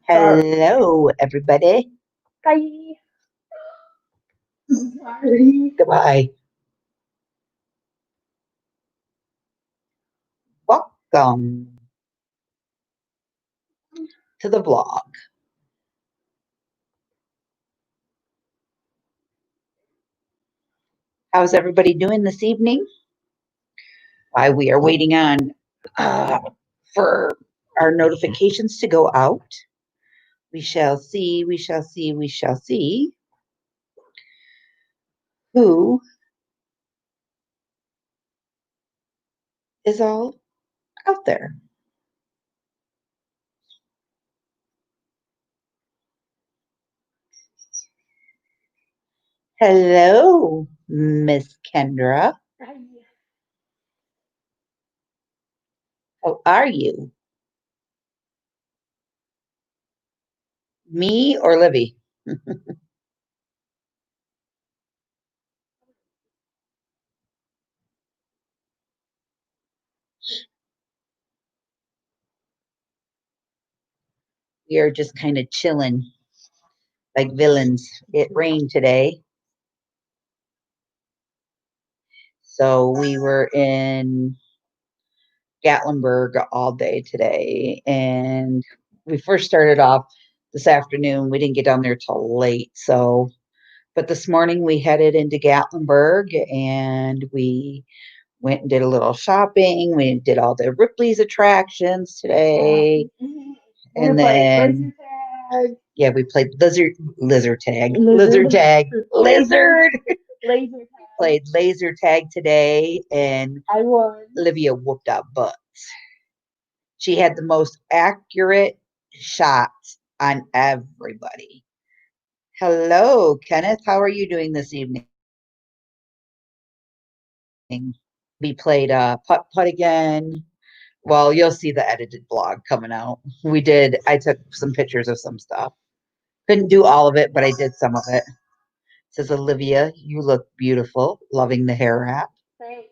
Hello, everybody. Bye. Goodbye. Welcome to the vlog. How's everybody doing this evening? While we are waiting on for our notifications to go out, we shall see who is all out there. Hello, Miss Kendra. Bye. How are you? Me or Livy? We are just kind of chilling like villains. It rained today. So we were in Gatlinburg all day today. And we first started off this afternoon. We didn't get down there till late. So, but this morning we headed into Gatlinburg and we went and did a little shopping. We did all the Ripley's attractions today. And then, yeah, we played lizard tag. Lizard tag. Lizard. Laser tag. Played laser tag today, and I won. Olivia whooped up butts. She had the most accurate shots on everybody. Hello, Kenneth. How are you doing this evening? We played putt putt again. Well, you'll see the edited vlog coming out. I took some pictures of some stuff. Couldn't do all of it, but I did some of it. Says Olivia, you look beautiful. Loving the hair wrap. Thanks.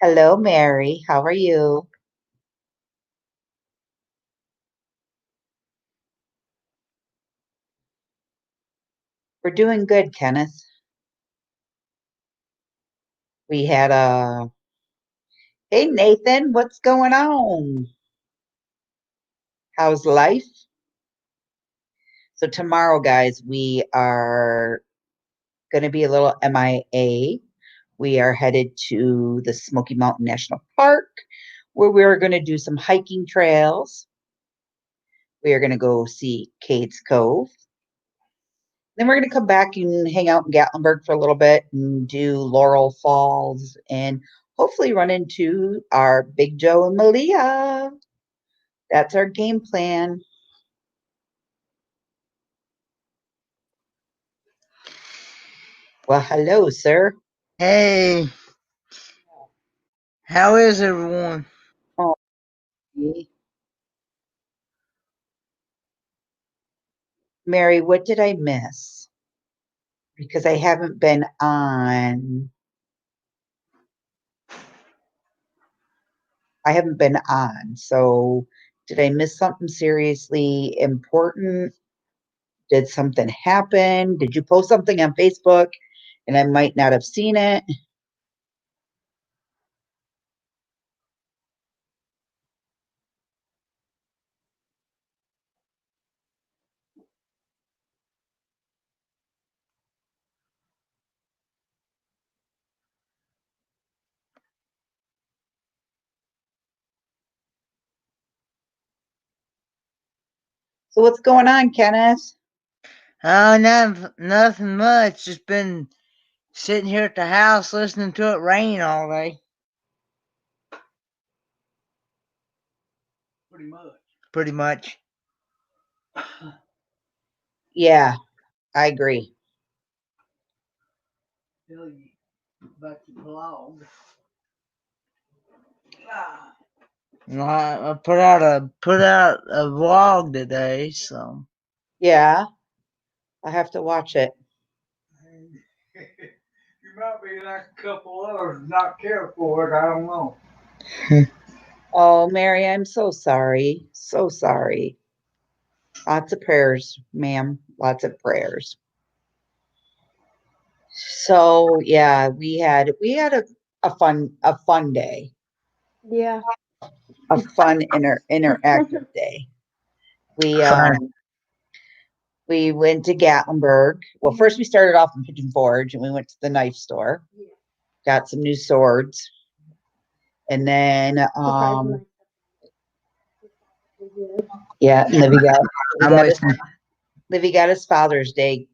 Hello, Mary. How are you? We're doing good, Kenneth. We had a Hey Nathan, what's going on? How's life? So tomorrow, guys, we are going to be a little MIA. We are headed to the Smoky Mountain National Park, where we're going to do some hiking trails. We are going to go see Cades Cove. Then we're going to come back and hang out in Gatlinburg for a little bit and do Laurel Falls and hopefully run into our Big Joe and Malia. That's our game plan. Well, hello, sir. Hey, how is everyone? Oh, Mary, what did I miss? Because I haven't been on. I haven't been on. So, did I miss something seriously important? Did something happen? Did you post something on Facebook and I might not have seen it? So, what's going on, Kenneth? Oh, nothing much. Just been sitting here at the house listening to it rain all day. Pretty much. Yeah, I agree. I put out a vlog today, so Yeah, I have to watch it. You might be like a couple others not care for it. I don't know. Oh, Mary, I'm so sorry. So sorry. Lots of prayers, ma'am. Lots of prayers. So yeah, we had a fun day, Yeah. a fun interactive day. We Fun. we went to Gatlinburg. Well, first we started off in Pigeon Forge and we went to the knife store, got some new swords, and then Surprisingly. yeah, I'm with you. Livy got his Father's Day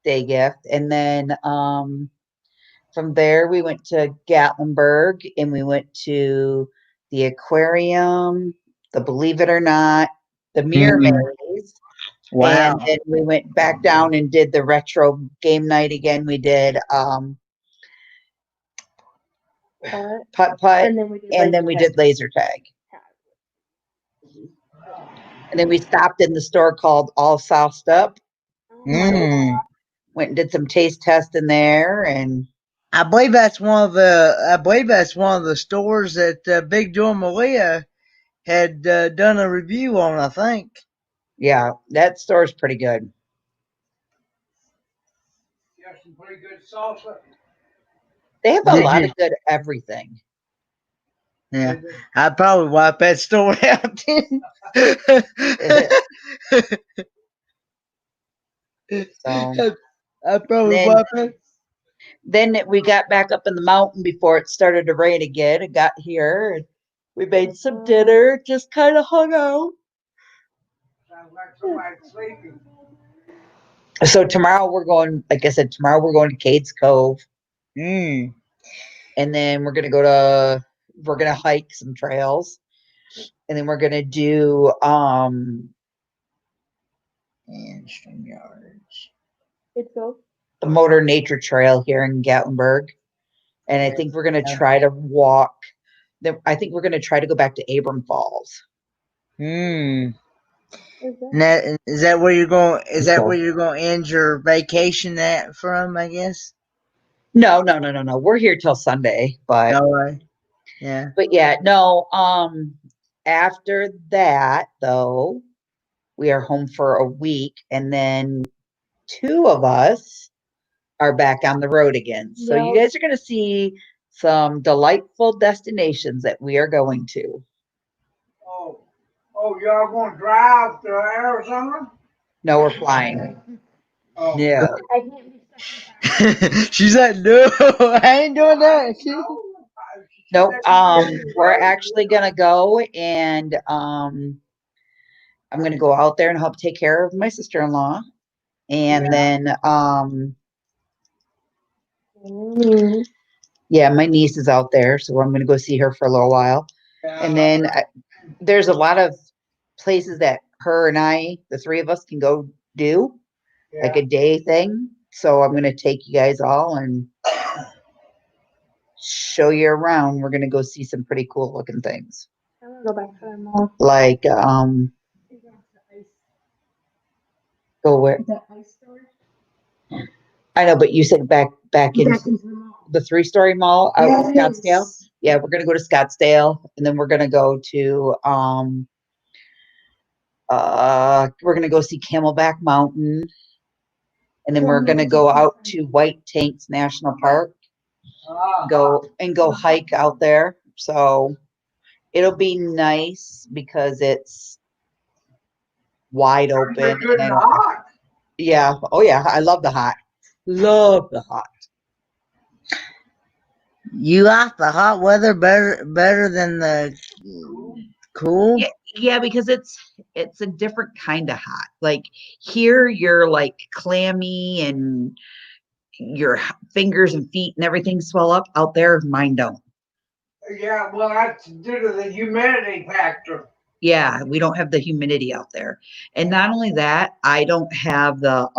gift, and then from there we went to Gatlinburg and we went to the aquarium, the Believe It or Not, the Mirror Mm, Maze, wow. and then we went back down and did the retro game night again. We did putt putt, And then we did and then we did laser tag. And then we stopped in the store called All Sauced Up. Mm. Went and did some taste test in there, and I believe that's one of the stores that Big Joe and Malia had done a review on. I think. yeah, that store's pretty good. Got some pretty good salsa. They have a Did lot you? of good everything. Yeah, I'd probably wipe that store out then. So I'd probably then wipe it. then we got back up in the mountain before it started to rain again. It got here, and we made some dinner, just kind of hung out. Sounds like somebody's sleeping. So tomorrow we're going, like I said, tomorrow we're going to Cades Cove, Mm. and then we're gonna hike some trails, and then we're gonna do and StreamYards. It's so. The Motor Nature Trail here in Gatlinburg. And I think we're going to try to walk. I think we're going to try to go back to Abram Falls. Hmm. Is that where you're going? Is that where you're going to end your vacation at from? I guess. No. We're here till Sunday, but All right. Yeah. but yeah, no. After that though, we are home for a week, and then two of us are back on the road again. So you guys are going to see some delightful destinations that we are going to. Oh, y'all going to drive to Arizona? No, we're flying. Oh. Yeah. I can't be stuck. She's like, no, I ain't doing that. Nope. We're actually gonna go and I'm gonna go out there and help take care of my sister-in-law. And then yeah, my niece is out there, so I'm gonna go see her for a little while. And then there's a lot of places that her and I, the three of us, can go do like a day thing. So I'm gonna take you guys all and show you around. We're gonna go see some pretty cool looking things. I'm gonna go back to the mall. Like go where? The ice store. I know, but you said back in the 3-story mall out in Scottsdale. Yeah, we're gonna go to Scottsdale, and then we're gonna go to we're gonna go see Camelback Mountain, and then we're gonna go out to White Tanks National Park, go hike out there. So it'll be nice because it's wide open. And yeah, oh yeah, I love the hot. Love the hot. You like the hot weather better than the cool? Yeah, because it's a different kind of hot. Like here, you're like clammy and your fingers and feet and everything swell up. Out there, mine don't. Yeah, well, that's due to the humidity factor. Yeah, we don't have the humidity out there. And not only that, I don't have the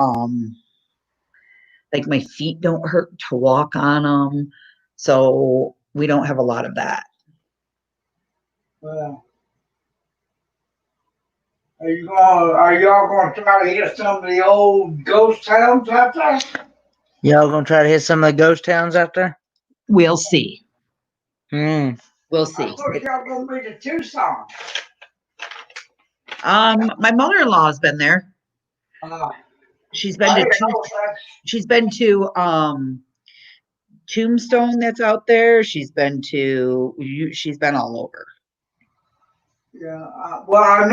like my feet don't hurt to walk on them. So we don't have a lot of that. Well, are y'all gonna try to hit some of the old ghost towns out there? Y'all gonna try to hit some of the ghost towns out there? We'll see. Hmm. We'll I see. thought y'all gonna be to Tucson. My mother-in-law's been there. Uh, She's been I to didn't two. know that's She's been to Tombstone that's out there. She's been all over. yeah. Well, I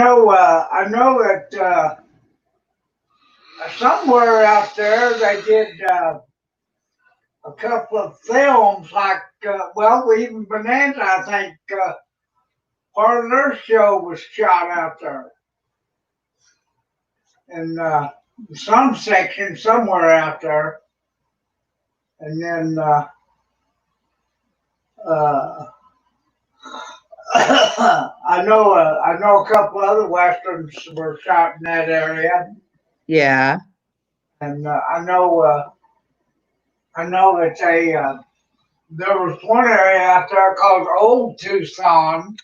know that somewhere out there they did a couple of films, like well, even Bonanza. I think part of their show was shot out there, in some section somewhere out there, and then. Uh, I know a couple other westerns were shot in that area, Yeah. and I know that there was one area out there called Old Tucson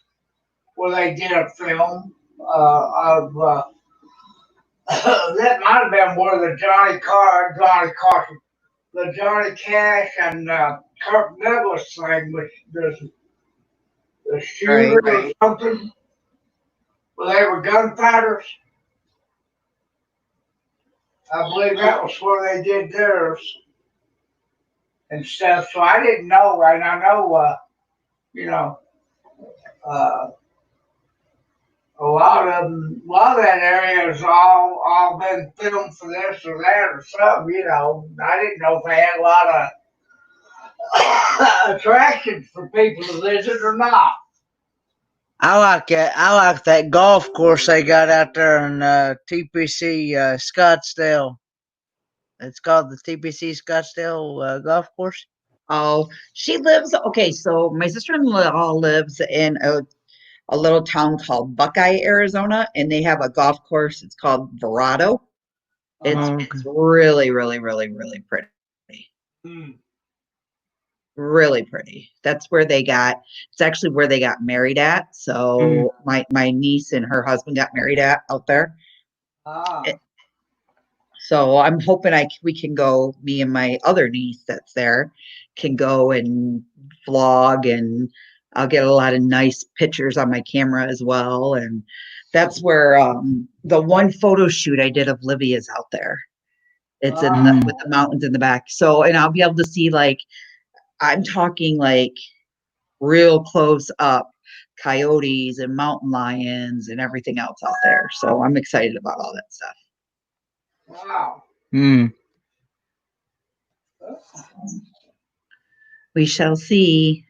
where they did a film of that might have been where the Johnny Cash and Kirk Douglas thing, which the shooter or something, where they were gunfighters. I believe that was where they did theirs and stuff. So I didn't know, and I know, you know, uh, a lot of that area has all been filmed for this or that or something. You know, I didn't know if they had a lot of attractions for people to visit or not. I like it. I like that golf course they got out there in TPC Scottsdale. It's called the TPC Scottsdale golf course. Oh, she lives. Okay, so my sister-in-law lives in a little town called Buckeye, Arizona, and they have a golf course. It's called Verado. It's Okay. it's really, really, really, really pretty. Hmm. Really pretty. It's actually where they got married at. So my niece and her husband got married at out there. Ah, So I'm hoping we can go, me and my other niece that's there can go and vlog, and I'll get a lot of nice pictures on my camera as well. And that's where the one photo shoot I did of Livia's out there. It's in with the mountains in the back. So, and I'll be able to see, like, I'm talking like real close up coyotes and mountain lions and everything else out there. So I'm excited about all that stuff. wow. Hmm. We shall see.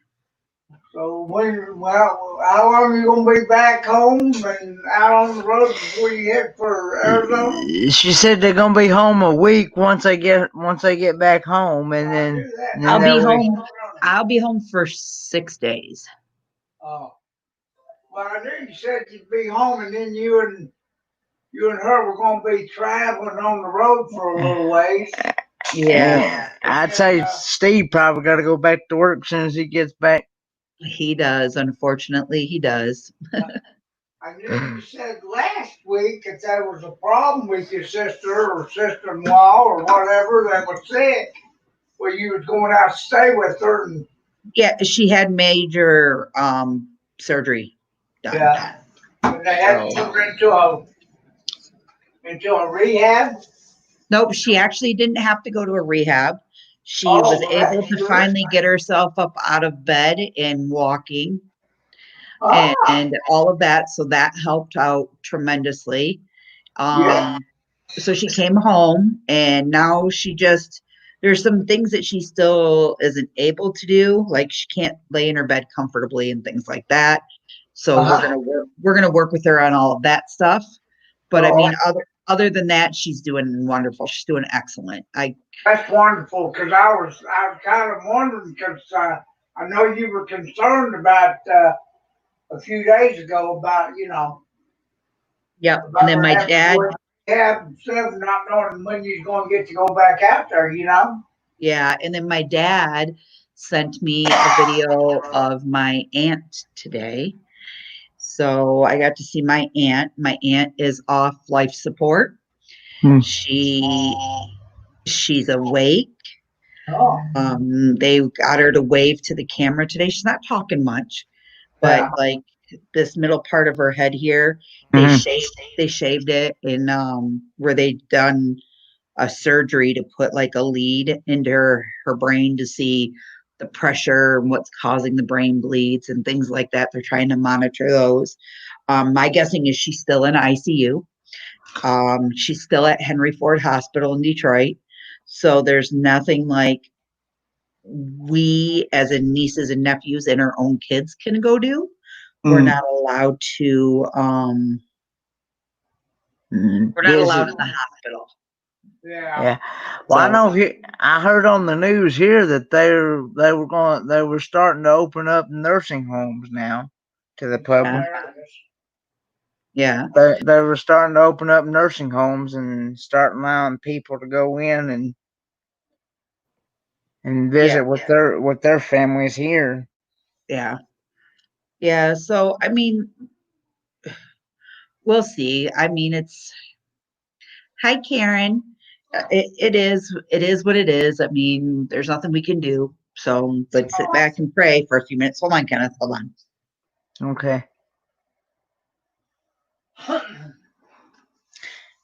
So how long are you gonna be back home and out on the road before you head for Arizona? She said they're gonna be home a week once they get back home, and I then knew that. and then I'll be they'll be. home. I'll be home for 6 days. Oh, well, I knew you said you'd be home, and then you and her were gonna be traveling on the road for a little ways. Yeah, I'd say Steve probably got to go back to work as soon as he gets back. he does. Unfortunately, he does. I knew you said last week that there was a problem with your sister or sister-in-law or whatever that was sick, where you was going out to stay with her, and Yeah, she had major surgery done. yeah, and they had to put her into a rehab. Nope, she actually didn't have to go to a rehab. She Oh, was well, able that's to good. finally get herself up out of bed and walking Ah, and all of that. So that helped out tremendously. yeah. So she came home, and now there's some things that she still isn't able to do. Like, she can't lay in her bed comfortably and things like that. So we're gonna work with her on all of that stuff. But I Oh, mean, other than that, she's doing wonderful. She's doing excellent. that's wonderful, because I was kind of wondering, because I know you were concerned about a few days ago about Yep. And about then her my having to dad, go in rehab and stuff, not knowing when you're going to get to go back out there. yeah, and then my dad sent me a video of my aunt today. So I got to see my aunt. My aunt is off life support. Hmm. She's awake. Oh, They got her to wave to the camera today. She's not talking much, but Yeah. like this middle part of her head here, Mhm. they shaved it, and where they done a surgery to put like a lead into her brain to see the pressure and what's causing the brain bleeds and things like that. They're trying to monitor those. My guessing is she's still in ICU. She's still at Henry Ford Hospital in Detroit. So there's nothing like we as in nieces and nephews and our own kids can go do. We're Mm. not allowed to we're not allowed in the hospital. Yeah. Yeah. Well, I So know. I heard on the news here that they were starting to open up nursing homes now to the public. yeah. They were starting to open up nursing homes and start allowing people to go in and visit Yeah. with their families here. Yeah. Yeah. So I mean, we'll see. I mean, it's hi Karen. It is what it is. I mean, there's nothing we can do. So let's sit back and pray for a few minutes. Hold on, Kenneth. Hold on. Okay.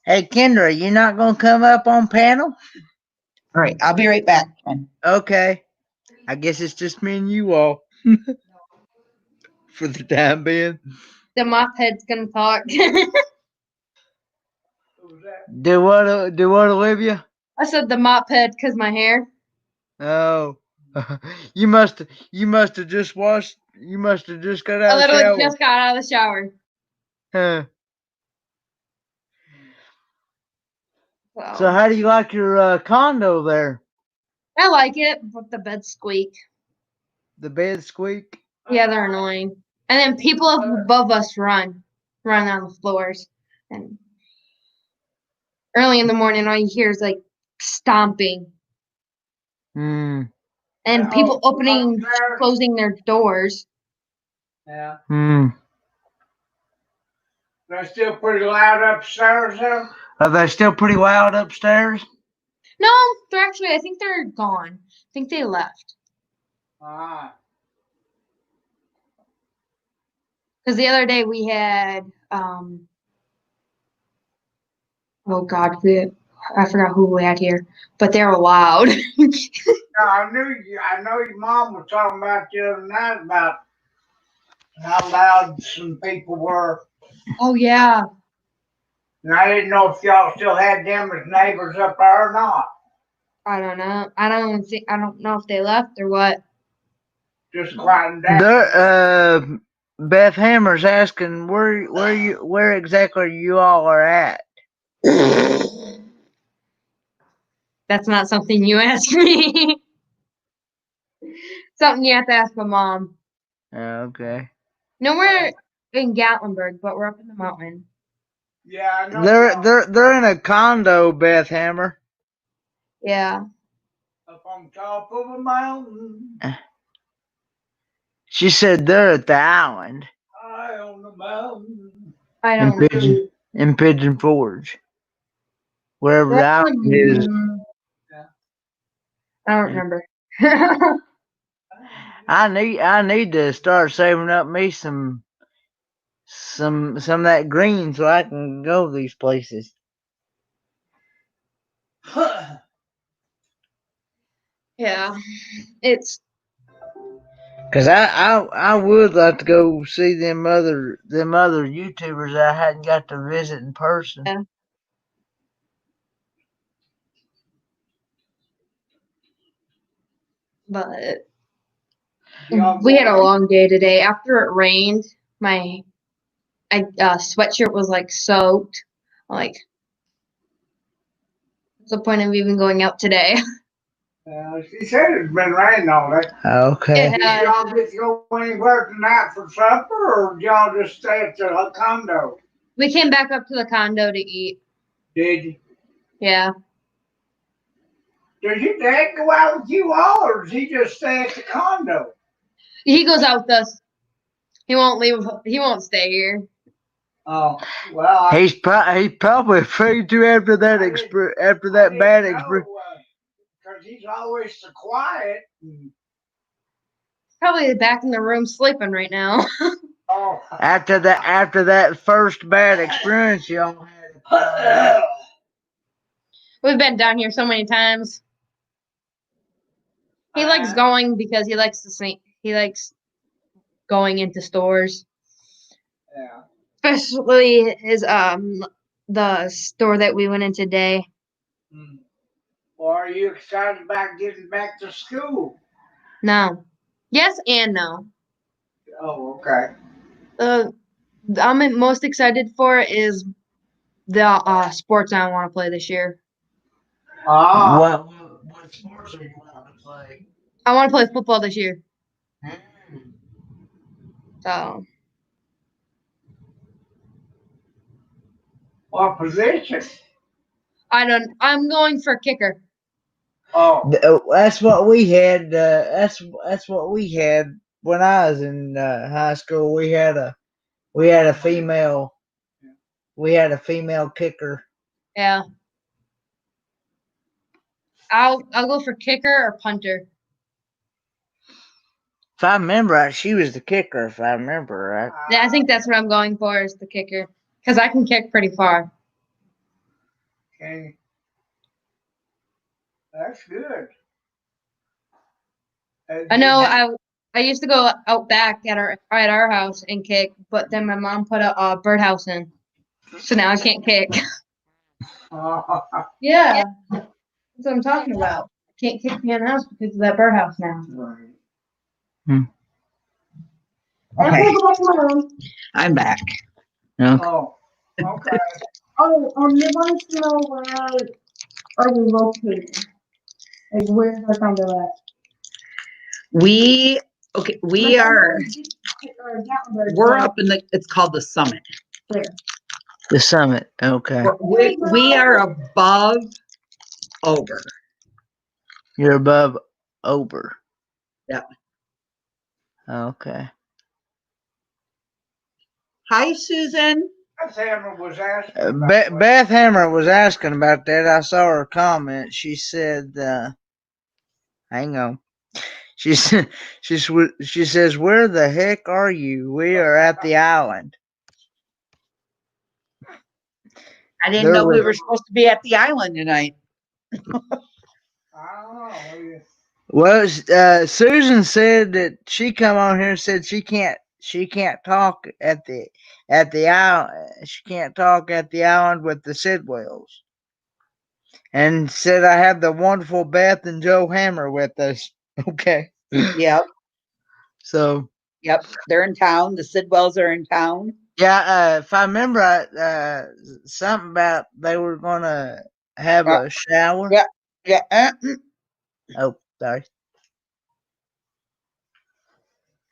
Hey, Kendra, you not gonna come up on panel? All right, I'll be right back, Ken. Okay. I guess it's just me and you all for the time being. The mop head's gonna talk. Do what, Olivia? I said the mop head because my hair. Oh, you must have just washed. You must have just got I out of the literally shower. just got out of the shower. Huh. So So how do you like your condo there? I like it, but the beds squeak. The bed squeak. Yeah, they're annoying. And then people up above us run on the floors. And early in the morning, all you hear is like stomping Hmm. and people opening, closing their doors. Yeah. Hmm. They're still pretty loud upstairs though. Are they still pretty loud upstairs? No, they're actually, I think they're gone. I think they left. Ah. Because the other day we had, oh God, I forgot who we had here, but they were loud. No, I know your mom was talking about the other night about how loud some people were. Oh yeah. And I didn't know if y'all still had them as neighbors up there or not. I don't know. I don't know if they left or what. Just quieting down. Beth Hammer's asking where exactly you all are at. That's not something you ask me. Something you have to ask my mom. Okay. No, we're in Gatlinburg, but we're up in the mountain. Yeah, I know. They're in a condo, Beth Hammer. Yeah. Up on top of a mountain, She said they're at the island high on the mountain. I in don't Pigeon Forge, wherever the That's island is. I don't remember. I need to start saving up me some of that green so I can go these places. Yeah. It's Cause I would like to go see them other YouTubers that I hadn't got to visit in person. yeah. But we had a long day today. After it rained, my sweatshirt was like soaked. Like, what's the point of even going out today? She said it's been raining all day. Okay. Did y'all get to go anywhere tonight for supper, or did y'all just stay at the condo? We came back up to the condo to eat. Did you? Yeah. Does your dad go out with you all, or does he just stay at the condo? He goes out with us. He won't leave. He won't stay here. Oh, well, He's probably afraid to after that bad experience. because he's always so quiet. Probably back in the room sleeping right now. Oh. After that first bad experience y'all had. We've been down here so many times. He likes going because he likes to see. He likes going into stores, Yeah. especially his the store that we went in today. Well, are you excited about getting back to school? No, yes and no. Oh, okay. I'm most excited for is the sports I want to play this year. Ah. What sports are you want to play? I want to play football this year. Hmm. So What position? I'm going for kicker. Oh. That's what we had. That's what we had when I was in high school. We had a female kicker. Yeah. I'll go for kicker or punter. If I remember right, she was the kicker. If I remember right. Yeah, I think that's what I'm going for is the kicker because I can kick pretty far. Okay. That's good. I know I used to go out back at our house and kick, but then my mom put a birdhouse in, so now I can't kick. Yeah, that's what I'm talking about. I can't kick behind the house because of that birdhouse now. Right. Okay, Go back to my room. I'm back. Okay. Oh. Okay. Oh, they wanted to know where are you located? Like where's our condo at? We are we're We're up in the. It's called the Summit. The summit. Okay. We are above Over. You're above Ober. Yep. Okay. Hi, Susan. Hammer was asking about Beth Hammer was asking about that. I saw her comment. She said, "Hang on." She said, she says, "Where the heck are you? We are at the island." I didn't know we were supposed to be at the island tonight. I don't know. Well, Susan said that she come on here and said she can't talk at the island. She can't talk at the island with the Sidwells, and said I have the wonderful Beth and Joe Hammer with us. Okay. Yep. So. Yep. They're in town. The Sidwells are in town. Yeah. If I remember right, something about they were gonna have a shower. Yeah. Yeah. Oh, sorry.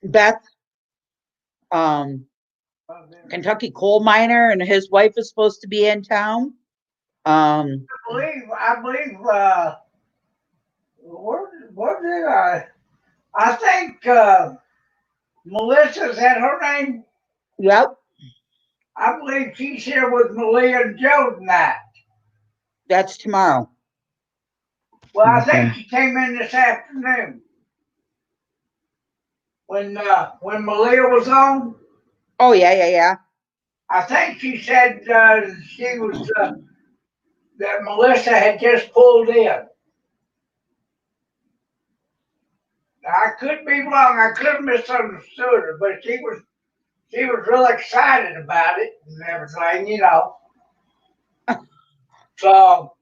Beth, Kentucky coal miner, and his wife is supposed to be in town. I believe, what did I think, Melissa's that her name? Yep. I believe she's here with Malia and Joe tonight. That's tomorrow. Well, I think she came in this afternoon. When Malia was on, Oh, yeah. I think she said she was that Melissa had just pulled in. Now, I could be wrong. I could have misunderstood her, but she was real excited about it and everything, you know. So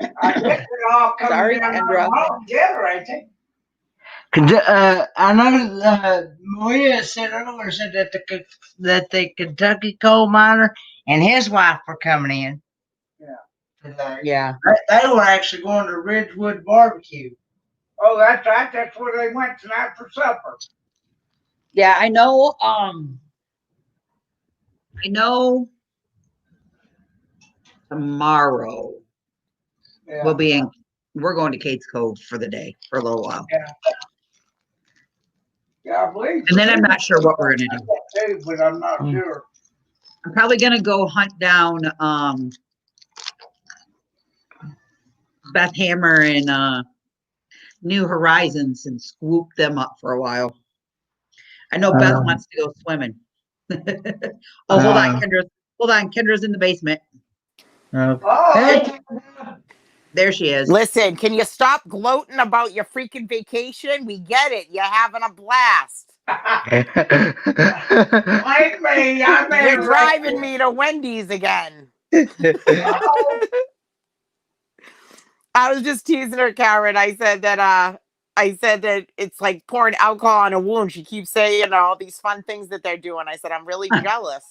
I guess they're all coming Sorry, down Kendra. together, ain't they? I know Maria said earlier that the Kentucky coal miner and his wife were coming in. Yeah. Today. Yeah. They were actually going to Ridgewood Barbecue. Oh, that's right. That's where they went tonight for supper. Yeah, I know. Tomorrow we'll be in. We're going to Kate's Cove for the day for a little while. Yeah, I believe. And then I'm not sure what we're gonna do. But I'm not sure. I'm probably gonna go hunt down Beth Hammer and New Horizons and swoop them up for a while. I know Beth wants to go swimming. Oh, hold on, Kendra. Hold on, Kendra's in the basement. Hey, There she is. Listen, can you stop gloating about your freaking vacation? We get it. You're having a blast. Like me, I'm You're driving me to Wendy's again. I was just teasing her, Karen. I said that it's like pouring alcohol on a wound. She keeps saying all these fun things that they're doing. I said, I'm really jealous.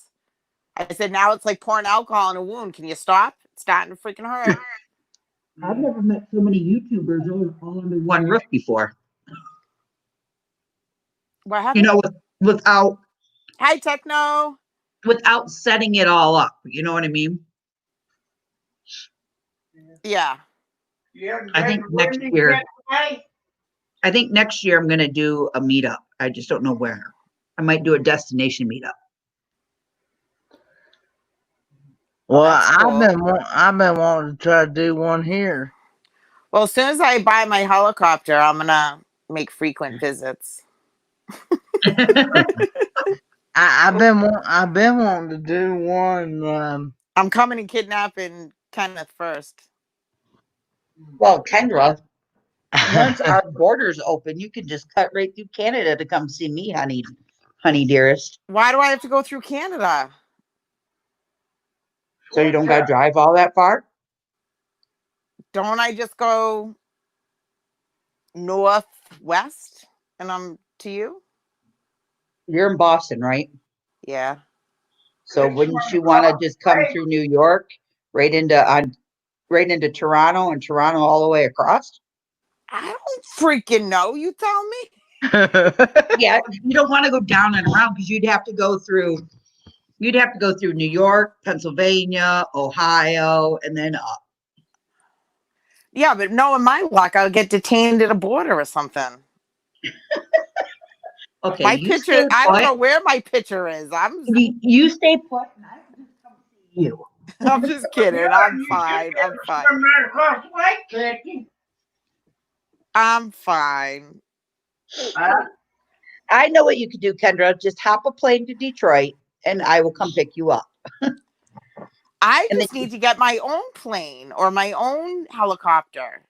I said, now it's like pouring alcohol on a wound. Can you stop? It's starting to freaking hurt. I've never met so many YouTubers all under one roof before. What happened? Without Hi, Techno. without setting it all up. You know what I mean? Yeah. I think next year. I think next year I'm going to do a meetup. I just don't know where. I might do a destination meetup. Well, cool. I've been wanting to try to do one here. Well, as soon as I buy my helicopter, I'm gonna make frequent visits. I've been wanting to do one. I'm coming and kidnapping Kenneth first. Well, Kendra, once our borders open, you can just cut right through Canada to come see me, honey dearest. Why do I have to go through Canada? So you don't got to drive all that far? Don't I just go northwest and I'm to you? You're in Boston, right? Yeah. So wouldn't you want to just come through New York right into Toronto and Toronto all the way across? I don't freaking know. You tell me. Yeah, you don't want to go down and around because you'd have to go through New York, Pennsylvania, Ohio, and then up. Yeah, but knowing my luck, I'll get detained at a border or something. Okay, my picture, I don't know where my picture is. You stay put and I can just come see you. I'm just kidding. I'm fine. I'm fine. I'm fine. I know what you could do, Kendra. Just hop a plane to Detroit and I will come pick you up. I just need to get my own plane or my own helicopter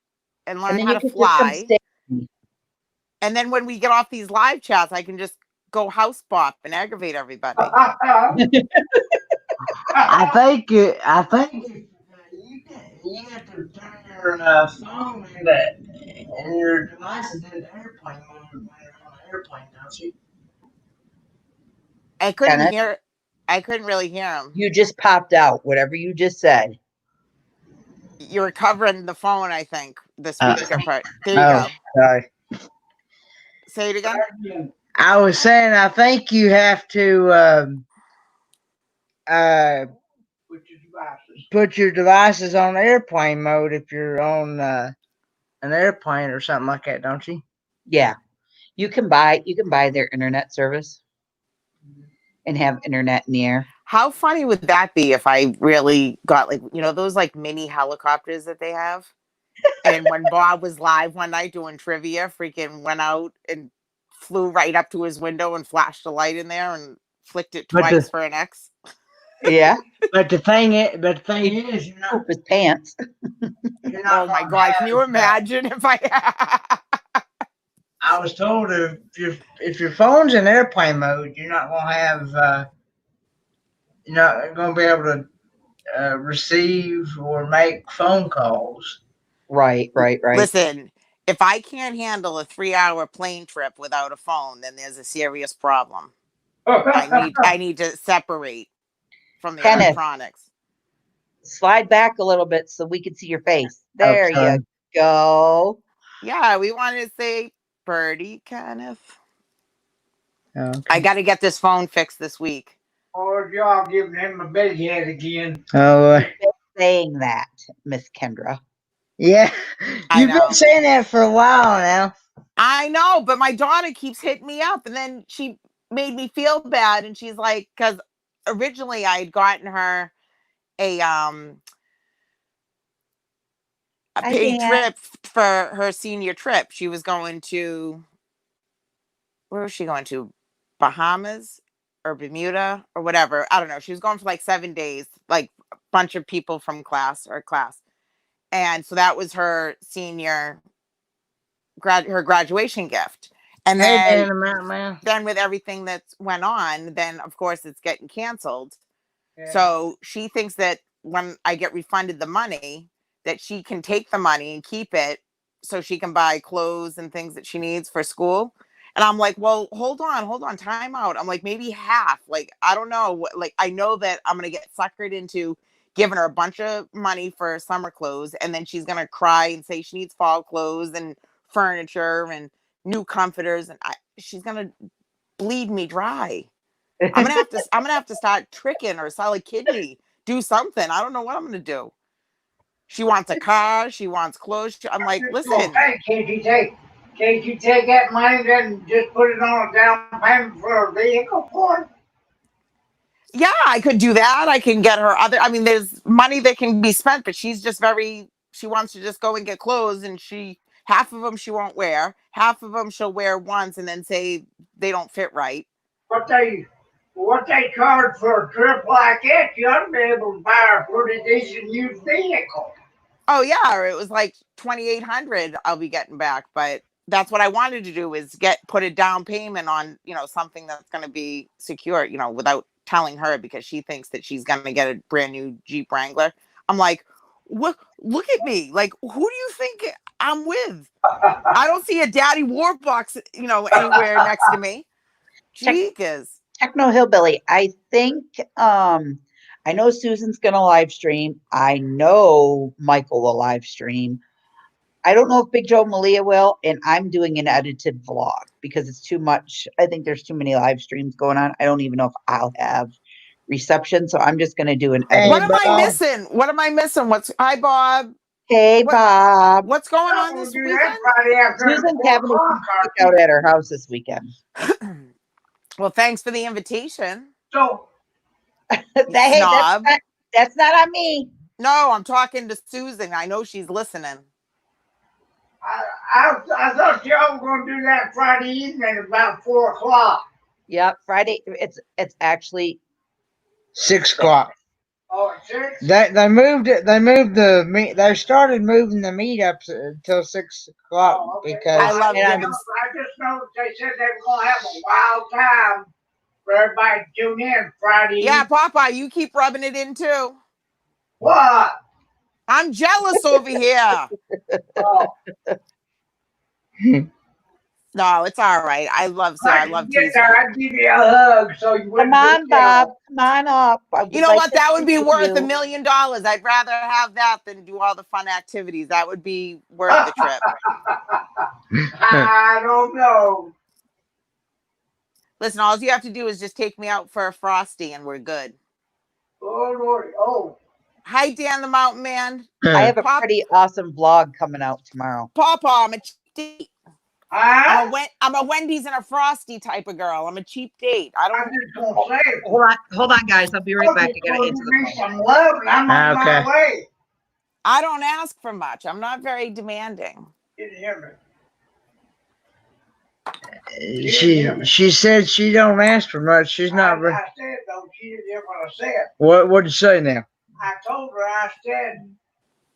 and learn how to fly. And then when we get off these live chats, I can just go house bop and aggravate everybody. I think you have to turn your phone and your devices into airplane mode when you're on an airplane, don't you? I couldn't really hear him. You just popped out. Whatever you just said. You were covering the phone, I think. The speaker part. There you go. Sorry. Say it again. I was saying, I think you have to put your devices on airplane mode if you're on an airplane or something like that, don't you? Yeah, you can buy their internet service and have internet in the air. How funny would that be if I really got those like mini helicopters that they have? And when Bob was live one night doing trivia, freaking went out and flew right up to his window and flashed a light in there and flicked it twice for an X. Yeah. But the thing is, you're not his pants. Oh my God! Can you imagine if I? I was told if your phone's in airplane mode, you're not gonna be able to receive or make phone calls. Right. Listen, if I can't handle a 3-hour plane trip without a phone, then there's a serious problem. I need to separate from the electronics. Slide back a little bit so we can see your face. There you go. Yeah, we wanted to say Birdie, Kenneth. Okay. I got to get this phone fixed this week. Oh, y'all giving him a big head again. Oh, saying that, Miss Kendra. Yeah, you've been saying that for a while now. I know, but my daughter keeps hitting me up, and then she made me feel bad, and she's like, because originally I had gotten her a a Hi, paid Dan. trip for her senior trip. She was going to, where was she going to? Bahamas or Bermuda or whatever. I don't know. She was going for like 7 days, like a bunch of people from class. And so that was her senior her graduation gift. And Hey, then Dan, the Mountain Man. with everything that went on, then of course it's getting canceled. Yeah. So she thinks that when I get refunded the money, that she can take the money and keep it so she can buy clothes and things that she needs for school. And I'm like, well, hold on, time out. I'm like, maybe half. Like, I don't know. Like, I know that I'm going to get suckered into giving her a bunch of money for summer clothes. And then she's going to cry and say she needs fall clothes and furniture and new comforters. And she's going to bleed me dry. I'm gonna have to start tricking or sell a kidney, do something. I don't know what I'm gonna do. She wants a car, she wants clothes. I'm like, listen, Hey, can't you take that money and just put it on a down payment for a vehicle for it? yeah, I could do that. I can get her other. I mean, there's money that can be spent, but she's just very. She wants to just go and get clothes, and half of them she won't wear, half of them she'll wear once and then say they don't fit right. What they charge for a trip like that, you ought to be able to buy a pretty decent used vehicle. Oh yeah, or it was like 2,800 I'll be getting back, but that's what I wanted to do is put a down payment on, something that's going to be secure, without telling her because she thinks that she's going to get a brand new Jeep Wrangler. I'm like, "What, look at me. Like, who do you think I'm with? I don't see a daddy Warbucks, anywhere next to me." Jeekers. Techno Hillbilly. I know Susan's gonna live stream. I know Michael will live stream. I don't know if Big Joe Malia will, and I'm doing an edited vlog because it's too much. I think there's too many live streams going on. I don't even know if I'll have reception, so I'm just gonna do an Hey, What edited am I Bob. vlog. missing? What am I missing? Hi, Bob. Hey, Bob. What's going I'm on gonna this do weekend? that Friday after Susan's 4 having a o'clock. cookout at her house this weekend. Well, thanks for the invitation. So Hey, Snob. that's not on me. No, I'm talking to Susan. I know she's listening. I thought y'all were gonna do that Friday evening about 4 o'clock. Yep, Friday. It's actually 6 o'clock. Oh, at 6? They moved it. They moved the meet. They started moving the meetups until 6 o'clock Oh, okay. because I love and giving. I just noticed they said they were gonna have a wild time for everybody to tune in Friday. Yeah, Papa, you keep rubbing it in too. What? I'm jealous over here. Oh, No, it's all right. I love get teasing there. her. I'd give you a hug so you come wouldn't be on, Bob. Come on up. I would You know like what? to That would speak be with worth you. $1 million. I'd rather have that than do all the fun activities. That would be worth the trip. I don't know. Listen, all you have to do is just take me out for a Frosty and we're good. Oh Lord. Oh. Hi, Dan the Mountain Man. I have a Pop, pretty awesome vlog coming out tomorrow. Papa, I'm a cheap date. Huh? I'm a Wendy's and a Frosty type of girl. I'm a cheap date. I I'm don't. just gonna say it. Hold on, guys. I'll be right Oh, back. just I gotta gonna answer give the me phone. some love and I'm on Okay. my way. I don't ask for much. I'm not very demanding. You didn't hear me. She said she don't ask for much. She's not. I said though, she didn't hear what I said. What'd you say now? I told her, I said,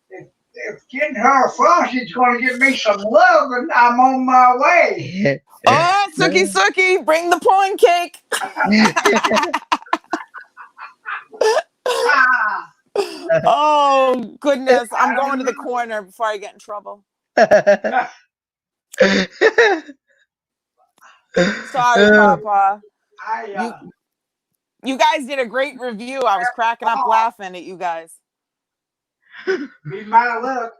if getting her a Frosty's gonna give me some love and I'm on my way. Oh, Suki, bring the porn cake. Ah, Oh, goodness. I'm going to the corner before I get in trouble. Sorry, Papa. You guys did a great review. I was cracking up laughing at you guys. Be my luck.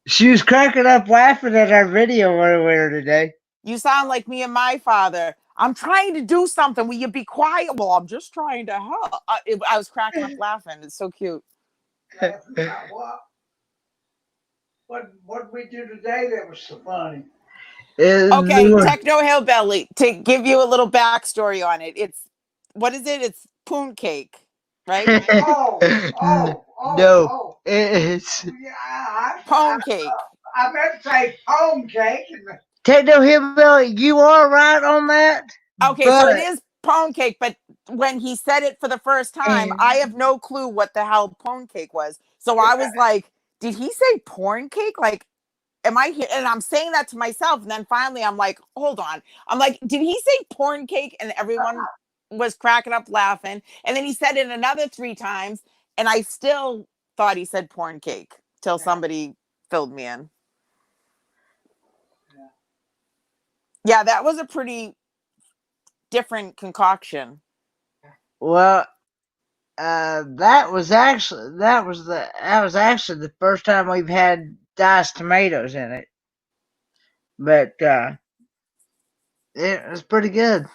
She was cracking up laughing at our video earlier today. You sound like me and my father. I'm trying to do something. Will you be quiet? Well, I'm just trying to help. I was cracking up laughing. It's so cute. What did we do today that was so funny? Okay, Techno Hillbilly, to give you a little backstory on it. What is it? It's poon cake, right? No, it's Yeah, Pone cake. I meant to say pone cake. Techno Hillbilly. You are right on that, Okay, so it but is pone cake, but when he said it for the first time, I have no clue what the hell pone cake was. So I was like, did he say porn cake? Like, am I here? And I'm saying that to myself. And then finally I'm like, hold on. I'm like, did he say porn cake? And everyone was cracking up laughing. And then he said it another 3 times. And I still thought he said porn cake till somebody filled me in. Yeah, that was a pretty different concoction. well, that was actually the first time we've had diced tomatoes in it, but it was pretty good.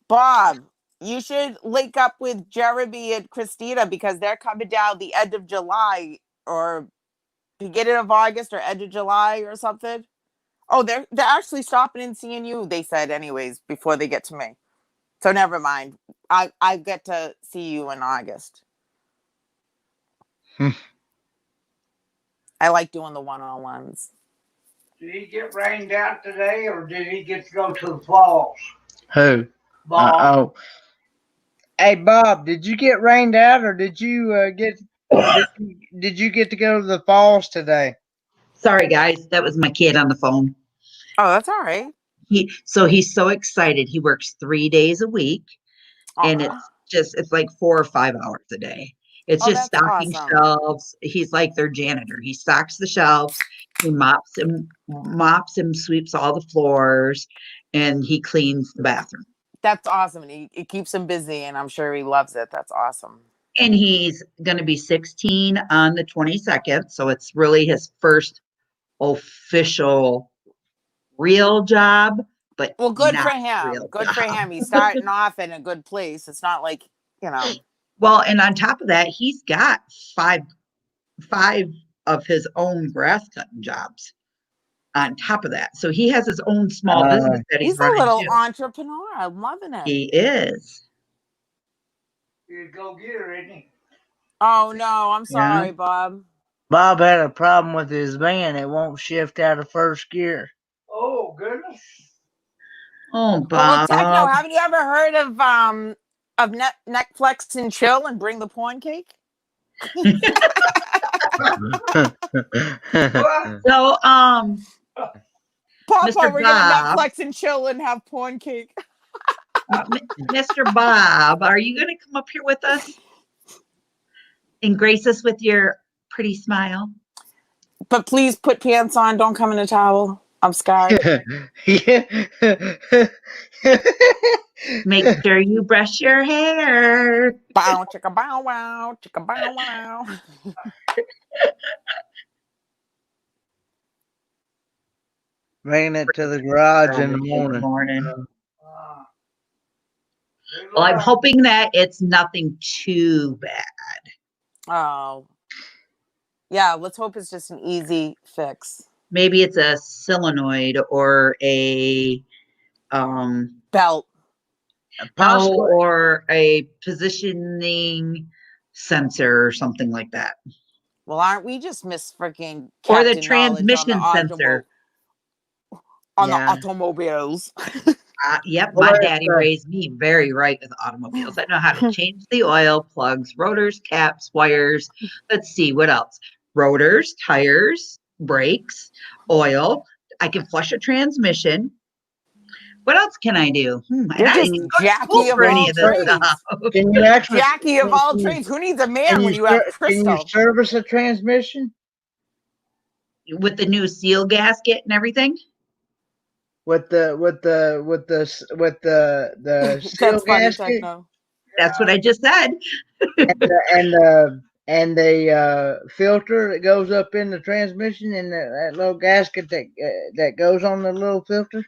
Bob, you should link up with Jeremy and Christina because they're coming down the end of July or beginning of August or end of July or something. Oh, they're actually stopping and seeing you, they said anyways, before they get to me. So never mind. I get to see you in August. I like doing the one-on-ones. Did he get rained out today, or did he get to go to the falls? Who? Bob. Oh, hey Bob, did you get rained out, or did you did you get to go to the falls today? Sorry, guys, that was my kid on the phone. Oh, that's all right. He's so excited. He works 3 days a week, and Aw. it's like 4 or 5 hours a day. It's Oh, just that's stocking awesome. shelves. He's like their janitor. He stocks the shelves, he mops and sweeps all the floors, and he cleans the bathroom. That's awesome. And it keeps him busy, and I'm sure he loves it. That's awesome. And he's going to be 16 on the 22nd, so it's really his first official real job, but Well, good for not him. real Good for job. him. He's starting off in a good place. It's not like, you know. Well, and on top of that, he's got five of his own grass cutting jobs on top of that. So he has his own small business that he's He's a running little too. entrepreneur. I'm loving it. He is. He's a go-getter, isn't he? Oh, no. I'm Yeah. sorry, Bob. Bob had a problem with his van; it won't shift out of first gear. Oh, goodness. Oh, Well, Techno, Bob. haven't you ever heard of Netflix and chill and bring the porn cake? What? So, Papa, Mr. we're gonna Bob, Netflix and chill and have porn cake. Mr. Bob, are you going to come up here with us and grace us with your pretty smile? But please put pants on. Don't come in a towel. I'm scarred. Make sure you brush your hair. Bow, chicka, bow, wow, chicka, bow, wow. Bringing it to the garage in the morning. Uh, good Well, I'm luck. hoping that it's nothing too bad. Oh, yeah. Let's hope it's just an easy fix. Maybe it's a solenoid or a Belt. Possibly. or a positioning sensor or something like that. Well, aren't we just miss freaking Or the Captain Knowledge on the transmission sensor. Yeah. automobiles? Yep, Well, my it's, daddy raised me very right with automobiles. I know how to change the oil, plugs, rotors, caps, wires. Let's see, what else? Rotors, tires, brakes, oil. I can flush a transmission. What else can I do? And You're I just didn't even go to school Jackie of for any all of this trades. stuff. Can you actually Jackie of all can you- trades. Who needs a can man you when you have can you Crystal? service a transmission With the new seal gasket and everything. with the seal That's funny, gasket Techno. That's what I just said. and the filter that goes up in the transmission and that little gasket that goes on the little filter?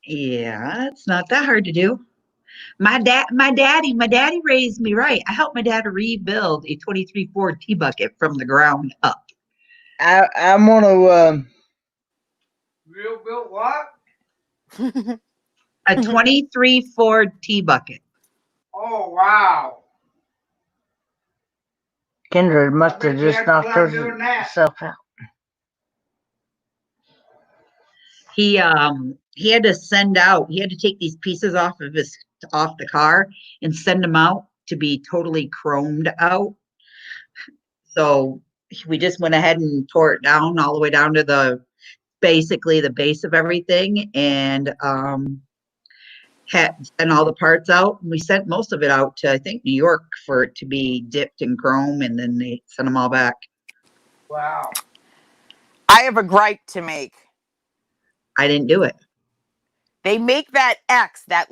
Yeah, it's not that hard to do. My daddy raised me right. I helped my dad rebuild a 23 Ford T-Bucket from the ground up. I'm gonna Real built what? A 23 Ford T-Bucket. Oh, wow. Kendra must bet have you just had knocked fun doing that. herself out. He had to send out. He had to take these pieces off the car and send them out to be totally chromed out. So we just went ahead and tore it down all the way down to basically the base of everything, and had sent all the parts out. And we sent most of it out to, I think, New York for it to be dipped in chrome, and then they sent them all back. Wow. I have a gripe to make. I didn't do it. They make that X, that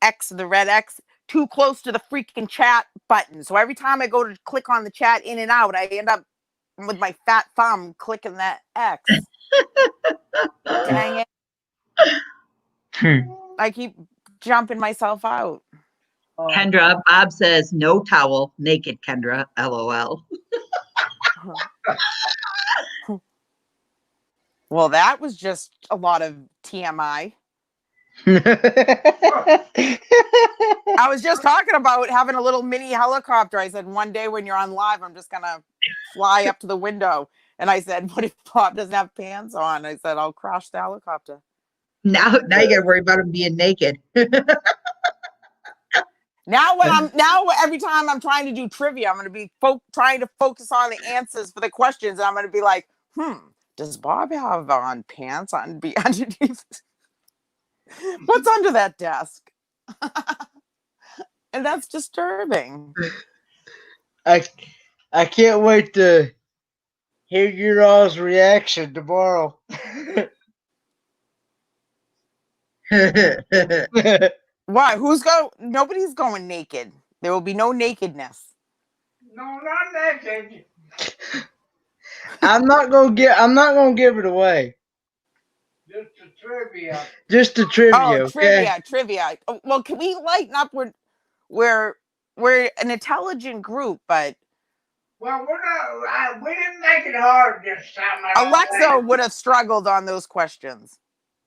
X, the red X, too close to the freaking chat button. So every time I go to click on the chat in and out, I end up with my fat thumb clicking that X. Dang it. I keep jumping myself out. Kendra, Bob says no towel, naked Kendra, LOL. Well, that was just a lot of TMI. I was just talking about having a little mini helicopter. I said, one day when you're on live, I'm just going to fly up to the window. And I said, what if Bob doesn't have pants on? I said, I'll crash the helicopter. Now you got to worry about him being naked. Now every time I'm trying to do trivia, I'm going to be trying to focus on the answers for the questions. And I'm going to be like, does Bob have on pants underneath? What's under that desk? And that's disturbing. I can't wait to hear your all's reaction tomorrow. Why? Nobody's going naked. There will be no nakedness. No, not naked. I'm not gonna give it away. Just a trivia. Just a trivia. Oh, okay? trivia. Oh, well, can we lighten up? We're an intelligent group, but Well, we didn't make it hard this time. Alexa would have struggled on those questions.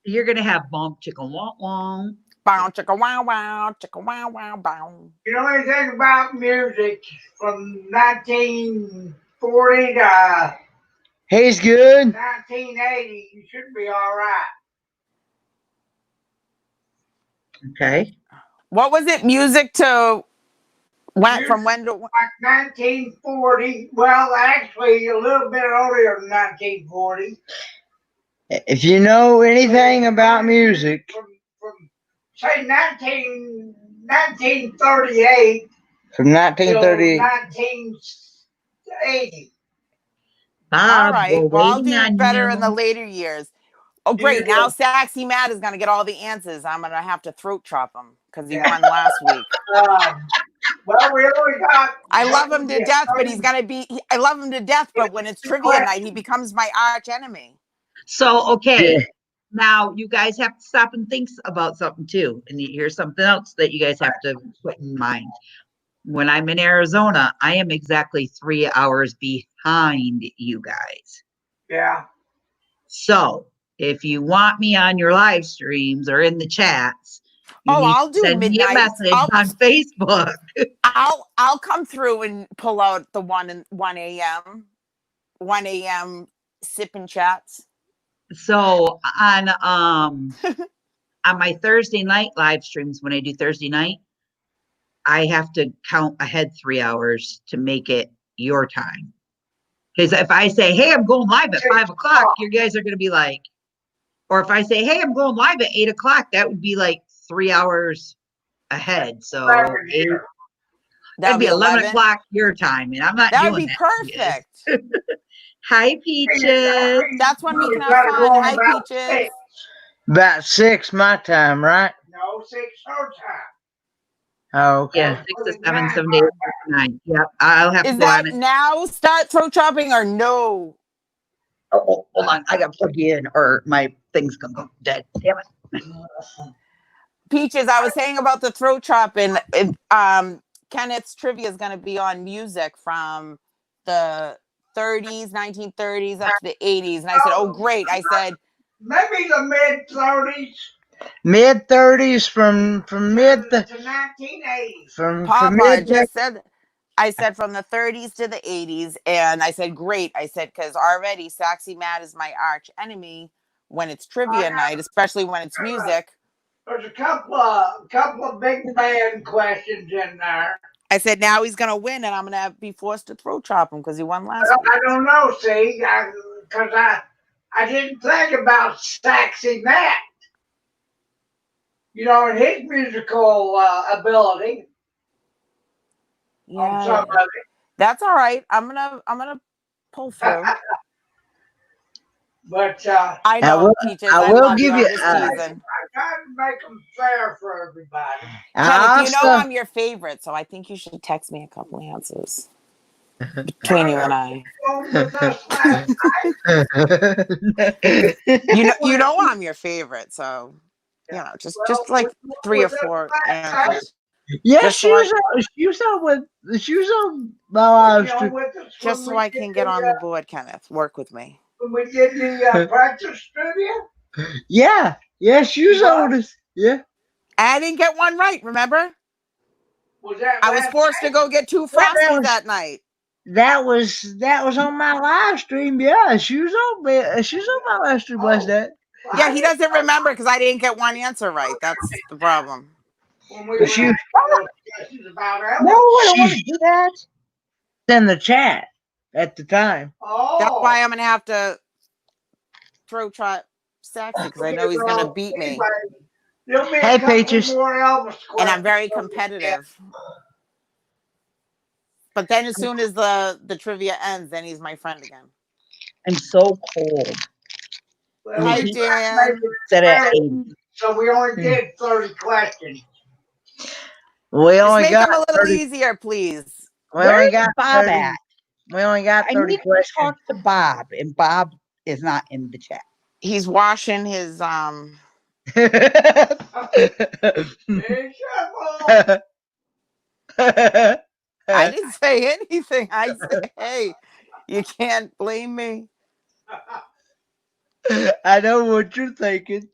You're going to have bonk chicken womp womp. Bow chicka wow wow chicka wow wow bow. You know anything about music from 1940 to He's good. 1980? You should be all right. Okay. What was it? Music to went from when to Like 1940. Well, actually, a little bit earlier than 1940. If you know anything about music, From say 1938 from 1930, 1980. Bob, all right. we're Well, I'll waiting do on better you. in the later years. Oh, great. Now Saxy Matt is going to get all the answers. I'm going to have to throat chop him because he won last week. Well, we only got. I love him to death, but I love him to death, but when it's trivia night, he becomes my arch enemy. So, okay. Yeah. Now you guys have to stop and think about something too. And here's something else that you guys have to put in mind. When I'm in Arizona, I am exactly 3 hours behind you guys. Yeah. So if you want me on your live streams or in the chats, I'll do send me a midnight. message on Facebook. I'll come through and pull out the 1 a.m. sip and chats. So on my Thursday night live streams, when I do Thursday night, I have to count ahead 3 hours to make it your time. Because if I say, hey, I'm going live at 5 o'clock, you guys are going to be like, or if I say, hey, I'm going live at 8 o'clock, that would be like 3 hours ahead. So that'd be 11 o'clock your time. And I'm not doing that. That'd be perfect. Hi, Peaches. That's when we can have fun. Hi, Peaches. About 6 my time, right? No, 6 her time. Oh, okay. Yeah, 6 to 7, 7 days, 9. Yep, I'll have to Is go on that it. now start throat chopping or no? Oh, hold on. I got to plug you in or my thing's going to go dead. Damn it. Peaches, I was saying about the throat chopping. Kenneth's trivia is going to be on music from the 30s, 1930s up to the 80s. And I said, oh, great. I said, maybe the mid-30s. Mid-30s from mid to 1980s. from Papa mid just said I said from the 30s to the 80s. And I said, great. I said, because already Saxy Matt is my arch enemy when it's trivia night, especially when it's music. There's a couple of big band questions in there. I said, now he's going to win, and I'm going to be forced to throat chop him because he won last week. I don't know, see, because I didn't think about Saxy Matt. You know, and his musical ability on some of it. That's all right. I'm gonna pull through. But I know, Peaches. I will love give you. you. I'm just teasing. I try to make them fair for everybody. Kenneth, you know I'm your favorite, so I think you should text me a couple answers between you and I. You know I'm your favorite, so you know just like 3 or 4 answers. Yeah, she was on my live stream. Just so I can get on the board, Kenneth. Work with me. When we did the practice trivia? Yeah, she was on us. Yeah. I didn't get one right, remember? I was forced to go get 2 Frosties that night. That was on my live stream. Yeah, she was on my live stream last night. Yeah, he doesn't remember because I didn't get one answer right. That's the problem. When we were asking those questions about Ellen. No, I don't want to do that. In the chat at the time. Oh. That's why I'm gonna have to throw trot Saxy because I know he's gonna beat me. Hey, Peaches. And I'm very competitive. But then as soon as the trivia ends, then he's my friend again. I'm so cold. Hi, Dan. Set at 80. So we only did 30 questions. We only make got them a little 30. easier, please. Where's Bob 30, at? We only got 30 I need questions. to talk to Bob, and Bob is not in the chat. He's washing his I didn't say anything. I said, hey, you can't blame me. I know what you're thinking.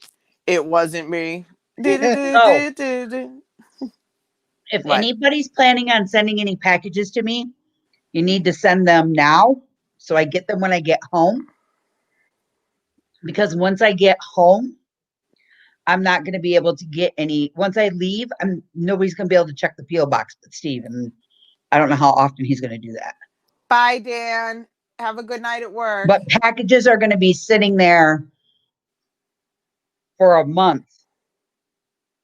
It wasn't me. If anybody's planning on sending any packages to me, you need to send them now so I get them when I get home. Because once I get home, I'm not going to be able to get any. Once I leave, nobody's going to be able to check the P.O. box but Steve. And I don't know how often he's going to do that. Bye, Dan. Have a good night at work. But packages are going to be sitting there for a month.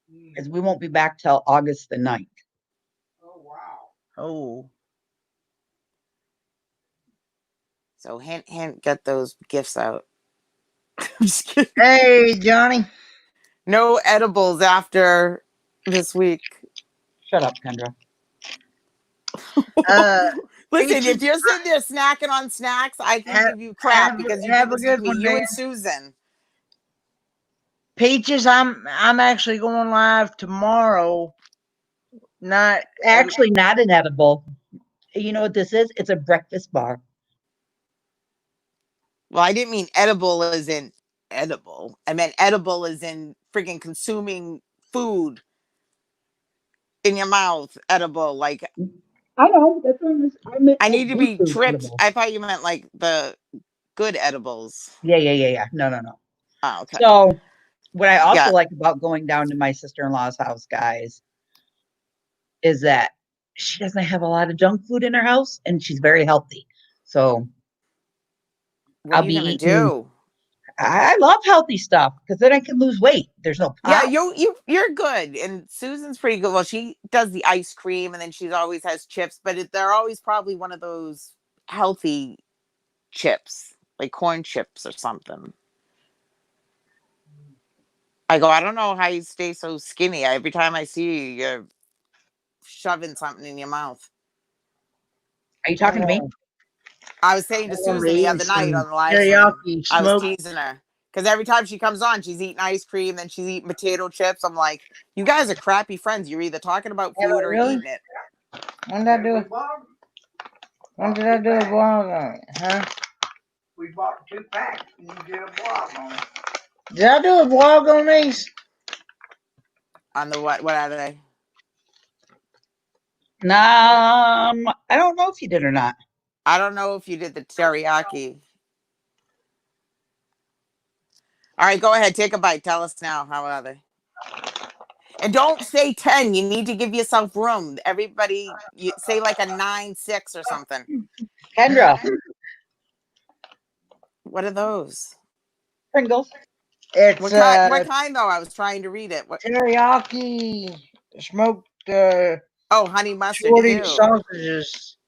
Because we won't be back till August the 9th. Oh, wow. Oh. So hint, get those gifts out. I'm just kidding. Hey, Johnny. No edibles after this week. Shut up, Kendra. Listen, if you're sitting there snacking on snacks, I can give you crap because you do this with me. You and Susan. Peaches, I'm actually going live tomorrow. Not an edible. You know what this is? It's a breakfast bar. Well, I didn't mean edible as in edible. I meant edible as in freaking consuming food in your mouth. Edible, like. I know. That's what I need to be tripped. Edible. I thought you meant like the good edibles. Yeah. No. Oh, okay. So what I also like about going down to my sister-in-law's house, guys, is that she doesn't have a lot of junk food in her house and she's very healthy. So what are you gonna do? I love healthy stuff because then I can lose weight. There's no problem. Yeah, you're good. And Susan's pretty good. Well, she does the ice cream and then she always has chips, but they're always probably one of those healthy chips, like corn chips or something. I go, I don't know how you stay so skinny. Every time I see you, you're shoving something in your mouth. Are you talking to me? I was saying to Susan the other night on the live stream, I was teasing her. Because every time she comes on, she's eating ice cream, then she's eating potato chips. I'm like, you guys are crappy friends. You're either talking about food or eating it. When did I do a blog on it, huh? We bought 2 packs and you did a blog on it. Did I do a blog on these? On the what? What are they? I don't know if you did or not. I don't know if you did the teriyaki. All right, go ahead. Take a bite. Tell us now. How are they? And don't say 10. You need to give yourself room. Everybody, you say like a 9, 6 or something. Kendra, What are those? Pringles. It's What kind though? I was trying to read it. What? teriyaki, smoked Oh, honey mustard. shorty Ew. sausages,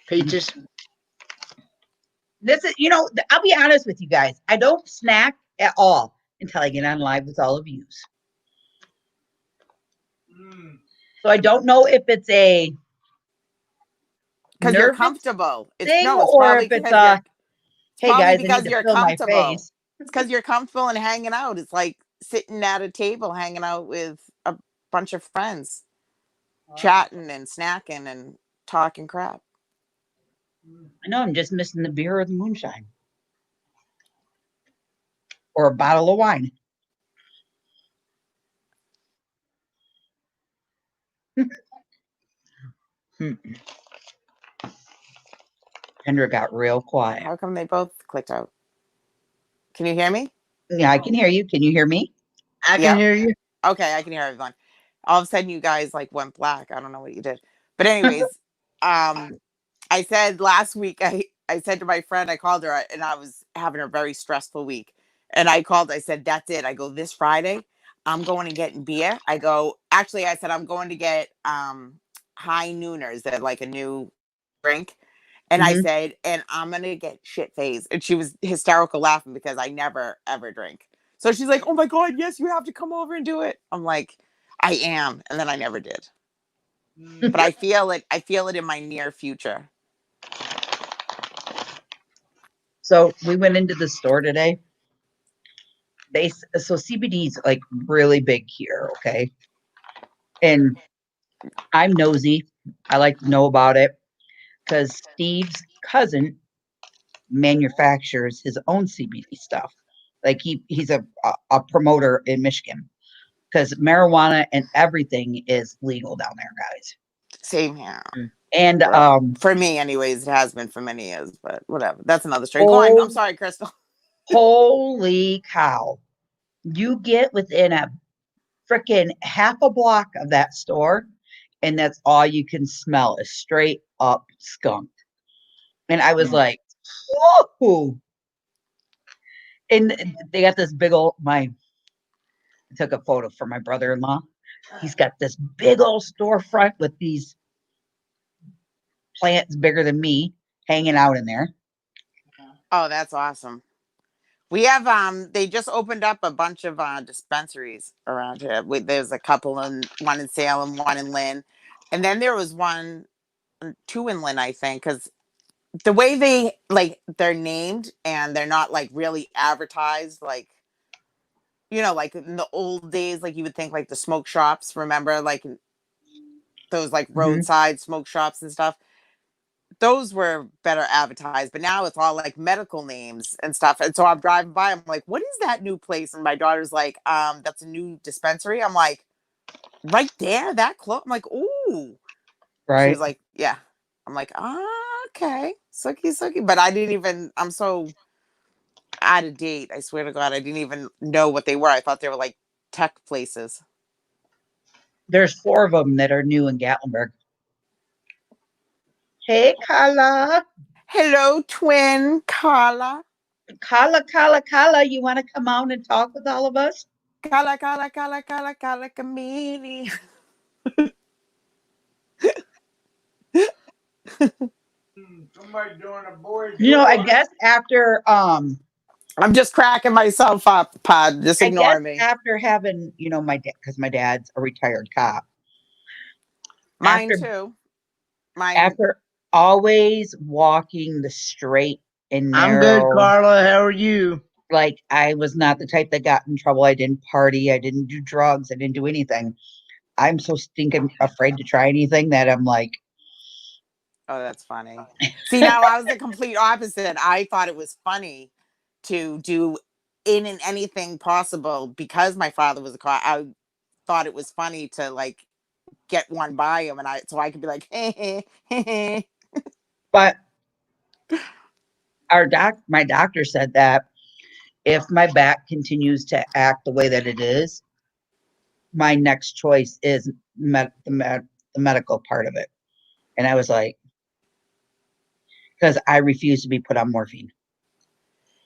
peaches. This is, I'll be honest with you guys. I don't snack at all until I get on live with all of you. So I don't know if it's a Because you're nervous comfortable. It's thing no. It's or probably if it's because you're. It's hey probably guys, I need because to you're fill my comfortable. face. It's because you're comfortable and hanging out. It's like sitting at a table, hanging out with a bunch of friends, chatting and snacking and talking crap. I know I'm just missing the beer or the moonshine. Or a bottle of wine. Kendra got real quiet. How come they both clicked out? Can you hear me? Yeah, I can hear you. Can you hear me? I can hear you. Okay, I can hear everyone. All of a sudden, you guys like went black. I don't know what you did, but anyways, I said last week. I said to my friend, I called her, and I was having a very stressful week, and I called. I said, "That's it." I go this Friday. I'm going to get beer. I go. Actually, I said I'm going to get high nooners. They're like a new drink. And I Mhm. said, and I'm gonna get shit faced. And she was hysterical laughing because I never ever drink. So she's like, "Oh my god, yes, you have to come over and do it." I'm like, "I am," and then I never did. But I feel it. I feel it in my near future. So we went into the store today. So CBD is like really big here, okay? And I'm nosy. I like to know about it because Steve's cousin manufactures his own CBD stuff. Like he's a promoter in Michigan because marijuana and everything is legal down there, guys. Same here. And For me, anyways, it has been for many years. But whatever. That's another story. Go on. I'm oh, sorry, Crystal. holy cow! You get within a freaking half a block of that store, and that's all you can smell is straight up skunk. And I was like, whoa. And they got this big old I took a photo for my brother-in-law. He's got this big old storefront with these plants bigger than me hanging out in there. Oh, that's awesome. We have they just opened up a bunch of dispensaries around here. There's a couple in one in Salem, one in Lynn. And then there was two in Lynn, I think, because the way they like they're named and they're not like really advertised like like in the old days, like you would think like the smoke shops, remember, like those like Mhm. roadside smoke shops and stuff. Those were better advertised, but now it's all like medical names and stuff. And so I'm driving by, I'm like, what is that new place? And my daughter's like, that's a new dispensary. I'm like, right there, that close. I'm like, ooh. She Right. was like, yeah. I'm like, okay, sucky. But I didn't even, I'm so out of date. I swear to God, I didn't even know what they were. I thought they were like tech places. There's 4 of them that are new in Gatlinburg. Hey, Carla. Hello, twin Carla. Carla, you want to come on and talk with all of us? Carla, chameleon. Somebody doing a boy I tour. guess after I'm just cracking myself up, Pod. Just ignore me. after having, my dad, because my dad's a retired cop. Mine After too. Mine. after always walking the straight and I'm good, narrow, Carla. How are you? like I was not the type that got in trouble. I didn't party. I didn't do drugs. I didn't do anything. I'm so stinking afraid to try anything that I'm like, Oh, that's funny. See, now I was the complete opposite. I thought it was funny to do in and anything possible because my father was a cop. I thought it was funny to like get one by him, and so I could be like, hey, hey, hey. But my doctor said that if my back continues to act the way that it is, my next choice is the medical part of it. And I was like, because I refuse to be put on morphine.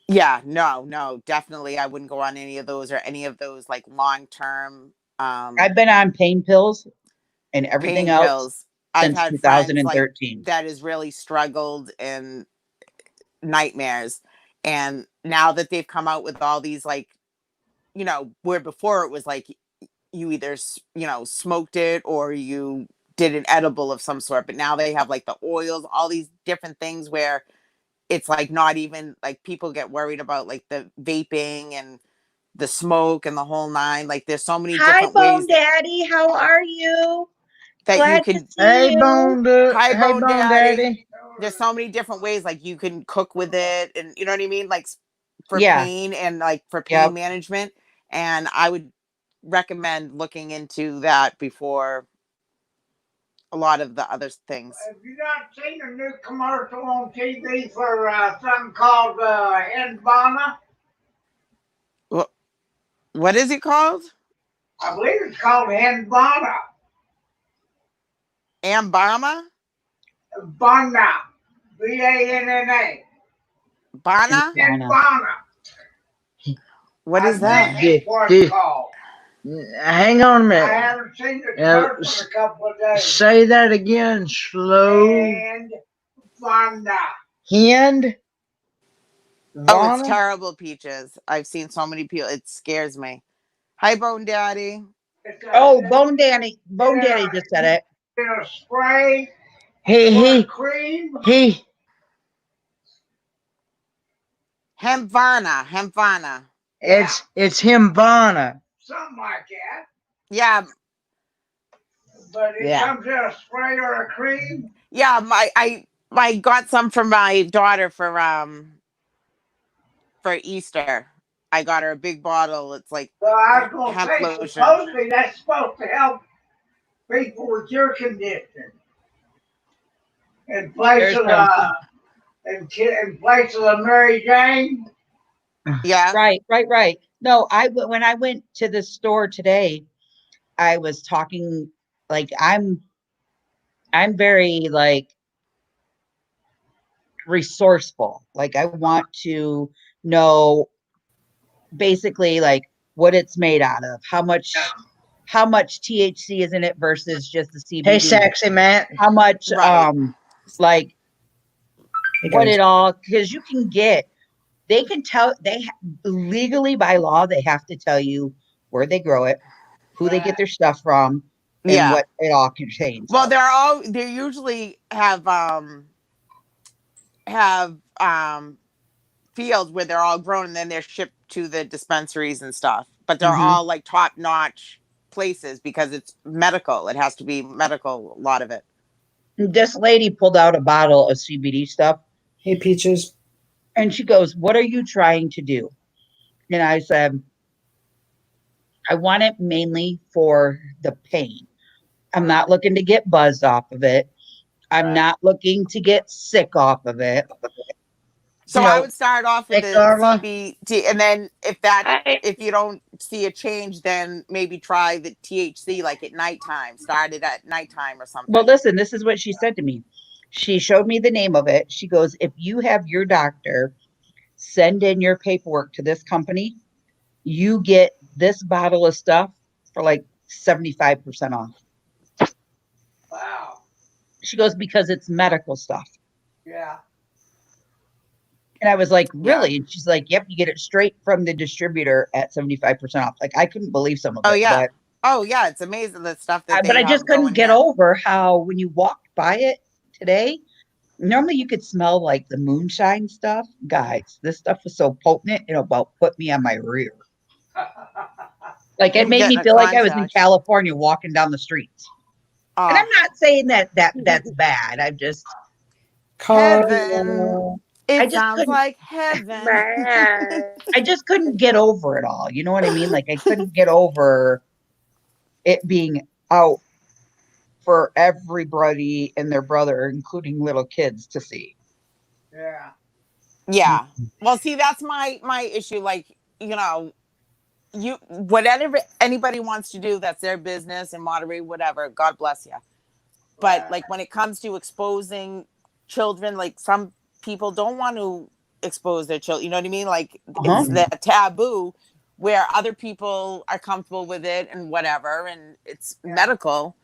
Yeah, no, definitely. I wouldn't go on any of those or any of those like long term I've been on pain pills and everything pain else pills. I've since had friends like 2013. that has really struggled in nightmares. And now that they've come out with all these, like, where before it was like you either, smoked it or you did an edible of some sort. But now they have like the oils, all these different things where it's like not even like people get worried about like the vaping and the smoke and the whole nine. Like there's so many Hi, different Bone ways Daddy. How are you? that you Glad to could. see Hey, you. Hi, Hey, Bone Bone Daddy. Daddy. There's so many different ways like you can cook with it, and you know what I mean, like for Yeah. pain and like for pain Yep. management. And I would recommend looking into that before a lot of the other things. Have you not seen a new commercial on TV for something called Envana? What is it called? I believe it's called Envana. Ambama? Bana. Banna. Bana? Donna. Envana. What I is think that? that's what it's called. Hang on a I minute. haven't seen the Uh, commercial in a couple of days. Say that again, slow. And Vana. Hand. Oh, it's Vana. terrible, Peaches. I've seen so many people. It scares me. Hi, Bone Daddy. Oh, Bone Daddy. Bone Daddy just said it. In a spray He cream. Hempvana. It's him, Vana. Something like that. Yeah, But it comes in a spray or a cream. yeah. I got some for my daughter for Easter. I got her a big bottle. It's like Well, I was going to hemp say, lotion. supposedly that's supposed to help people with your condition. In place of in place of the Mary Jane. Yeah. Right. No, when I went to the store today, I was talking like I'm very like resourceful. Like I want to know basically like what it's made out of, how much THC is in it versus just the Hey, CBD. sexy Matt. How much Right. like Hey, what guys. it all, because you can get, they can tell, legally by law they have to tell you where they grow it, who they get their stuff from, and Yeah. what it all contains. Well, they usually have fields where they're all grown and then they're shipped to the dispensaries and stuff. But they're all like top notch places because it's medical. It has to be medical, a lot of it. This lady pulled out a bottle of CBD stuff. Hey, Peaches. And she goes, "What are you trying to do?" And I said, "I want it mainly for the pain. I'm not looking to get buzzed off of it. I'm not looking to get sick off of it." So I would start off with Hey, the Carla. CBD, and then if you don't see a change, then maybe try the THC like at nighttime. Start it at nighttime or something. Well, listen, this is what she said to me. She showed me the name of it. She goes, "If you have your doctor send in your paperwork to this company, you get this bottle of stuff for like 75% off." Wow. She goes, "Because it's medical stuff." Yeah. And I was like, "Really?" Yeah. And she's like, "Yep, you get it straight from the distributor at 75% off." Like, I couldn't believe some of Oh it. yeah. Oh yeah, it's amazing the stuff that But they I just have couldn't going get here. over how when you walked by it today, normally you could smell like the moonshine stuff. Guys, this stuff was so potent, it about put me on my rear. Like it I'm made me getting a feel like I was in contact. California walking down the streets. And I'm not saying that's bad. I'm just heaven. I It just sounds couldn't like heaven. I just couldn't get over it all. You know what I mean? Like I couldn't get over it being out for everybody and their brother, including little kids, to see. Yeah. Yeah. Well, see, that's my issue. Like, you whatever anybody wants to do, that's their business and moderate whatever. God bless you. But Right. like when it comes to exposing children, like some people don't want to expose their children. You know what I mean? Like it's the taboo where other people are comfortable with it and whatever, and it's medical.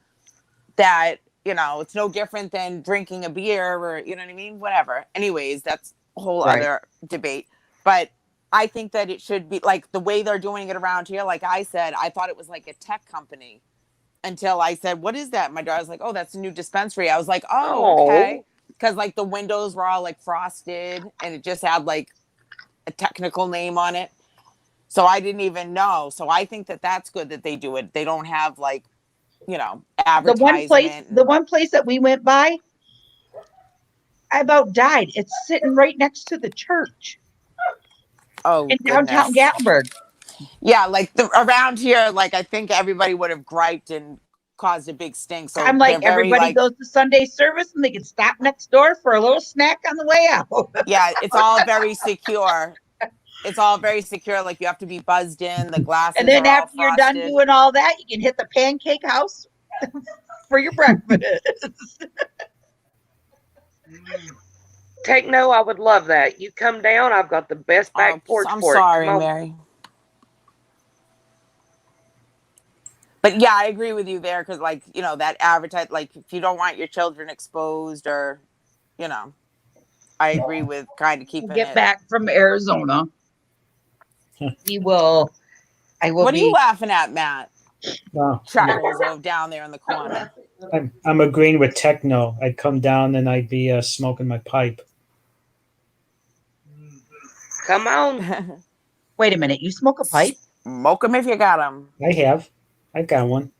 That it's no different than drinking a beer or you know what I mean. Whatever. Anyways, that's a whole Right. other debate. But I think that it should be like the way they're doing it around here. Like I said, I thought it was like a tech company until I said, "What is that?" My daughter's like, "Oh, that's a new dispensary." I was like, "Oh, okay." Because like the windows were all like frosted and it just had like a technical name on it. So I didn't even know. So I think that that's good that they do it. They don't have like, advertisement. The one place that we went by, I about died. It's sitting right next to the church in downtown Goodness. Gatlinburg. Yeah, like around here, like I think everybody would have griped and caused a big stink. So I'm they're like, very everybody like, goes to Sunday service and they can stop next door for a little snack on the way out. yeah, it's all very secure. It's all very secure. Like you have to be buzzed in. The glasses And then are all after you're done frosted. doing all that, you can hit the pancake house for your breakfast. Techno, I would love that. You come down, I've got the best back porch I'm for sorry, it. Come on. Mary. But yeah, I agree with you there because, like, that advertise, like, if you don't want your children exposed or, I agree with kind of keeping Get it. back from Arizona. We will. I will What are you be. laughing at, Matt? No, Chuckles over down there in the corner. I'm agreeing with Techno. I'd come down and I'd be smoking my pipe. Come on. Wait a minute. You smoke a pipe? Smoke them if you got them. I've got one.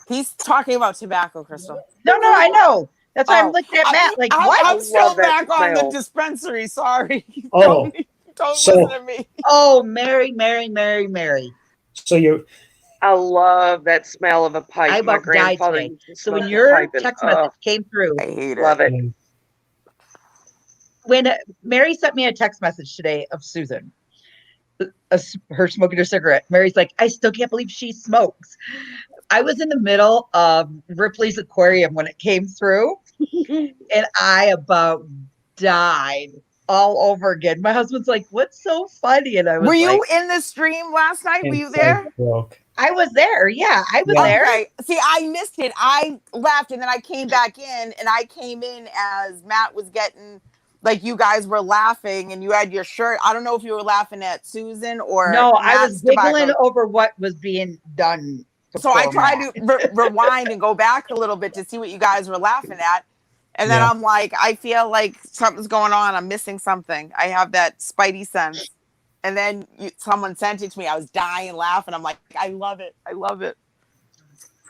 He's talking about tobacco, Crystal. No, I know. That's why I'm looking at Matt like, what? I'm still love that back on the smell. dispensary. Sorry. Oh, don't so- listen to me. Oh, Mary. So you I love that smell of a pipe. I My about died grandfather today. used to So smoke when a your pipe and, text message came through, I hate love it. it. when Mary sent me a text message today of Susan, her smoking her cigarette. Mary's like, I still can't believe she smokes. I was in the middle of Ripley's Aquarium when it came through, and I about died all over again. My husband's like, "What's so funny?" And I was Were you like, in the stream last night? Were you and there? broke. I was there. Yeah, I was Yeah. there. Okay. See, I missed it. I left and then I came back in and I came in as Matt was getting, like, you guys were laughing and you had your shirt. I don't know if you were laughing at Susan or No, I was Matt's giggling tobacco. over what was being done. So I before tried Matt. to rewind and go back a little bit to see what you guys were laughing at. And then Yeah. I'm like, I feel like something's going on. I'm missing something. I have that spidey sense. And then someone sent it to me. I was dying laughing. I'm like, I love it. I love it.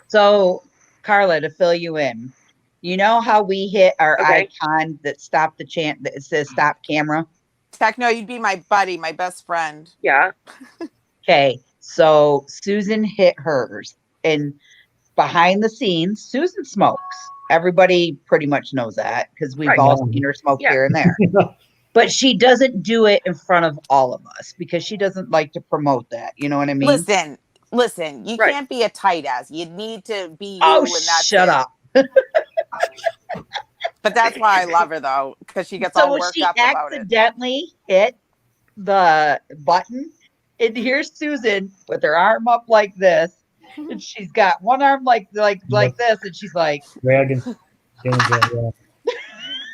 So, Carla, to fill you in, you know how we hit our Okay. icon that stopped the chant that says stop camera? Techno, you'd be my buddy, my best friend. Yeah. Okay, so Susan hit hers, and behind the scenes, Susan smokes. Everybody pretty much knows that because we've Right. all seen her smoke Yeah. here and there. But she doesn't do it in front of all of us because she doesn't like to promote that. You know what I mean? Listen, you Right. can't be a tight ass. You need to be you, Oh, and that's shut it. up. But that's why I love her though, because she gets So all when worked she up about it. accidentally hit the button, and here's Susan with her arm up like this, and she's got one arm like this, and she's like, Dragon. Yeah.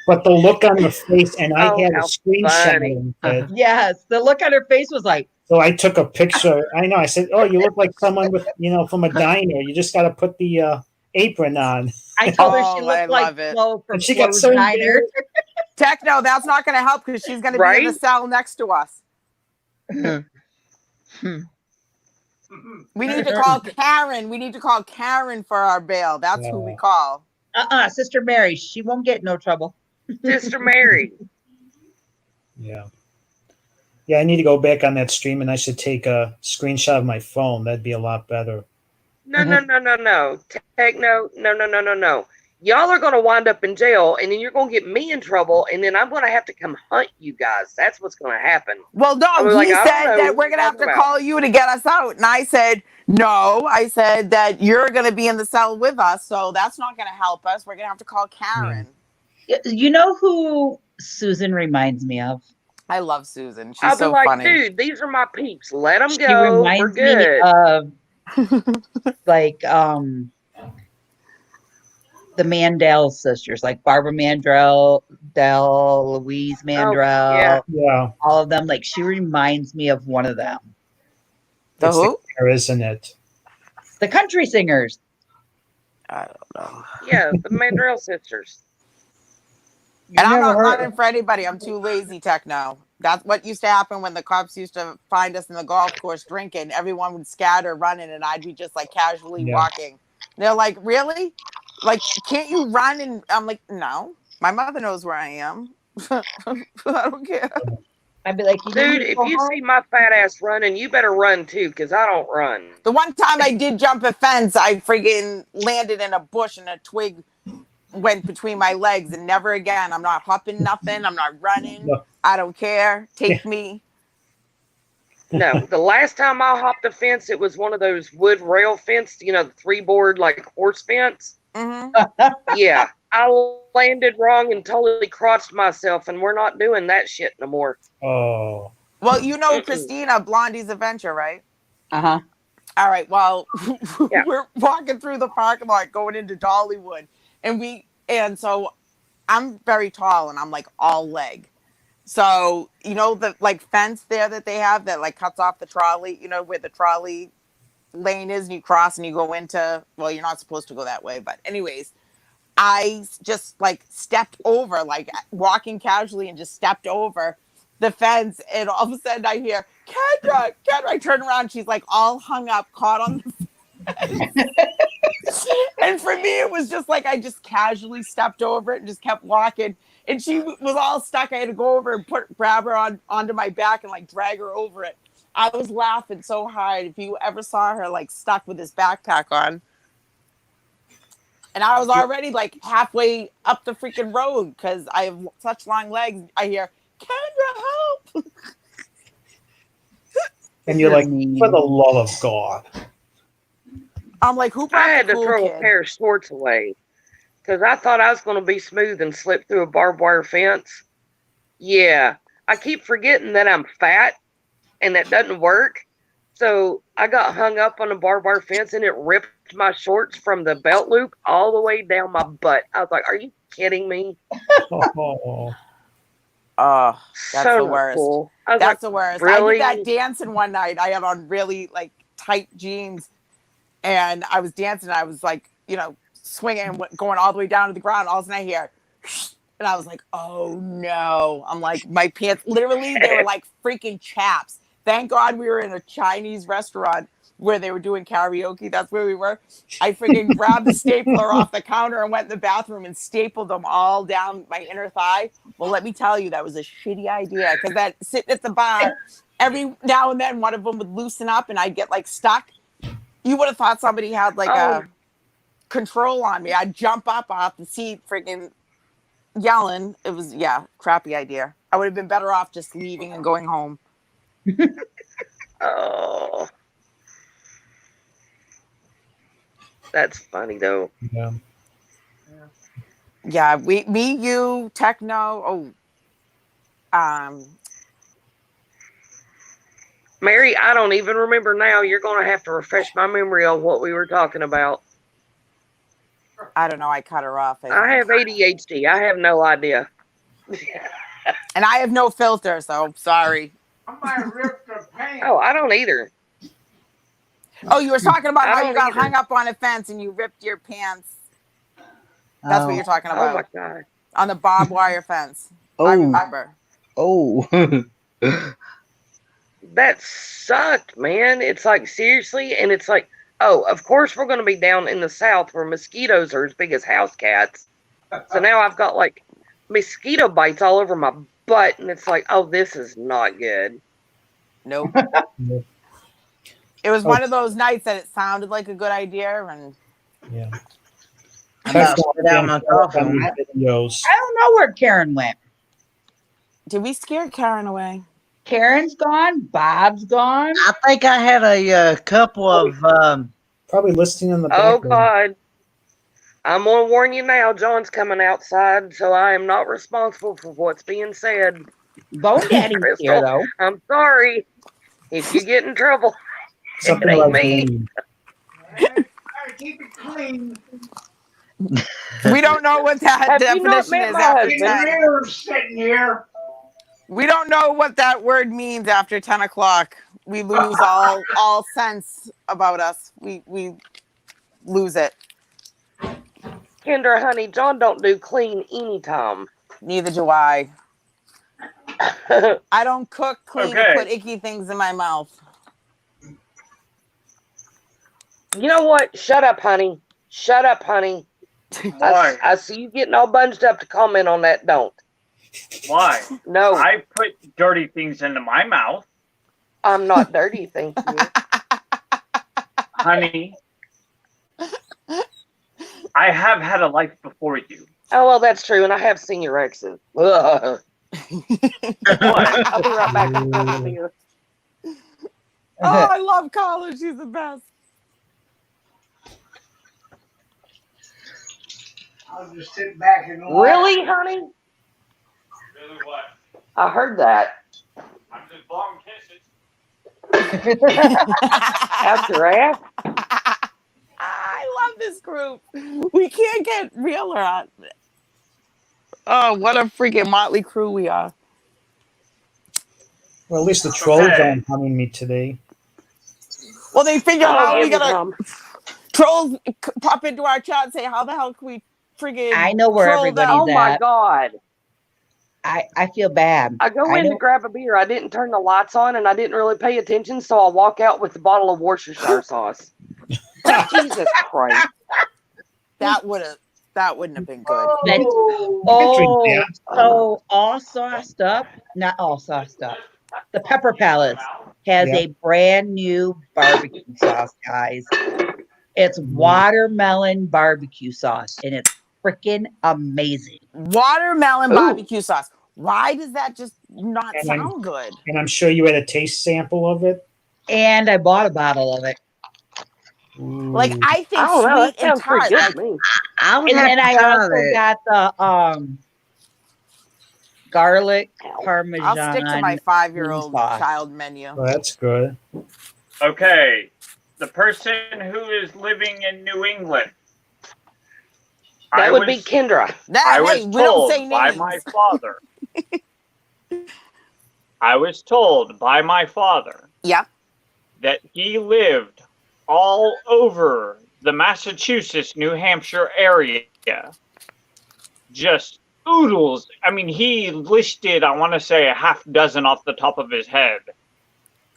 But the look on the face, and I Oh, had a how screenshot funny. of it. yes. The look on her face was like, So I took a picture. I know. I said, "Oh, you look like someone with, from a diner. You just got to put the apron on." I told her she Oh, I looked like love it. Flo from And she got Flo's so Diner. Techno, that's not going to help because she's going to be in the Right? cell next to us. We need to call Karen. We need to call Karen for our bail. That's who we call. Sister Mary. She won't get no trouble. Sister Mary. Yeah. Yeah, I need to go back on that stream, and I should take a screenshot of my phone. That'd be a lot better. No, no, no, no, no. Techno, no, no, no, no, no. Y'all are going to wind up in jail, and then you're going to get me in trouble, and then I'm going to have to come hunt you guys. That's what's going to happen. Well, no, I was he like, I don't said know that what we're you're going to have talking to about. call you to get us out. And I said, no. I said that you're going to be in the cell with us, so that's not going to help us. We're going to have to call Karen. You know who Susan reminds me of? I love Susan. She's I'll be so like, funny. dude, these are my peeps. Let them She go. We're reminds me good. of like the Mandel sisters, like Barbara Mandel, Louise Mandel, yeah. Yeah, all of them. Like she reminds me of one of them. The it's who? the hair, isn't it? The country singers. I don't know. Yeah, the Mandrell sisters. And I'm never not heard. running for anybody. I'm too lazy, Techno. That's what used to happen when the cops used to find us in the golf course drinking. Everyone would scatter running, and I'd be just like casually Yeah. walking. They're like, really? Like, can't you run? And I'm like, no. My mother knows where I am. I don't care. I'd be like, you need me Dude, to if go you home? see my fat ass running, you better run too, because I don't run. The one time I did jump a fence, I friggin' landed in a bush and a twig went between my legs, and never again. I'm not hopping nothing. I'm not running. No. I don't care. Yeah. Take me. No, the last time I hopped a fence, it was one of those wood rail fence, the 3-board like horse fence. Mm-hmm. Yeah, I landed wrong and totally crotched myself, and we're not doing that shit no more. Oh, Well, you know Mm-mm. Christina, Blondie's Adventure, right? Uh-huh. All right. Well, Yeah. we're walking through the parking lot going into Dollywood. And so I'm very tall and I'm like all leg. So, the like fence there that they have that like cuts off the trolley, where the trolley lane is and you cross and you go into, well, you're not supposed to go that way. But anyways, I just like stepped over, like walking casually and just stepped over the fence. And all of a sudden I hear, Kendra. I turn around. She's like all hung up, caught on the fence. And for me, it was just like I just casually stepped over it and just kept walking. And she was all stuck. I had to go over and grab her onto my back and like drag her over it. I was laughing so hard. If you ever saw her like stuck with this backpack on. And I was already like halfway up the freaking road because I have such long legs. I hear, Kendra, help. and you're like, mean. for the love of God. I'm like, who I brought had the to cool throw kid? a pair of shorts away because I thought I was going to be smooth and slip through a barbed wire fence. Yeah, I keep forgetting that I'm fat and that doesn't work. So I got hung up on a barbed wire fence and it ripped my shorts from the belt loop all the way down my butt. I was like, are you kidding me? Oh, Oh, that's So the not worst. cool. I was That's like, the worst. really? I did that dancing one night. I had on really like tight jeans and I was dancing. I was like, swinging, going all the way down to the ground. All of a sudden I hear, and I was like, oh no. I'm like, my pants, literally, they were like freaking chaps. Thank God we were in a Chinese restaurant where they were doing karaoke. That's where we were. I freaking grabbed the stapler off the counter and went in the bathroom and stapled them all down my inner thigh. Well, let me tell you, that was a shitty idea because that sitting at the bar, every now and then one of them would loosen up and I'd get like stuck. You would have thought somebody had like Oh, a control on me. I'd jump up off the seat, freaking yelling. It was, yeah, crappy idea. I would have been better off just leaving and going home. oh. That's funny though. yeah. Yeah, me, you, Techno. Mary, I don't even remember now. You're going to have to refresh my memory on what we were talking about. I don't know. I cut her off. I have ADHD. I have no idea. And I have no filter, so sorry. I might have ripped her pants. Oh, I don't either. Oh, you were talking about I how don't you got either. hung up on a fence and you ripped your pants. That's what you're talking Oh my about. God. On the barbed wire fence. I Oh, remember. oh. That sucked, man. It's like, seriously? And it's like, oh, of course we're going to be down in the South where mosquitoes are as big as house cats. So now I've got like mosquito bites all over my butt. And it's like, oh, this is not good. Nope. It was Oh. one of those nights that it sounded like a good idea, and Yeah. I'm about to Check spit out my coffee. on man. videos. I don't know where Karen went. did we scare Karen away? Karen's gone. Bob's gone. I think I had a couple of Probably listening in the Oh background. God. I'm gonna warn you now, John's coming outside, so I am not responsible for what's being said. Bone Daddy's here Crystal, though. I'm sorry if you get in trouble. Something It ain't about me. weed. Hey, keep it clean. We don't know what that Have you not definition met is my after husband? 10. Engineer's sitting here. We don't know what that word means after 10 o'clock. We lose all sense about us. We lose it. Kendra, honey, John don't do clean anytime. Neither do I. I don't cook, clean, Okay. or put icky things in my mouth. You know what? Shut up, honey. Shut up, honey. Why? I see you getting all bunched up to comment on that. Don't. Why? No, I put dirty things into my mouth, I'm not dirty, thank you. honey. I have had a life before you. Oh, well, that's true, and I have seen your exes. Ugh. What? I'll be right back. I'm done with you. Oh, I love Carla. She's the best. I'll just sit back and watch. Really, honey? Really what? I heard that. I'm just blowing kisses. Out your ass? I love this group. We can't get realer. Oh, what a freaking motley crew we are. Well, at least the trolls Okay. aren't humming me today. Well, they figure Oh, how we give me gonna some. trolls pop into our chat and say, how the hell can we friggin' I know where troll them? everybody's Oh my at. God. I feel bad. I go I in to know- grab a beer. I didn't turn the lights on and I didn't really pay attention, so I walk out with the bottle of Worcestershire sauce. Jesus Christ. That wouldn't have been good. That's- can drink Oh, that. so all sauced up, not all sauced up. The Pepper Palace has Yeah. a brand new barbecue sauce, guys. It's watermelon barbecue sauce, and it's freaking amazing. Watermelon Ooh. barbecue sauce. Why does that just not And sound good? And I'm sure you had a taste sample of it. And I bought a bottle of it. Like, Ooh. I think I don't know. That sweet and sounds pretty tart. good Like, to me. I would And have then to I try also that. got the garlic I'll parmesan. stick to my 5-year-old sauce. child menu. Well, that's good. Okay. The person who is living in New England. That would be Kendra. Nah, I hey, was we don't told say by names. my father. I was told by my father Yep. that he lived all over the Massachusetts, New Hampshire area. Just oodles. I mean, he listed, I want to say, a half dozen off the top of his head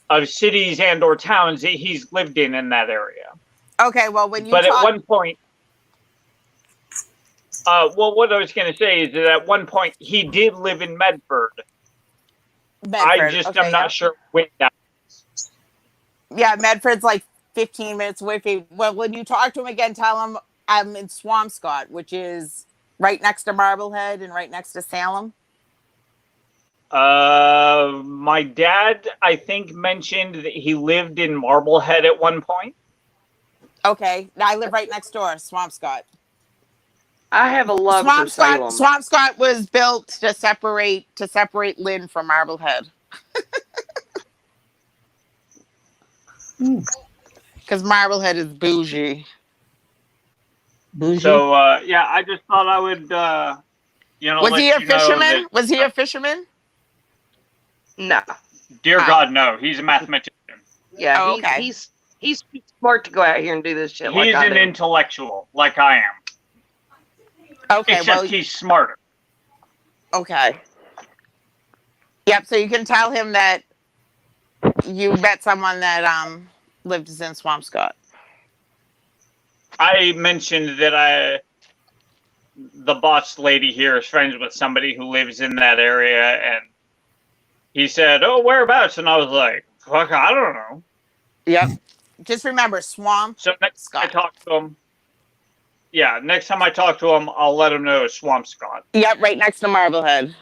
of cities and or towns that he's lived in that area. Okay, well, when you But talk, at one point, well, what I was going to say is that at one point he did live in Medford. I Medford, just okay, am not sure when that. yeah, Medford's like 15 minutes away from you. Well, when you talk to him again, tell him I'm in Swampscott, which is right next to Marblehead and right next to Salem. My dad, I think, mentioned that he lived in Marblehead at one point. Okay, now I live right next door, Swampscott. I have a love for Salem. Swampscott was built to separate Lynn from Marblehead. Because Marblehead is bougie. Bougie. So, yeah, I just thought I would, Was let he a you know fisherman? that- Was he a fisherman? No. Dear God, no. He's a mathematician. Yeah, Oh, okay. he's too smart to go out here and do this shit like He's I an do. intellectual, like I am. Okay, Except well, he's smarter. okay. Yep, so you can tell him that you met someone that lives in Swampscott. I mentioned that the boss lady here is friends with somebody who lives in that area, and he said, "Oh, whereabouts?" And I was like, "Fuck, I don't know." Yep. Just remember, Swamp So next time I Scott. talk to him, yeah, next time I talk to him, I'll let him know it's Swamp Scott. Yep, right next to Marblehead.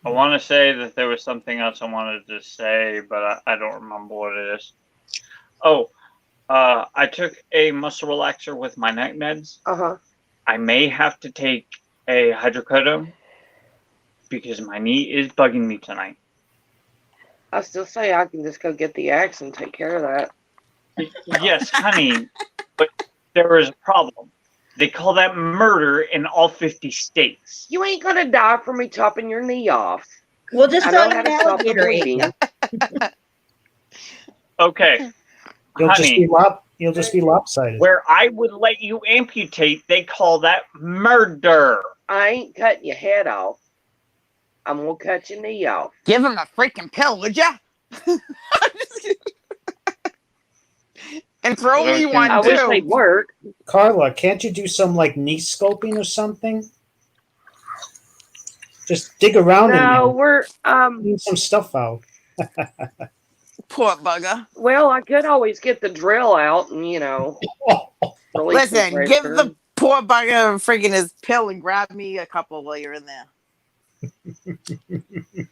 I want to say that there was something else I wanted to say, but I don't remember what it is. Oh, I took a muscle relaxer with my night meds. I may have to take a hydrocodone because my knee is bugging me tonight. I still say I can just go get the axe and take care of that. Yes, honey, but there is a problem. They call that murder in all 50 states. You ain't gonna die from me chopping your knee off. We'll just I throw know you how an to stop the alligator egg. bleeding. Okay, You'll honey, you'll just be lopsided. where I would let you amputate, they call that murder. I ain't cutting your head off. I'm gonna cut your knee off. Give him a freaking pill, would ya? And throw me one I wish too. they'd work. Carla, can't you do some like knee scoping or something? Just dig around No, and we're clean some stuff out. Poor bugger. well, I could always get the drill out and release some Listen, give pressure. the poor bugger freaking his pill and grab me a couple while you're in there.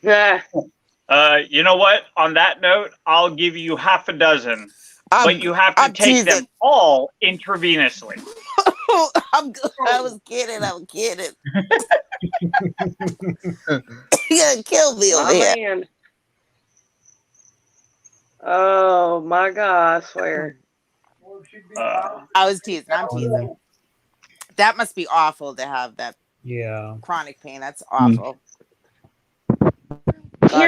Yeah. You know what? On that note, I'll give you half a dozen, but you have to I'm take them teasing. all intravenously. I'm good. I was kidding. You're gonna kill me over My here. man. Oh my God, I swear. I was teasing. I'm teasing. That must be awful to have that Yeah. chronic pain. That's awful. God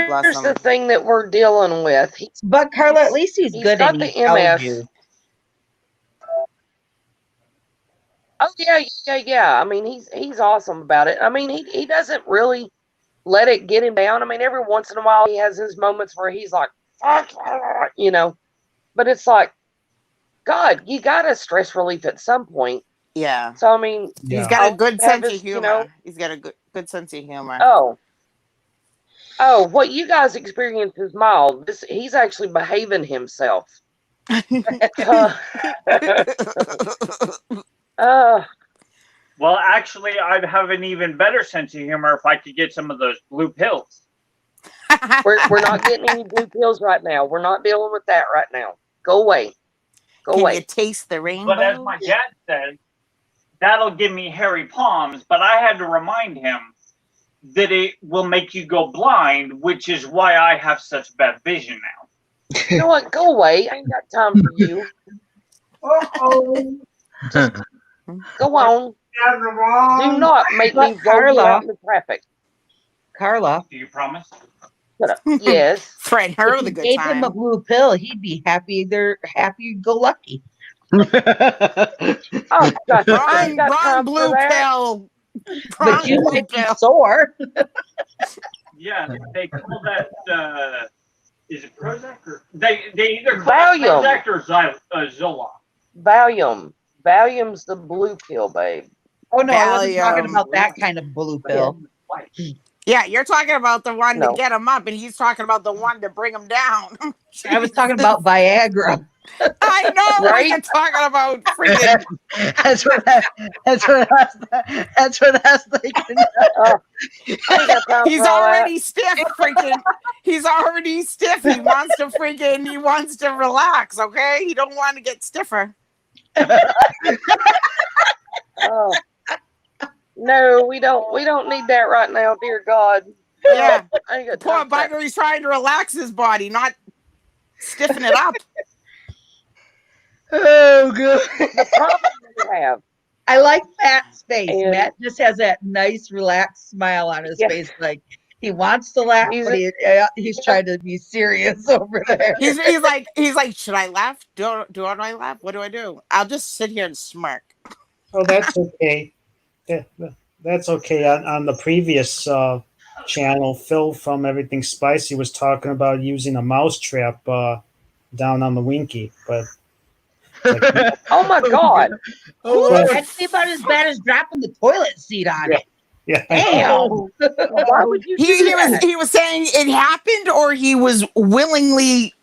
bless Here's the him. thing that we're dealing with. But Carla, at least he's good got and he the tells MS. you. Oh yeah. I mean, he's awesome about it. I mean, he doesn't really let it get him down. I mean, every once in a while he has his moments where he's like, but it's like, God, you got to stress relief at some point. Yeah. So I mean, He's got a good have sense of his, humor. He's got a good sense of humor. Oh, what you guys experience is mild. He's actually behaving himself. Well, actually, I'd have an even better sense of humor if I could get some of those blue pills. We're not getting any blue pills right now. We're not dealing with that right now. Go away. Can you taste the rainbow? But as my dad said, that'll give me hairy palms, but I had to remind him that it will make you go blind, which is why I have such bad vision now. You know what? Go away. I ain't got time for you. Go on. Do not make me roll you out in the traffic. Carla. Do you promise? Shut up. Yes. Threaten her If with you a good gave time. him a blue pill, he'd be happy. They're happy go lucky. Oh, God. I ain't got Wrong time blue for that. pill. But you might be sore. Yeah, they call that, is it Prozac? Or, they either call it Valium. Prozac or Zoloft. Valium. Valium's the blue pill, babe. Oh, no, I wasn't talking Valium. about that kind of blue pill. Yeah, you're talking about the one No. to get him up, and he's talking about the one to bring him down. I was talking about Viagra. I know what Right? you're talking about. Freaking. That's what I was thinking. I ain't got time He's for all already stiff, freaking. He's already stiff. He wants to relax, okay? He don't want to get stiffer. Oh. No, we don't need that right now, dear God. Yeah. I ain't got Poor time for that. bugger, he's trying to relax his body, not stiffen it up. Oh, good. The problem we have. I like Matt's face. And- Matt just has that nice, relaxed smile on his face. Like he wants to laugh, He's but he's trying to be serious over there. He's like, should I laugh? Do I laugh? What do I do? I'll just sit here and smirk. Oh, that's okay. That's okay. On the previous channel, Phil from Everything Spicy was talking about using a mouse trap down on the Winky, but Oh my God. Oh, That'd be about as bad as dropping the toilet seat on it. Yeah. Damn. Why would you do that? He was saying it happened, or he was willingly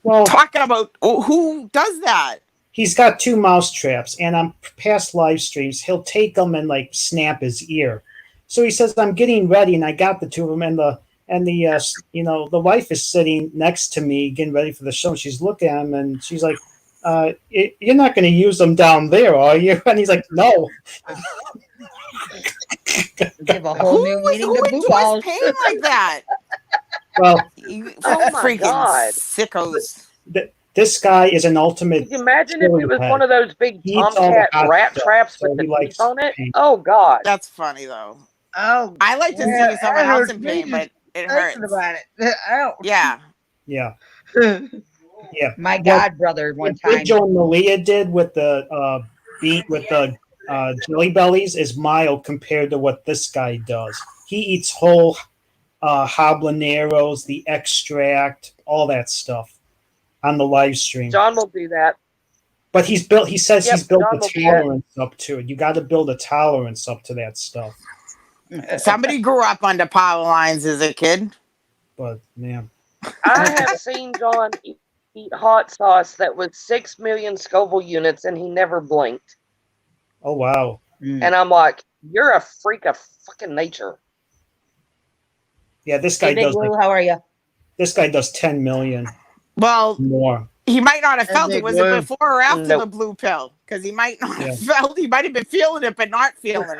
Well, talking about who does that. he's got 2 mouse traps, and on past live streams, he'll take them and like snap his ear. So he says, "I'm getting ready," and I got the 2 of them, and the wife is sitting next to me getting ready for the show. She's looking at him, and she's like, "You're not going to use them down there, are you?" And he's like, "No." Give a whole new meaning to blue balls. Pain like that? Well, Oh my freaking God. sickos. This guy is an ultimate. Could you imagine if it was one of those big He eats all the tomcat hot rat stuff, traps so with the he teeth likes on it? pain. Oh God. That's funny though. Oh, I like to yeah, see someone that else hurts in me pain, just but it hurts. thinking about it. Ouch. Yeah. Yeah, yeah. My What- god brother one what time. Joe and Malia did with the jelly bellies is mild compared to what this guy does. He eats whole habaneros, the extract, all that stuff on the live stream. John will do that. But he says Yep, he's built John a will do that. tolerance up to it. You got to build a tolerance up to that stuff. Somebody grew up under power lines as a kid. But man, I have seen John eat hot sauce that was 6 million Scoville units, and he never blinked. oh wow, And I'm like, you're a freak of fucking nature. yeah, this guy Hey, Big does. Blue, Like, how are you? this guy does 10 million Well, more. he might not have That felt it. big Was word. it before or after Nope. the blue pill? Because he might not Yeah. have felt. He might have been feeling it, but not feeling it.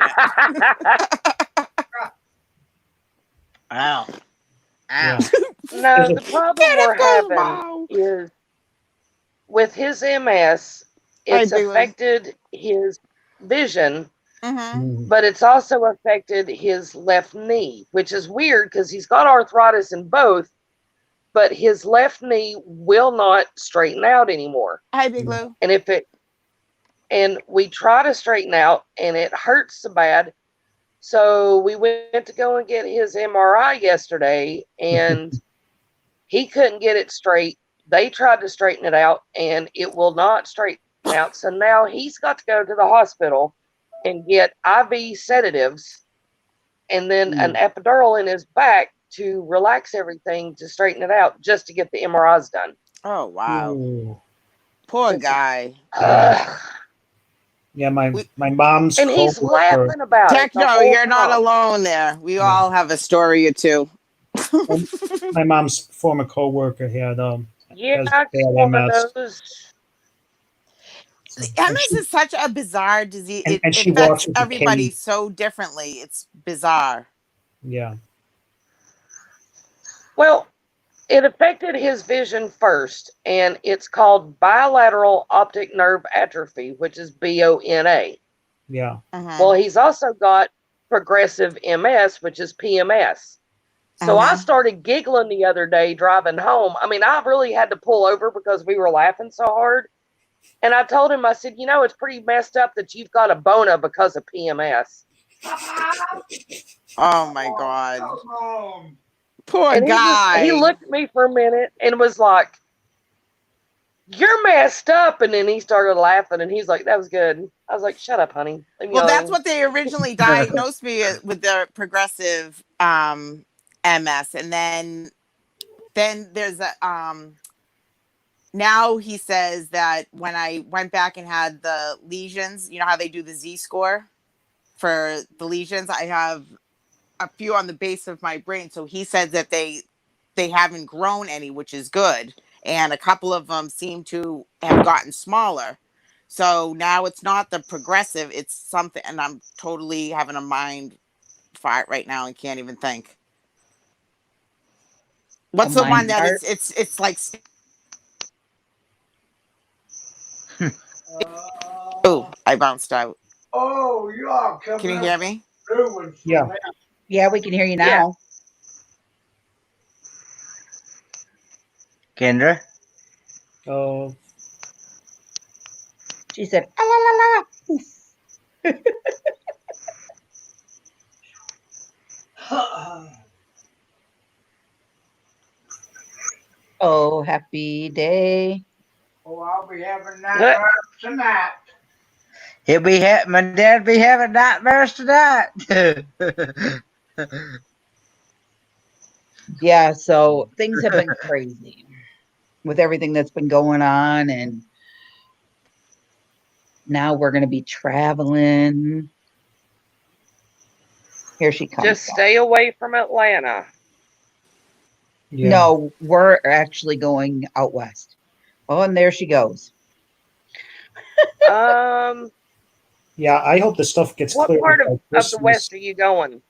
Ow. Ow. Yeah. No, the problem we're having Wow. is with his MS, it's Big Lou. affected his vision, Mm-hmm. but it's also affected his left knee, which is weird because he's got arthritis in both, but his left knee will not straighten out anymore. Hi, Big Lou. And we try to straighten out, and it hurts so bad. So we went to go and get his MRI yesterday, and he couldn't get it straight. They tried to straighten it out, and it will not straighten out. So now he's got to go to the hospital and get IV sedatives and then an epidural in his back to relax everything to straighten it out, just to get the MRIs done. Oh wow, Ooh. poor guy. Yeah, my mom's And he's coworker- laughing about it. the Techno, whole you're not time. alone there. We all have a story or two. my mom's former coworker had Yeah, has I bad got one of MS. those. MS is such a bizarre disease. And It she affects walks with a everybody cane. so differently. It's bizarre. Yeah. Well, it affected his vision first, and it's called bilateral optic nerve atrophy, which is BONA. Yeah. Mhm. Well, he's also got progressive MS, which is PMS. So I started giggling the other day driving home. I mean, I really had to pull over because we were laughing so hard. And I told him, I said, you know, it's pretty messed up that you've got a bona because of PMS. Oh my god, poor And guy. he looked at me for a minute and was like, you're messed up. And then he started laughing and he's like, that was good. I was like, shut up, honey. Leave me Well, that's alone. what they originally diagnosed me with the progressive MS, and then there's a now he says that when I went back and had the lesions, you know how they do the Z-score for the lesions, I have a few on the base of my brain. So he says that they haven't grown any, which is good, and a couple of them seem to have gotten smaller. So now it's not the progressive, it's something, and I'm totally having a mind fart right now and can't even think. What's the one that it's like? Oh, I bounced out. Oh, you are coming. Can you hear me? Yeah. Yeah, we can hear you now. Kendra? Oh, She said, "Ah, la, la, la." Oh, happy day. Oh, I'll be having that tonight. My dad be having nightmares tonight. Yeah, so things have been crazy with everything that's been going on, and now we're going to be traveling. Here she comes. Just stay away from Atlanta. Yeah. No, we're actually going out west. Oh, and there she goes. Yeah, I hope the stuff gets What cleared part by of the Christmas. West are you going?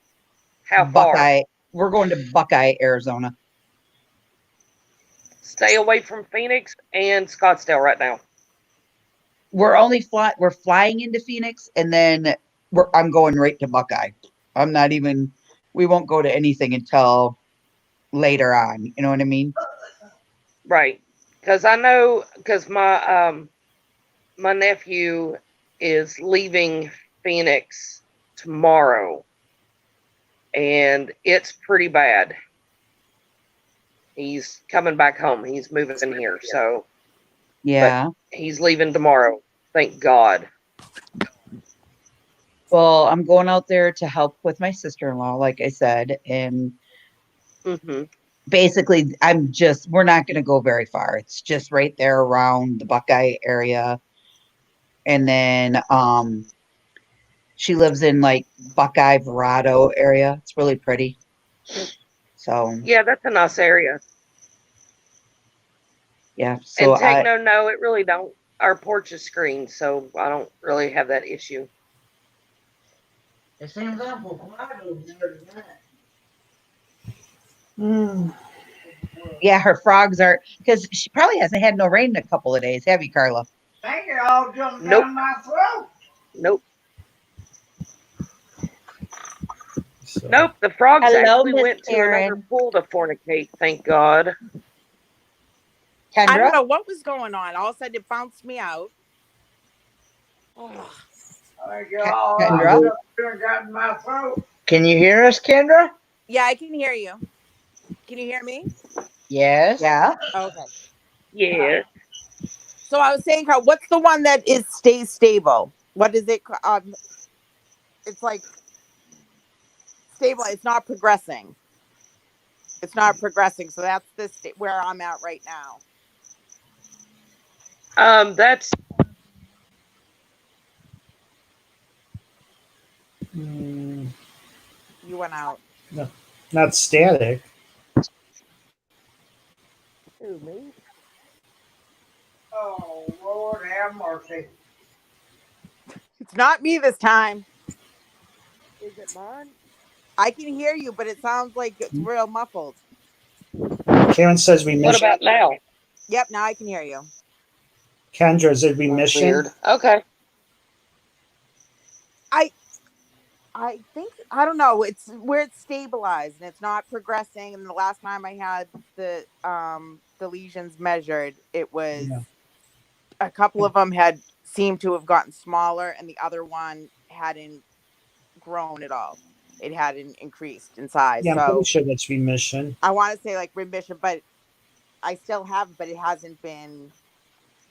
How far? Buckeye. We're going to Buckeye, Arizona. Stay away from Phoenix and Scottsdale right now. We're flying into Phoenix, and then I'm going right to Buckeye. I'm not even. We won't go to anything until later on. You know what I mean? Right. Because I know, because my nephew is leaving Phoenix tomorrow, and it's pretty bad. He's coming back home. He's moving in here, so Yeah. he's leaving tomorrow. Thank God. Well, I'm going out there to help with my sister-in-law, like I said, and basically we're not going to go very far. It's just right there around the Buckeye area. And then she lives in like Buckeye Verado area. It's really pretty. So Yeah, that's a nice area. yeah, so and Techno, no, it really don't. Our porch is screened, so I don't really have that issue. It seems awful quiet over there tonight. Yeah, her frogs are, because she probably hasn't had no rain in a couple of days, have you, Carla? They can all jump down my throat. Nope. So. Nope. The frogs Hello, actually Miss went to another Karen. pool to fornicate. Thank God. I don't Kendra? know what was going on. All of a sudden, it bounced me out. Kendra? Got in my throat. Can you hear us, Kendra? Yeah, I can hear you. Can you hear me? Yes. Yeah. Okay. Yeah. So I was saying, Carl, what's the one that stays stable? What is it? It's like stable. It's not progressing. It's not progressing. So that's where I'm at right now. That's. You went out. No, not static. Who, me? Oh, Lord have mercy. It's not me this time. Is it mine? I can hear you, but it sounds like it's real muffled. Karen says remission. What about now? Yep, now I can hear you. Kendra, is it remission? Weird. Okay. I think I don't know. It's where it's stabilized and it's not progressing. And the last time I had the lesions measured, it was a couple of them had seemed to have gotten smaller, and the other one hadn't grown at all. It hadn't increased in size. Yeah, I'm so pretty sure that's remission. I want to say like remission, but I still have, but it hasn't been.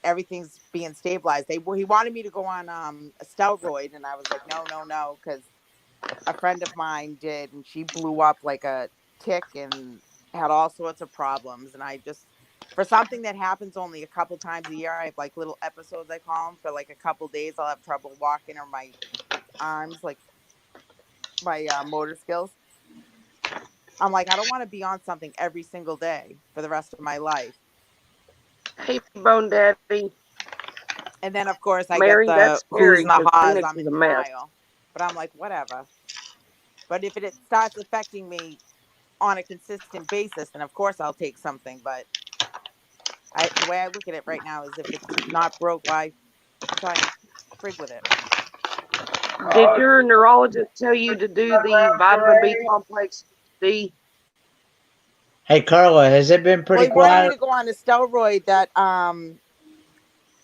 Everything's being stabilized. He wanted me to go on a steroid, and I was like, no, because a friend of mine did, and she blew up like a tick and had all sorts of problems. And I just, for something that happens only a couple times a year, I have like little episodes, I call them, for like a couple days. I'll have trouble walking, or my arms, like my motor skills. I'm like, I don't want to be on something every single day for the rest of my life. Hey, Bone Daddy. And then, of course, I Mary, get that's the oohs scary and the because haws. Phoenix I'm is in a mess. denial. But I'm like, whatever. But if it starts affecting me on a consistent basis, then of course I'll take something. But the way I look at it right now is if it's not broke, why try and frig with it? Did your neurologist tell you to do the vitamin B complex D? Hey, Carla, has it been Well, pretty he wanted me quiet? to go on a steroid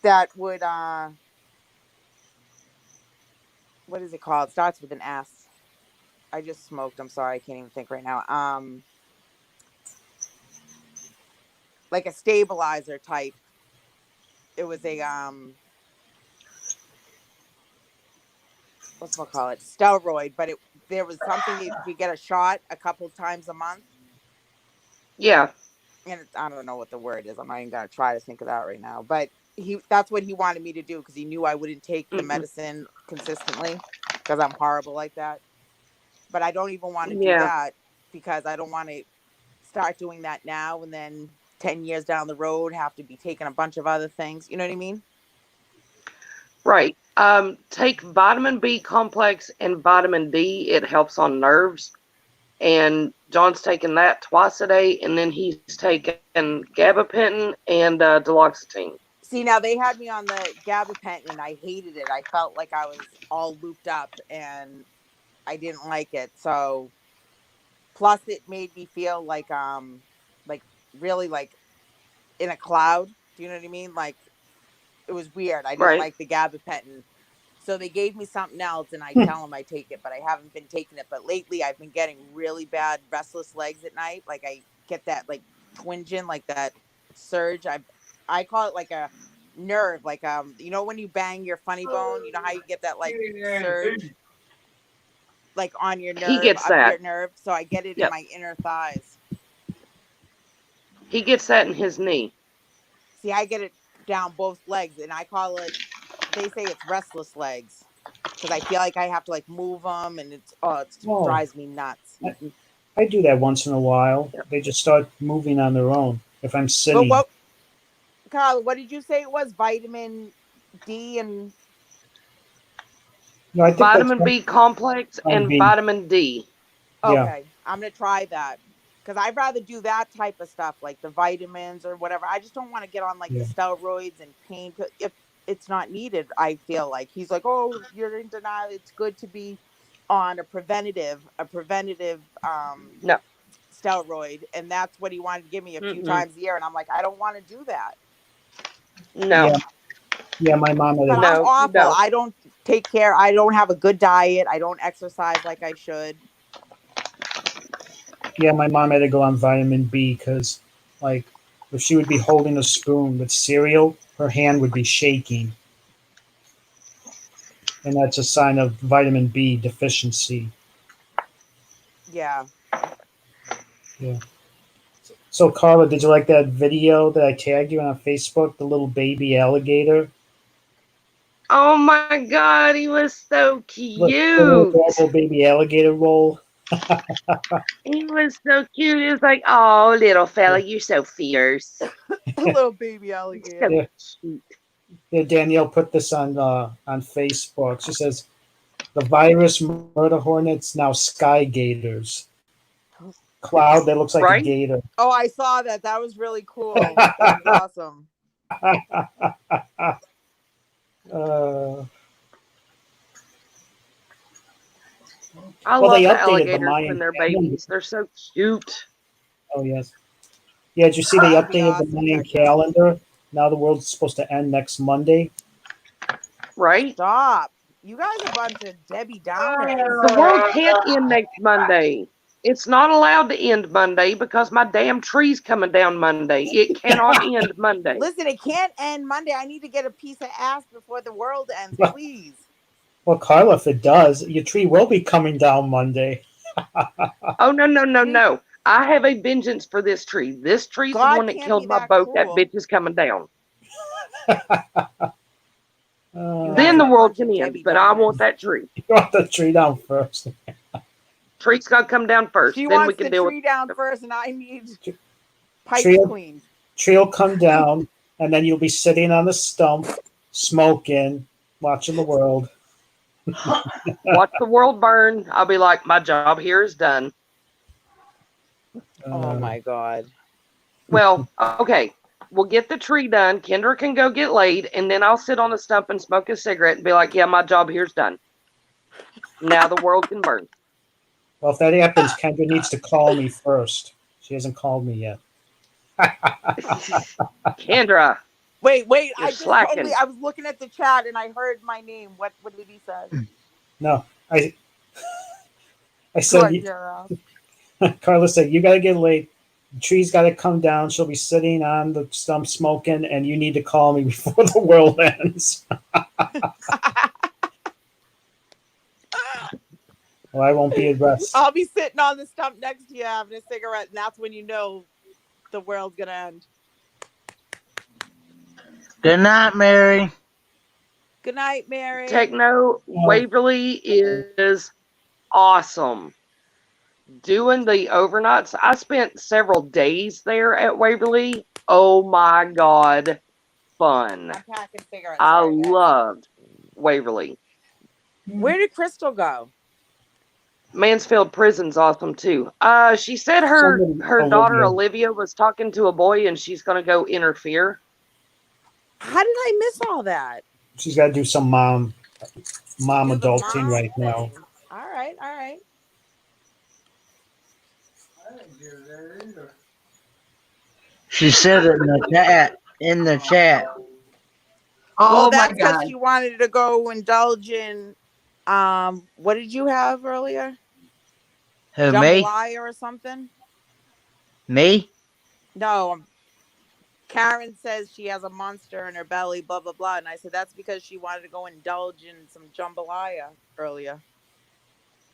that would what is it called? It starts with an S. I just smoked. I'm sorry, I can't even think right now. Like a stabilizer type. It was a what's steroid, but there was something you get a shot a couple times a month. Yeah. And I don't know what the word is. I'm not even gonna try to think of that right now. But that's what he wanted me to do because he knew I wouldn't take the medicine consistently because I'm horrible like that. But I don't even want to do Yeah. that because I don't want to start doing that now and then 10 years down the road have to be taking a bunch of other things. You know what I mean? Right. Take vitamin B complex and vitamin D. It helps on nerves. And John's taking that twice a day, and then he's taking gabapentin and duloxetine. See, now they had me on the gabapentin and I hated it. I felt like I was all looped up and I didn't like it. So plus it made me feel like really like in a cloud. Do you know what I mean? Like it was weird. I didn't Right. like the gabapentin. So they gave me something else and I tell them I take it, but I haven't been taking it. But lately I've been getting really bad restless legs at night. Like I get that like twinging, like that surge. I call it like a nerve, like you know when you bang your funny bone, you know how you get that like surge like on your He nerve, gets up that. your nerve. So I get it in Yep. my inner thighs. He gets that in his knee. See, I get it down both legs and I call it, they say it's restless legs because I feel like I have to like move them and it Oh, drives me nuts. I do that once in a while. Yep. They just start moving on their own. If I'm But sitting, what, Carl, what did you say it was? Vitamin D and no, I think that's Vitamin B complex fine and being. vitamin D. Yeah, okay, I'm gonna try that because I'd rather do that type of stuff like the vitamins or whatever. I just don't want to get on like the yeah, steroids and pain if it's not needed. I feel like he's like, oh, you're in denial. It's good to be on a preventative No. steroid, and that's what he wanted to give me a few Mm-mm. times a year, and I'm like, I don't want to do that. No. yeah, yeah. My mom had But a I'm No. You awful. don't. I don't take care. I don't have a good diet. I don't exercise like I should. yeah. My mom had to go on vitamin B because, like, if she would be holding a spoon with cereal, her hand would be shaking, and that's a sign of vitamin B deficiency. Yeah. Yeah. So, Carla, did you like that video that I tagged you on Facebook? The little baby alligator, Oh my God, he was so the little cute. adorable baby alligator roll. He was so cute. He was like, oh, little fella, you're so fierce. A little baby So alligator. Yeah, cute. yeah. Danielle put this on Facebook. She says the virus murder hornets now sky gators. Cloud that looks like a Right? gator. Oh, I saw that. That was really cool. That was awesome. Uh, I well, they love the updated the alligators when Mayan they're calendar. babies. They're so cute. Oh yes, yeah. Did you see they That'd be updated the awesome, Mayan Techno. calendar? Now the world's supposed to end next Monday. Right? Stop. You guys are a bunch of Debbie Downers. The world can't end next Monday. It's not allowed to end Monday because my damn tree's coming down Monday. It cannot end Monday. Listen, it can't end Monday. I need to get a piece of ass before the world ends, please. Well, Carla, if it does, your tree will be coming down Monday. Oh, no, no, no, See, no. I have a vengeance for this tree. This tree's the God one that can't be killed my that boat. That cruel. bitch is coming down. You Then guys the are a world bunch can of end, Debbie but I Downers. want that tree. You want the tree down first. Tree's got to come down first. She Then we wants can the deal with tree down it. first, and I need Tree pipes will, cleaned. tree will come down, and then you'll be sitting on the stump, smoking, watching the world. Watch the world burn. I'll be like, my job here is done. Oh Uh, my God. Well, okay. We'll get the tree done. Kendra can go get laid, and then I'll sit on the stump and smoke a cigarette and be like, yeah, my job here's done. Now the world can burn. well, if that happens, Kendra needs to call me first. She hasn't called me yet. Kendra, Wait. you're I just slacking. I was looking at the chat and I heard my name. What did he say? No, I said, Good, Gerald. Carla said, you got to get laid. The tree's got to come down. She'll be sitting on the stump smoking, and you need to call me before the world ends. or I won't be at rest. I'll be sitting on the stump next to you having a cigarette, and that's when you know the world's gonna end. Good night, Mary. Good night, Mary. Techno Waverly is awesome. Doing the overnights, I spent several days there at Waverly. Oh my God, fun. I'm packing cigarettes. I Sorry, guys. loved Waverly. Where did Crystal go? Mansfield Prison's awesome too. She said her daughter Olivia was talking to a boy and she's gonna go interfere. How did I miss all that? She's got to do some mom adulting right thing. now. All right. She said it in the chat. Oh that's my because God. she wanted to go indulge in what did you have earlier? Who, me? Jambalaya or something? Me? No. Karen says she has a monster in her belly, blah blah blah. And I said that's because she wanted to go indulge in some jambalaya earlier.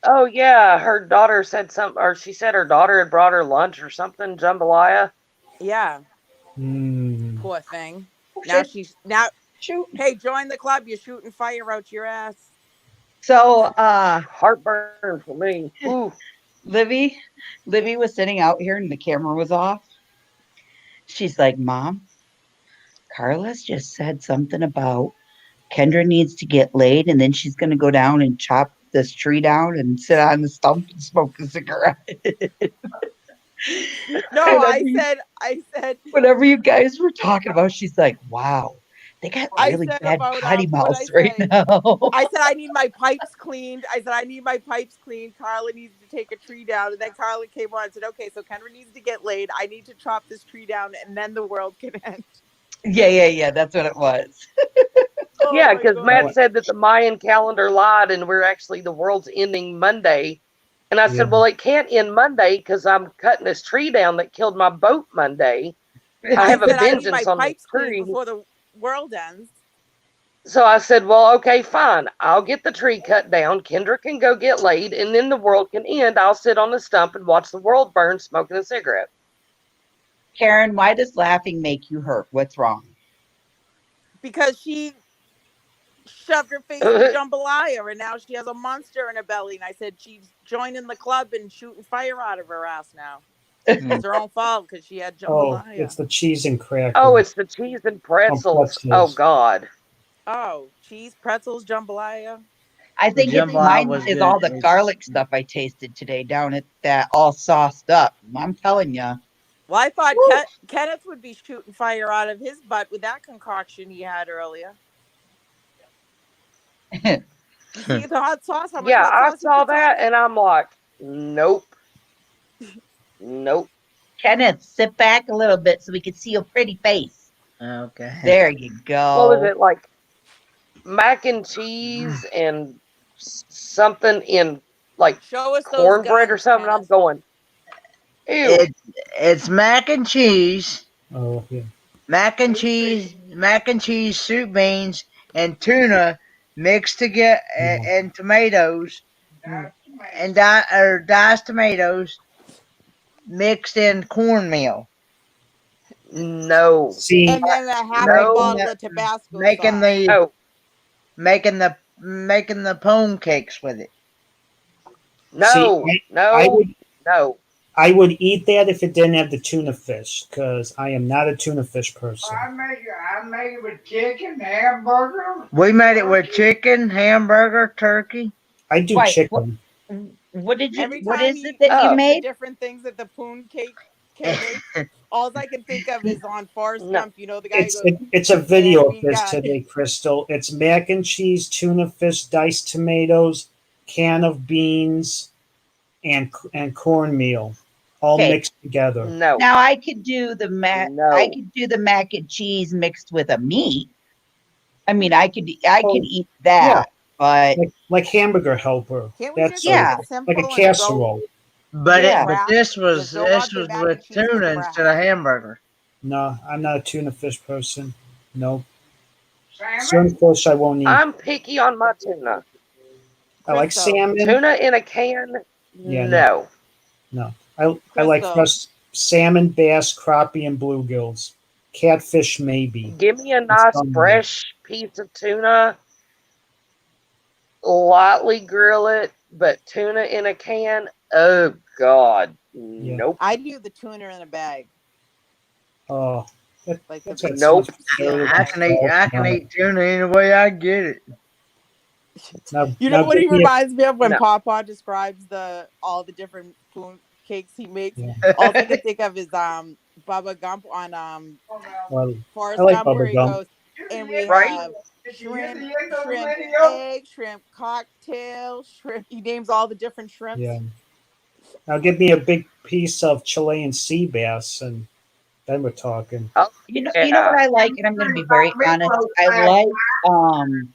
Oh yeah, her daughter said something, or she said her daughter had brought her lunch or something, jambalaya. Yeah. Mm. Poor thing. Oh, Now shit. she's now Shoot. hey, join the club. You're shooting fire out your ass. So heartburn for me. Ooh. Livy was sitting out here and the camera was off. She's like, Mom, Carla's just said something about Kendra needs to get laid, and then she's gonna go down and chop this tree down and sit on the stump and smoke a cigarette. No, I said whatever you guys were talking about, she's like, wow, they got really said bad about potty what mouths right now. I said I need my pipes cleaned. Carla needs to take a tree down. And then Carla came on and said, okay, so Kendra needs to get laid. I need to chop this tree down and then the world can end. Yeah. That's what it was. Yeah, because Matt said that the Mayan calendar lied and we're actually the world's ending Monday. And I said, well, it can't end Monday because I'm cutting this tree down that killed my boat Monday. I have a vengeance on the tree before the world ends. So I said, well, okay, fine. I'll get the tree cut down. Kendra can go get laid, and then the world can end. I'll sit on the stump and watch the world burn smoking a cigarette. Karen, why does laughing make you hurt? What's wrong? Because she shoved her face in jambalaya, and now she has a monster in her belly. And I said she's joining the club and shooting fire out of her ass now. It's her own fault because she had jambalaya. Oh, it's the cheese and crackers. Oh, it's the cheese and pretzels. Oh, God. Oh, cheese, pretzels, jambalaya. I think mine is all the garlic stuff I tasted today down at that all sauced up. I'm telling you. Well, I thought Kenneth would be shooting fire out of his butt with that concoction he had earlier. You see the hot sauce? How much hot sauce I saw that, and I'm like, nope. Nope. Kenneth, sit back a little bit so we can see your pretty face. Okay. There you go. What was it, like mac and cheese and something in, like, cornbread or something? I'm going, ew. It's mac and cheese. Oh, yeah. Mac and cheese, soup beans, and tuna mixed together, and tomatoes, and diced tomatoes mixed in cornmeal. No. See, and then a half a bottle of Tabasco sauce. Making the pone cakes with it. No, no. I would eat that if it didn't have the tuna fish, because I am not a tuna fish person. I make it with chicken, hamburger. We made it with chicken, hamburger, turkey. I do chicken. What did you? Every what time is it that you made? Different things that the poon cake makes. All I can think of is on Forrest Gump. You know the guy. It's a video of this today, Crystal. It's mac and cheese, tuna fish, diced tomatoes, can of beans, and cornmeal, all mixed together. No. Now I could do the mac. I could do the mac and cheese mixed with a meat. I mean, I could eat that, but like hamburger helper. That's like a casserole. But this was with tuna instead of hamburger. No, I'm not a tuna fish person. No. Certain fish I won't eat. I'm picky on my tuna. I like Crystal. salmon. Tuna in a can? Yeah, No. no. I like Crystal. fresh salmon, bass, crappie, and bluegills. Catfish, maybe. Give me a It's nice done. fresh piece of tuna, lightly grill it, but tuna in a can? Oh, God. Yeah. Nope. I do the tuna in a bag, Oh, like that's the got so Nope. much seal flavor. I bag. can eat. I can eat tuna any way I get it. Now, You now know what he give me reminds me of when No. Papa describes all the different food cakes he makes. Yeah. All I can think of is Bubba Gump on Well, I Forrest like Gump, where bubble he gum. goes, and we Right? have shrimp egg, shrimp cocktail, shrimp. He names all the different shrimps. Yeah. Now give me a big piece of Chilean sea bass, and then we're talking. Oh, You know what yeah. I like, and I'm going to be very honest. Um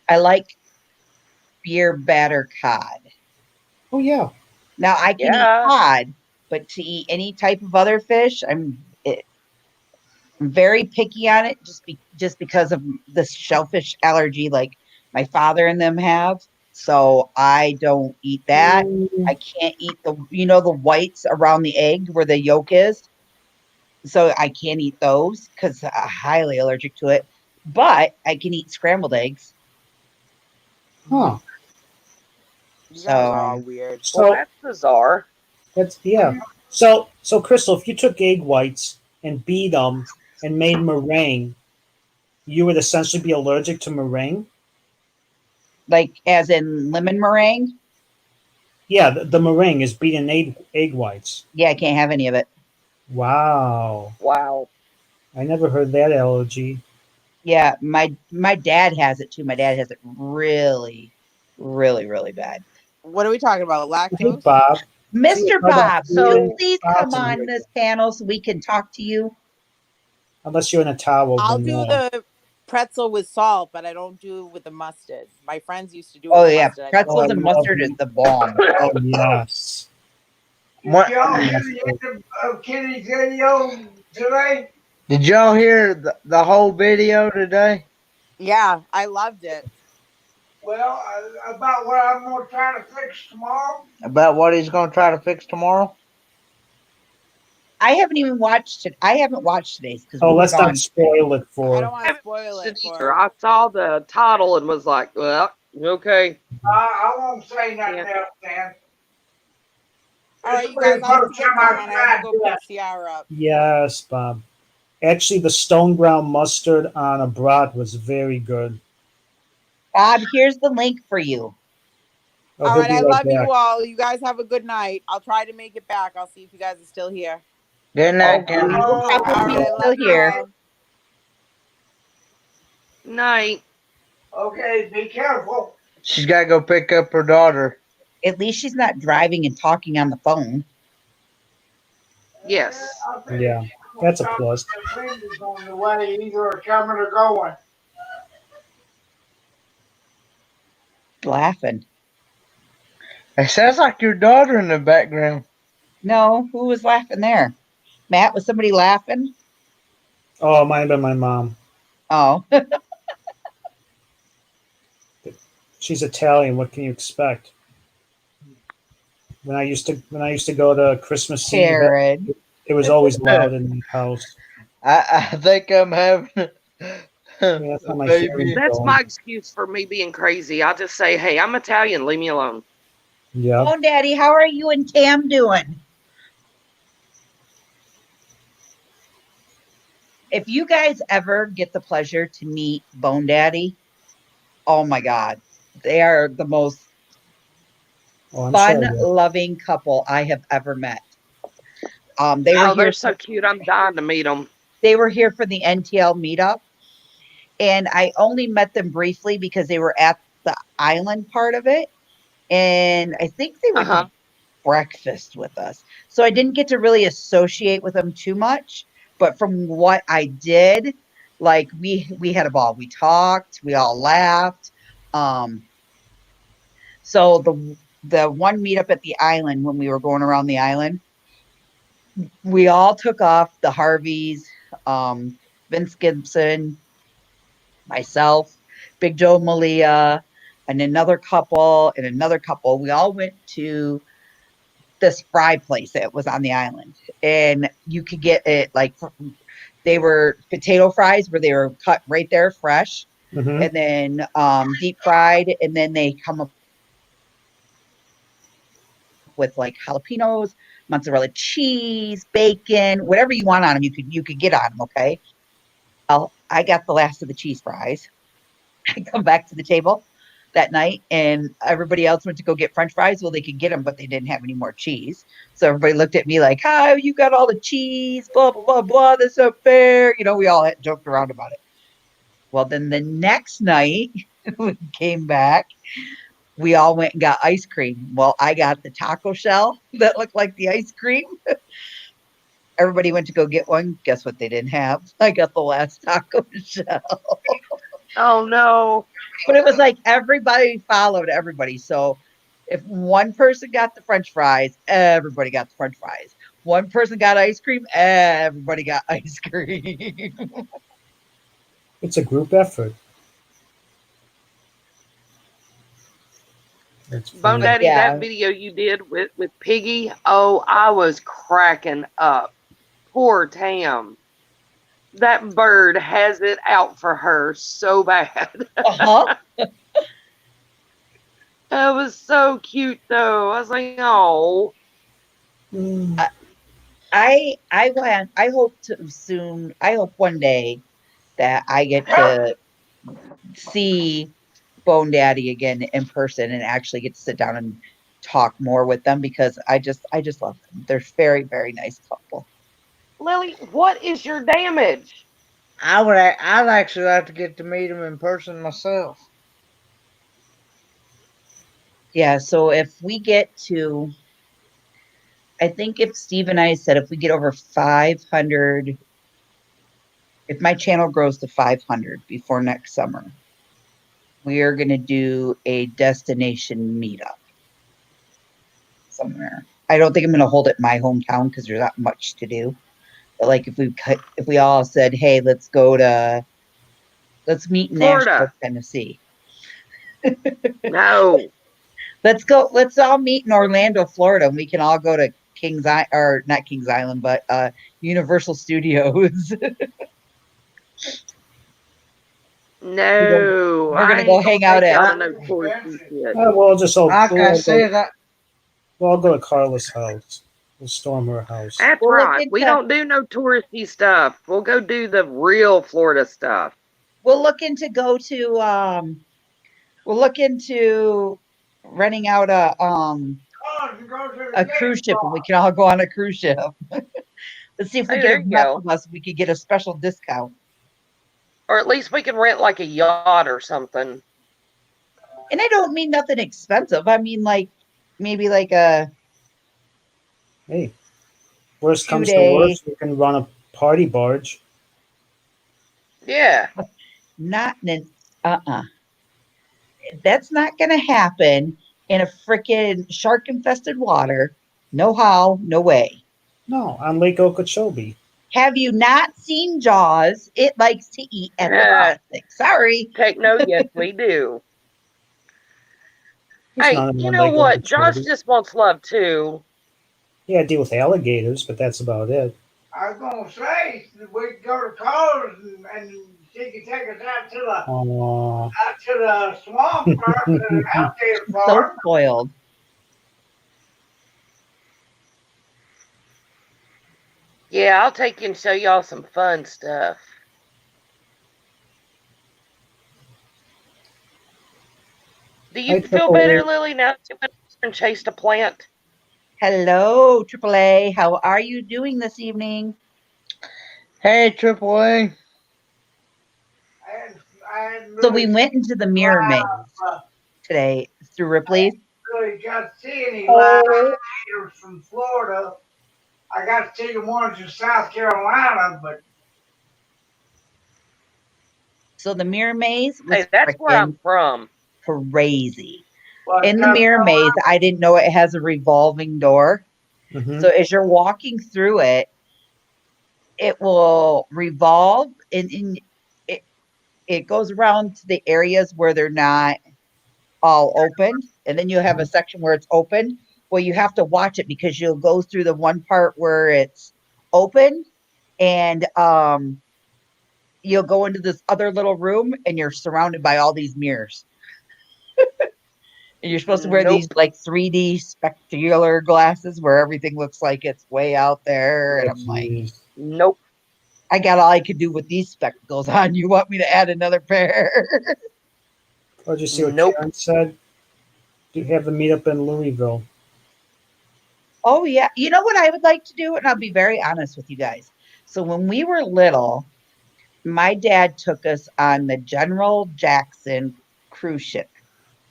I like beer batter cod. Oh yeah. Now I can eat Yeah. cod, but to eat any type of other fish, I'm very picky on it just because of the shellfish allergy like my father and them have. So I don't eat that. I can't eat the whites around the egg where the yolk is. So I can't eat those because I'm highly allergic to it. But I can eat scrambled eggs. Huh. You guys are So all weird. Well, So that's bizarre. that's yeah. So Crystal, if you took egg whites and beat them and made meringue, you would essentially be allergic to meringue. like as in lemon meringue, Yeah, the meringue is beaten egg whites. yeah, I can't have any of it. Wow, Wow. I never heard that allergy. Yeah, my dad has it too. My dad has it really, really, really bad. What are we talking about? Hey Lactose? Bob, see Mr. how about Bob, will you food? So, please come Bob's in on here. this panel so we can talk to you? Unless you're in a towel, I'll then do no. the pretzel with salt, but I don't do with the mustard. My friends used to do it Oh with yeah, mustard. I never Oh, I pretzels did and with love mustard mustard. is you. the bomb. Oh yes. Did What y'all hear Mustard. the end of Kenny's video today? did y'all hear the whole video today? Yeah, I loved it. Well, about what I'm going to try to fix tomorrow. About what he's going to try to fix tomorrow? I haven't even watched it. I haven't watched today's because Oh, we were let's not gone. spoil it I for don't her. want I to haven't spoil watched it it for either. her. I saw the title and was like, well, okay. I won't say nothing Can't. else, then. All This right, you will be guys, the I have to first get time I going. I have to tried go this. pick Ciara up. Yes, Bob. Actually, the stone ground mustard on a brat was very good. Bob, here's the link for you. Oh, All he'll right, be I right love you back. all. You guys have a good night. I'll try to make it back. I'll see if you guys are still here. Good night, Hopefully, Kenny. we'll Oh, All probably right, be I still love you here. all. Night. okay, be careful. She's got to go pick up her daughter. At least she's not driving and talking on the phone. Yes. I think Yeah, that's a plus. Linda's on the way, either coming or going. Laughing. It sounds like your daughter in the background. No, who was laughing there? Matt, was somebody laughing? Oh, it might have been my mom. Oh, She's Italian. What can you expect? When I used to go to Christmas Eve, Karen. it was always loud in the house. I think I'm having Yeah, a that's how my hearing's baby. That's going. my excuse for me being crazy. I just say, hey, I'm Italian. Leave me alone. Yep. Oh, Daddy, how are you and Cam doing? If you guys ever get the pleasure to meet Bone Daddy, oh my God, they are the most Oh, I'm sure I will. fun-loving couple I have ever met. They were Oh, they're here. so cute. I'm dying to meet them. They were here for the NTL meetup, and I only met them briefly because they were at the island part of it, and I think they Uh went huh. to breakfast with us. So I didn't get to really associate with them too much, but from what I did, like we had a ball. We talked, we all laughed. Um, so the one meetup at the island when we were going around the island, we all took off the Harveys, Vince Gibson, myself, Big Joe Malia, and another couple and another couple. We all went to this fry place that was on the island, and you could get it like they were potato fries where they were cut right there fresh, Mm-hmm. and then deep fried, and then they come up with like jalapenos, mozzarella cheese, bacon, whatever you want on them, you could get on them. Okay, well, I got the last of the cheese fries. I come back to the table that night, and everybody else went to go get French fries. Well, they could get them, but they didn't have any more cheese. So everybody looked at me like, "How you got all the cheese? Blah blah blah blah. That's not fair." We all had joked around about it. Well, then the next night we came back, we all went and got ice cream. Well, I got the taco shell that looked like the ice cream. Everybody went to go get one. Guess what they didn't have? I got the last taco shell. Oh no. But it was like everybody followed everybody. So if one person got the French fries, everybody got the French fries. One person got ice cream, everybody got ice cream. It's a group effort. It's Bone fun. Daddy, Yeah. that video you did with Piggy, oh, I was cracking up. Poor Tam. That bird has it out for her so bad. Uh-huh. That was so cute though. I was like, oh. Mm. I hope to soon. I hope one day that I get to see Bone Daddy again in person and actually get to sit down and talk more with them, because I just love them. They're very, very nice couple. Lily, what is your damage? I'd actually like to get to meet him in person myself. Yeah, so if we get to, I think if Steve and I said if we get over 500, if my channel grows to 500 before next summer, we are going to do a destination meetup somewhere. I don't think I'm going to hold it in my hometown because there's not much to do. But like if we all said, "Hey, let's meet in Nashville, Florida. Tennessee. No. Let's go. Let's all meet in Orlando, Florida, and we can all go to Kings Island, or not Kings Island, but Universal Studios. No. We're I gonna go ain't gonna hang out take at y'all to I, no touristy shit. like I said, We'll all go to Carla's house. We'll storm her house. That's We'll look right. We into don't do no touristy stuff. We'll go do the real Florida stuff. we'll look into go to we'll look into renting out a cruise ship, and we can all go on a cruise ship. Let's see if we Hey, get there as you much go. of us, we could get a special discount. Or at least we can rent like a yacht or something. And I don't mean nothing expensive. I mean like maybe like a Hey, worst comes to 2 day, worst, we can run a party barge. Yeah. not an That's not gonna happen in a freaking shark infested water. No how, no way. No, on Lake Okeechobee. Have you not seen Jaws? It likes to eat at the plastic. Sorry. Take note, yes, we do. There's Hey, nothing you on know Lake what? Josh Okeechobee. just wants love too. Yeah, I deal with alligators, but that's about it. I was gonna say we could go to Carlos and she could take us Aw. out to the swamp park to the alligator So farm. spoiled. Yeah, I'll take you and show y'all some fun stuff. Do you Hi, feel Triple better, A. Lily, now that you went and chased a plant? Hello, AAA. How are you doing this evening? hey, Triple A. I hadn't So we really went into the mirror maze today through Ripley's. got to see any live gators from Florida. I got to see the ones in South Carolina, but So the mirror maze was Hey, that's where I'm freaking from. crazy. but In the mirror maze, I didn't know it has a revolving door. Mm-hmm. So as you're walking through it, it will revolve, and it goes around to the areas where they're not all opened, and then you have a section where it's open. Well, you have to watch it because you'll go through the one part where it's open, and you'll go into this other little room, and you're surrounded by all these mirrors. And you're supposed to wear these Nope. like 3D spectacular glasses where everything looks like it's way out there. And Oh, I'm like, geez. Nope. I got all I could do with these spectacles on. You want me to add another pair? Oh, did you see what Nope. Karen said? Do you have the meetup in Louisville? Oh, yeah. You know what I would like to do? And I'll be very honest with you guys. So when we were little, my dad took us on the General Jackson cruise ship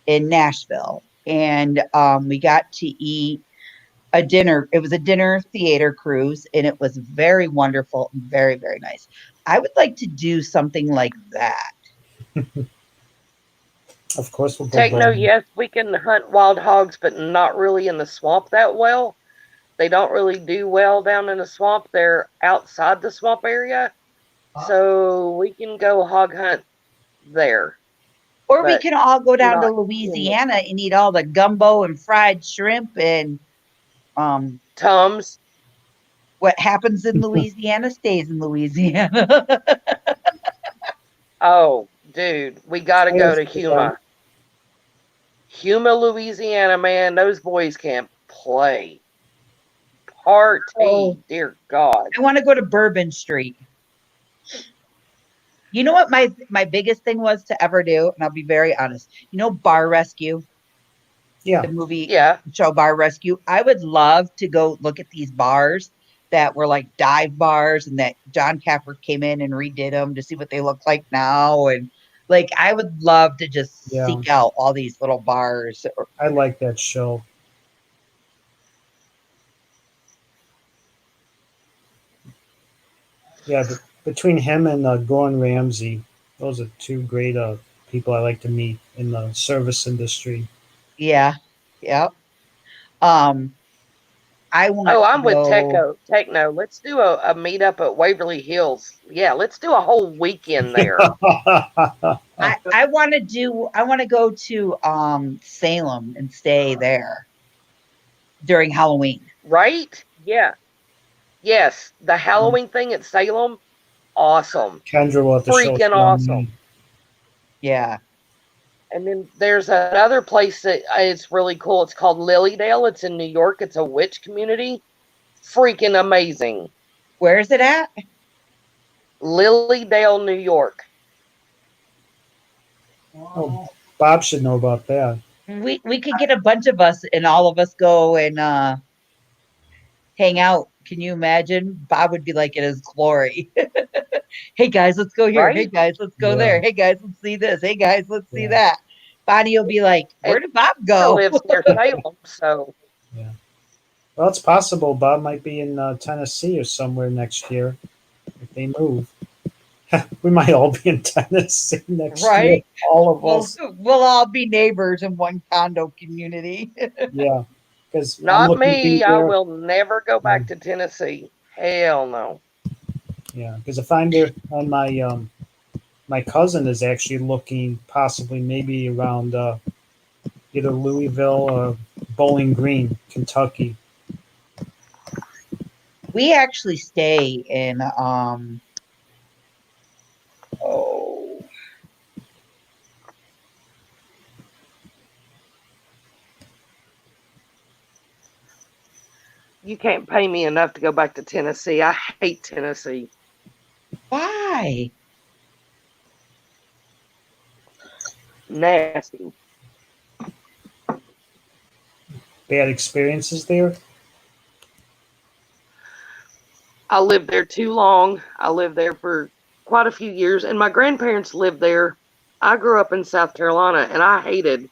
in Nashville. And we got to eat a dinner. It was a dinner theater cruise, and it was very wonderful and very, very nice. I would like to do something like that. Of course, we'll go Techno, bowling. yes, we can hunt wild hogs, but not really in the swamp that well. They don't really do well down in the swamp. They're outside the swamp area. So we can go hog hunt there. Or we But can all go down to not Louisiana and eat all the gumbo and fried shrimp and Tums. what happens in Louisiana stays in Louisiana. Oh, dude, we gotta go to Yes, Huma. Huma, Louisiana, man, those boys can't play. Party, Oh, dear God. I want to go to Bourbon Street. You know what my biggest thing was to ever do, and I'll be very honest. You know, Bar Rescue, Yeah. the movie Yeah. show Bar Rescue. I would love to go look at these bars that were like dive bars, and that John Capper came in and redid them to see what they look like now. And like, I would love to just Yeah. seek out all these little bars. I like that show. Yeah, between him and Gordon Ramsay, those are two great people I like to meet in the service industry. Yeah, yeah. Um, I want Oh, to I'm with go. Techno. Let's do a meetup at Waverly Hills. Yeah, let's do a whole weekend there. I want to do. I want to go to Salem and stay there during Halloween. Right? Yeah. Yes. The Halloween thing at Salem, awesome. Kendra will have to show us Freaking around awesome. there. Yeah. And then there's another place that is really cool. It's called Lilydale. It's in New York. It's a witch community. Freaking amazing. Where is it at? Lilydale, New York. Oh, Bob should know about that. We could get a bunch of us and all of us go and hang out. Can you imagine? Bob would be like in his glory. Hey guys, let's go here. Hey Right? guys, let's go Yeah. there. Hey guys, let's see this. Hey guys, let's see Yeah. that. Bonnie will be like, where And did Bob He go? lives near Salem, so Yeah. Well, it's possible Bob might be in Tennessee or somewhere next year if they move. We might all be in Tennessee next year. Right? All of We'll us. we'll all be neighbors in one condo community. Yeah. Because I'm not looking to be me. I there. will never go back to Tennessee. Hell no. Yeah. Because if I'm there, and my cousin is actually looking possibly maybe around either Louisville or Bowling Green, Kentucky. We actually stay in oh You can't pay me enough to go back to Tennessee. I hate Tennessee. why? Nasty. Bad experiences there. I lived there too long. I lived there for quite a few years, and my grandparents lived there. I grew up in South Carolina, and I hated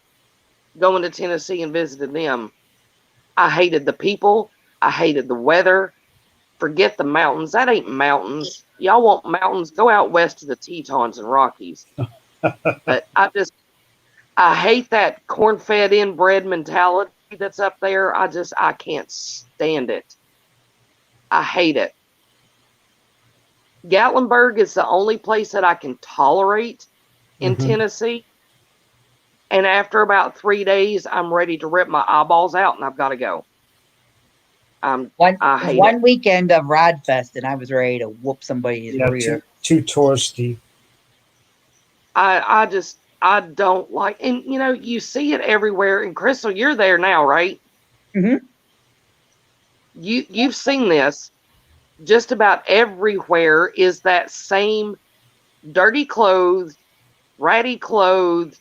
going to Tennessee and visiting them. I hated the people. I hated the weather. Forget the mountains. That ain't mountains. Y'all want mountains? Go out west to the Tetons and Rockies. But I hate that corn-fed inbred mentality that's up there. I can't stand it. I hate it. Gatlinburg is the only place that I can tolerate in Mhm. Tennessee. And after about 3 days, I'm ready to rip my eyeballs out, and I've got to go. I hate one it. weekend of Rod Fest, and I was ready to whoop somebody's Yeah, rear. too touristy. I don't like, and you see it everywhere. And Crystal, you're there now, right? Mhm. You've seen this. Just about everywhere is that same dirty clothed, ratty clothed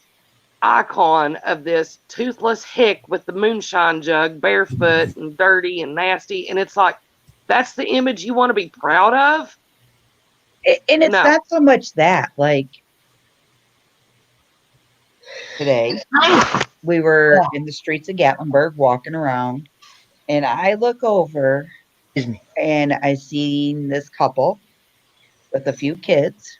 icon of this toothless hick with the moonshine jug, barefoot and dirty and nasty. And it's like, that's the image you want to be proud of? And it's No. not so much that, like today, we were in the streets of Gatlinburg walking around, and I look over and I seen this couple with a few kids.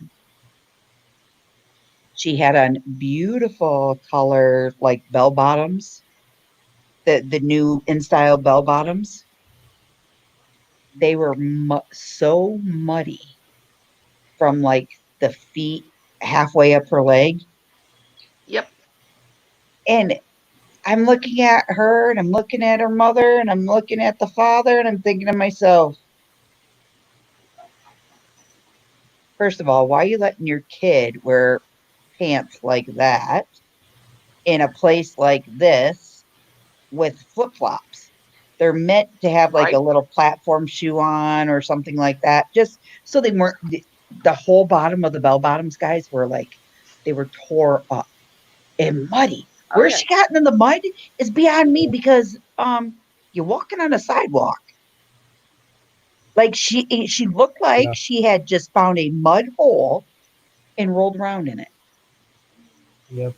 She had on beautiful color, like bell bottoms, the new in style bell bottoms. They were so muddy from like the feet halfway up her leg. Yep. And I'm looking at her and I'm looking at her mother and I'm looking at the father and I'm thinking to myself, first of all, why are you letting your kid wear pants like that in a place like this with flip flops? They're meant to have like a Right. little platform shoe on or something like that, just so they weren't the whole bottom of the bell bottoms, guys, were like they were tore up and muddy. Where Okay. she gotten in the mud is beyond me because you're walking on a sidewalk. Like she looked like Yeah. she had just found a mud hole and rolled around in it. Yep.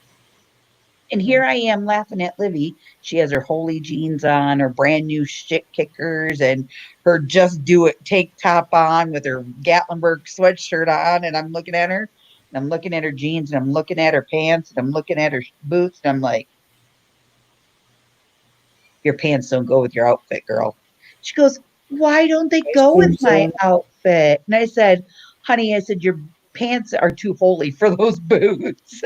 And here I am laughing at Livy. She has her holy jeans on, her brand new shit kickers, and her just do it tank top on with her Gatlinburg sweatshirt on. And I'm looking at her, and I'm looking at her jeans, and I'm looking at her pants, and I'm looking at her boots, and I'm like, your pants don't go with your outfit, girl. She goes, why don't they go with my outfit? And I said, honey, I said, your pants are too holy for those boots.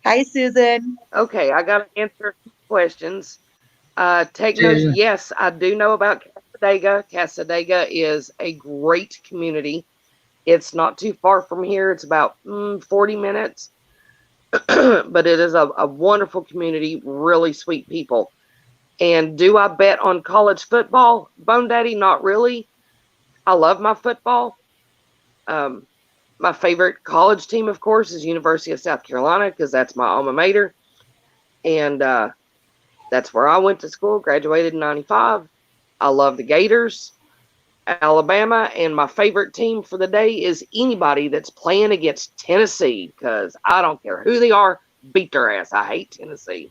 Hi, Susan. Okay. I got to answer a few questions. Take notes. Susan. Yes, I do know about Casadega. Casadega is a great community. It's not too far from here. It's about 40 minutes, but it is a wonderful community, really sweet people. And do I bet on college football? Bone Daddy, not really. I love my football. Um, my favorite college team, of course, is University of South Carolina because that's my alma mater. And that's where I went to school, graduated in 95. I love the Gators, Alabama, and my favorite team for the day is anybody that's playing against Tennessee because I don't care who they are, beat their ass. I hate Tennessee.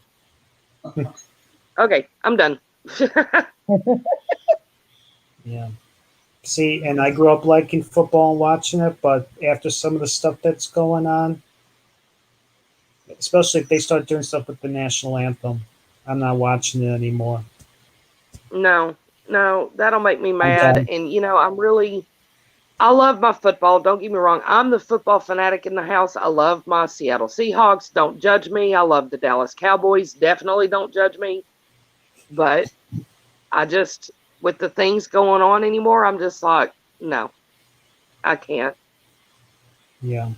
Okay, I'm done. Yeah. See, and I grew up liking football and watching it, but after some of the stuff that's going on, especially if they start doing stuff with the national anthem, I'm not watching it anymore. No, that'll make me I'm mad. done. And I love my football. Don't get me wrong. I'm the football fanatic in the house. I love my Seattle Seahawks. Don't judge me. I love the Dallas Cowboys. Definitely don't judge me. But I just, with the things going on anymore, I'm just like, no, I can't. Yeah.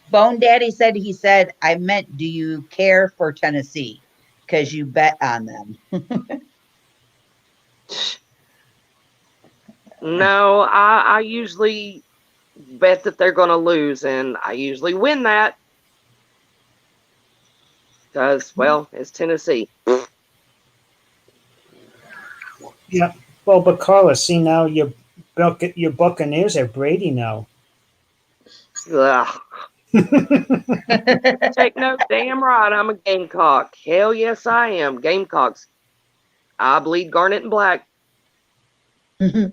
Bone Daddy said, he said, I meant, do you care for Tennessee? Because you bet on them. No, I usually bet that they're going to lose, and I usually win that because, well, it's Tennessee. Yeah. Well, but Carla, see now your Buccaneers are Brady now. Ugh. Take note, damn right, I'm a Gamecock. Hell yes, I am. Gamecocks. I bleed garnet and black. I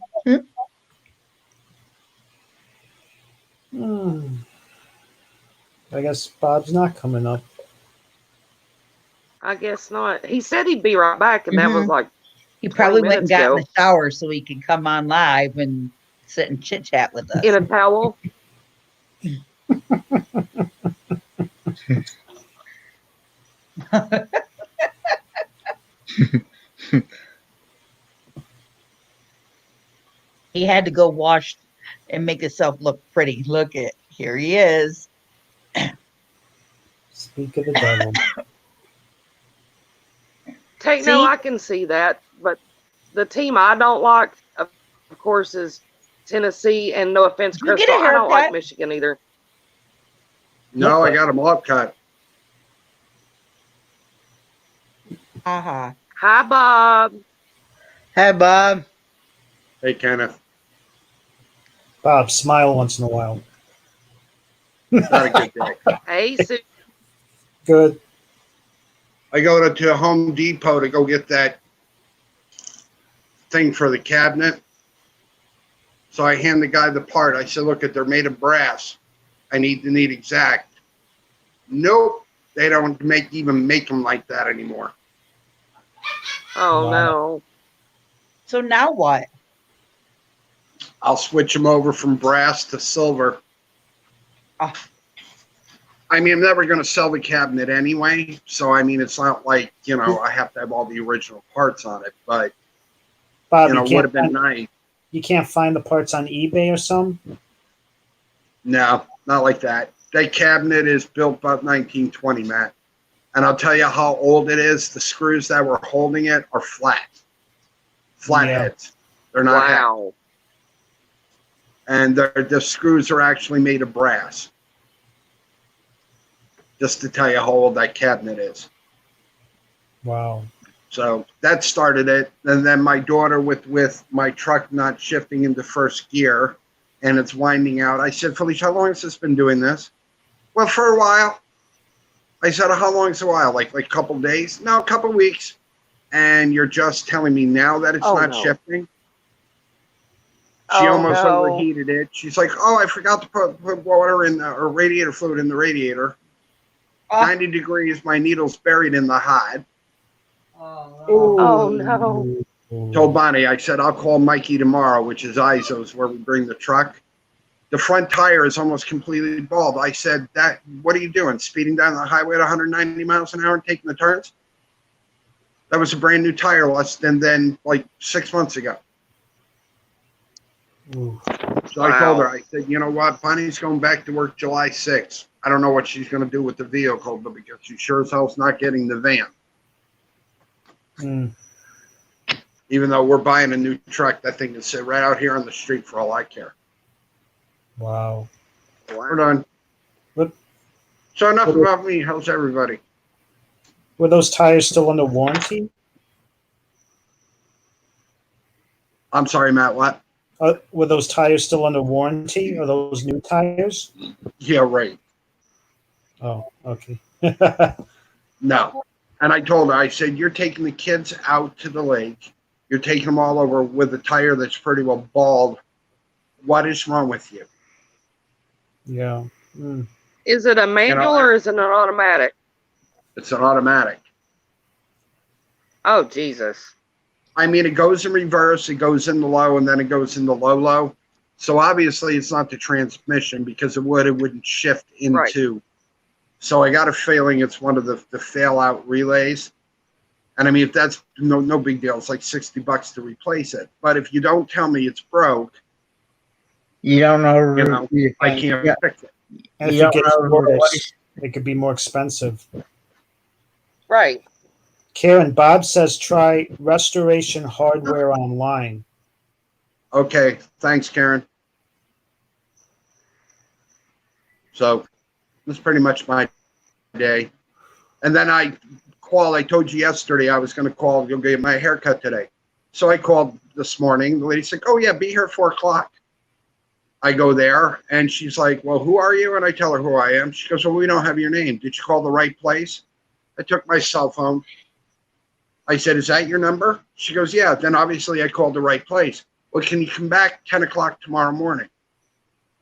guess Bob's not coming up. I guess not. He said he'd be right back, and that was like He probably 20 went and minutes got in ago. the shower so he could come on live and sit and chit chat with us. In a towel. He had to go wash and make himself look pretty. Look at here he is. Speak of the devil. Take See? no, I can see that, but the team I don't like, of course, is Tennessee. And no offense, Did you get Crystal, a I don't like haircut? Michigan either. No, I got them all cut. Haha. Hi, Bob. Hey, Bob. Hey, Kenneth. Bob, smile once in a while. Not a good day. Hey, Sue. Good. I go to Home Depot to go get that thing for the cabinet. So I hand the guy the part. I said, look, they're made of brass. I need exact. Nope. They don't even make them like that anymore. Oh, Wow. no. So now what? I'll switch them over from brass to silver. Oh, I mean, I'm never going to sell the cabinet anyway. So, I mean, it's not like, I have to have all the original parts on it. But, Bob, would have been nice. You can't find the parts on eBay or something? No, not like that. That cabinet is built about 1920, Matt. And I'll tell you how old it is. The screws that were holding it are flat. Flat Yeah. heads. They're not heavy. Wow. And the screws are actually made of brass. Just to tell you how old that cabinet is. Wow. So that started it. And then my daughter with my truck not shifting into first gear and it's winding out. I said, Felicia, how long has this been doing this? Well, for a while. I said, how long is a while? Like a couple days? No, a couple weeks. And you're just telling me now that it's not shifting? She almost overheated it. She's like, oh, I forgot to put water in or radiator fluid in the radiator. 90 degrees, my needle's buried in the hod. Oh, no. Told Bonnie, I said, I'll call Mikey tomorrow, which is ISO's where we bring the truck. The front tire is almost completely bald. I said, what are you doing? Speeding down the highway at 190 miles an hour and taking the turns? That was a brand new tire less than like 6 months ago. Ooh. So I told her, I said, you know what? Bonnie's going back to work July 6th. I don't know what she's going to do with the vehicle, but because she sure as hell's not getting the van. Mm. Even though we're buying a new truck, that thing can sit right out here on the street for all I care. Wow. We're done. What? So enough about me. How's everybody? Were those tires still under warranty? I'm sorry, Matt, what? Were those tires still under warranty? Are those new tires? Yeah, right. Oh, okay. No. And I told her, I said, you're taking the kids out to the lake. You're taking them all over with a tire that's pretty well bald. What is wrong with you? Yeah. Mm. Is it a manual or is it an automatic? It's an automatic. Oh, Jesus. I mean, it goes in reverse, it goes in the low, and then it goes in the low. So obviously it's not the transmission because it wouldn't shift into. Right. So I got a feeling it's one of the fail out relays. And I mean, if that's no big deal, it's like $60 to replace it. But if you don't tell me it's broke, you don't know, I can't fix it. And if it gets worse, it could be more expensive. Right. Karen, Bob says try Restoration Hardware online. Okay, thanks, Karen. So that's pretty much my day. And then I told you yesterday I was going to call and go get my haircut today. So I called this morning. The lady said, oh, yeah, be here at 4 o'clock. I go there, and she's like, well, who are you? And I tell her who I am. She goes, well, we don't have your name. Did you call the right place? I took my cell phone. I said, is that your number? She goes, yeah. Then obviously I called the right place. Well, can you come back 10 o'clock tomorrow morning?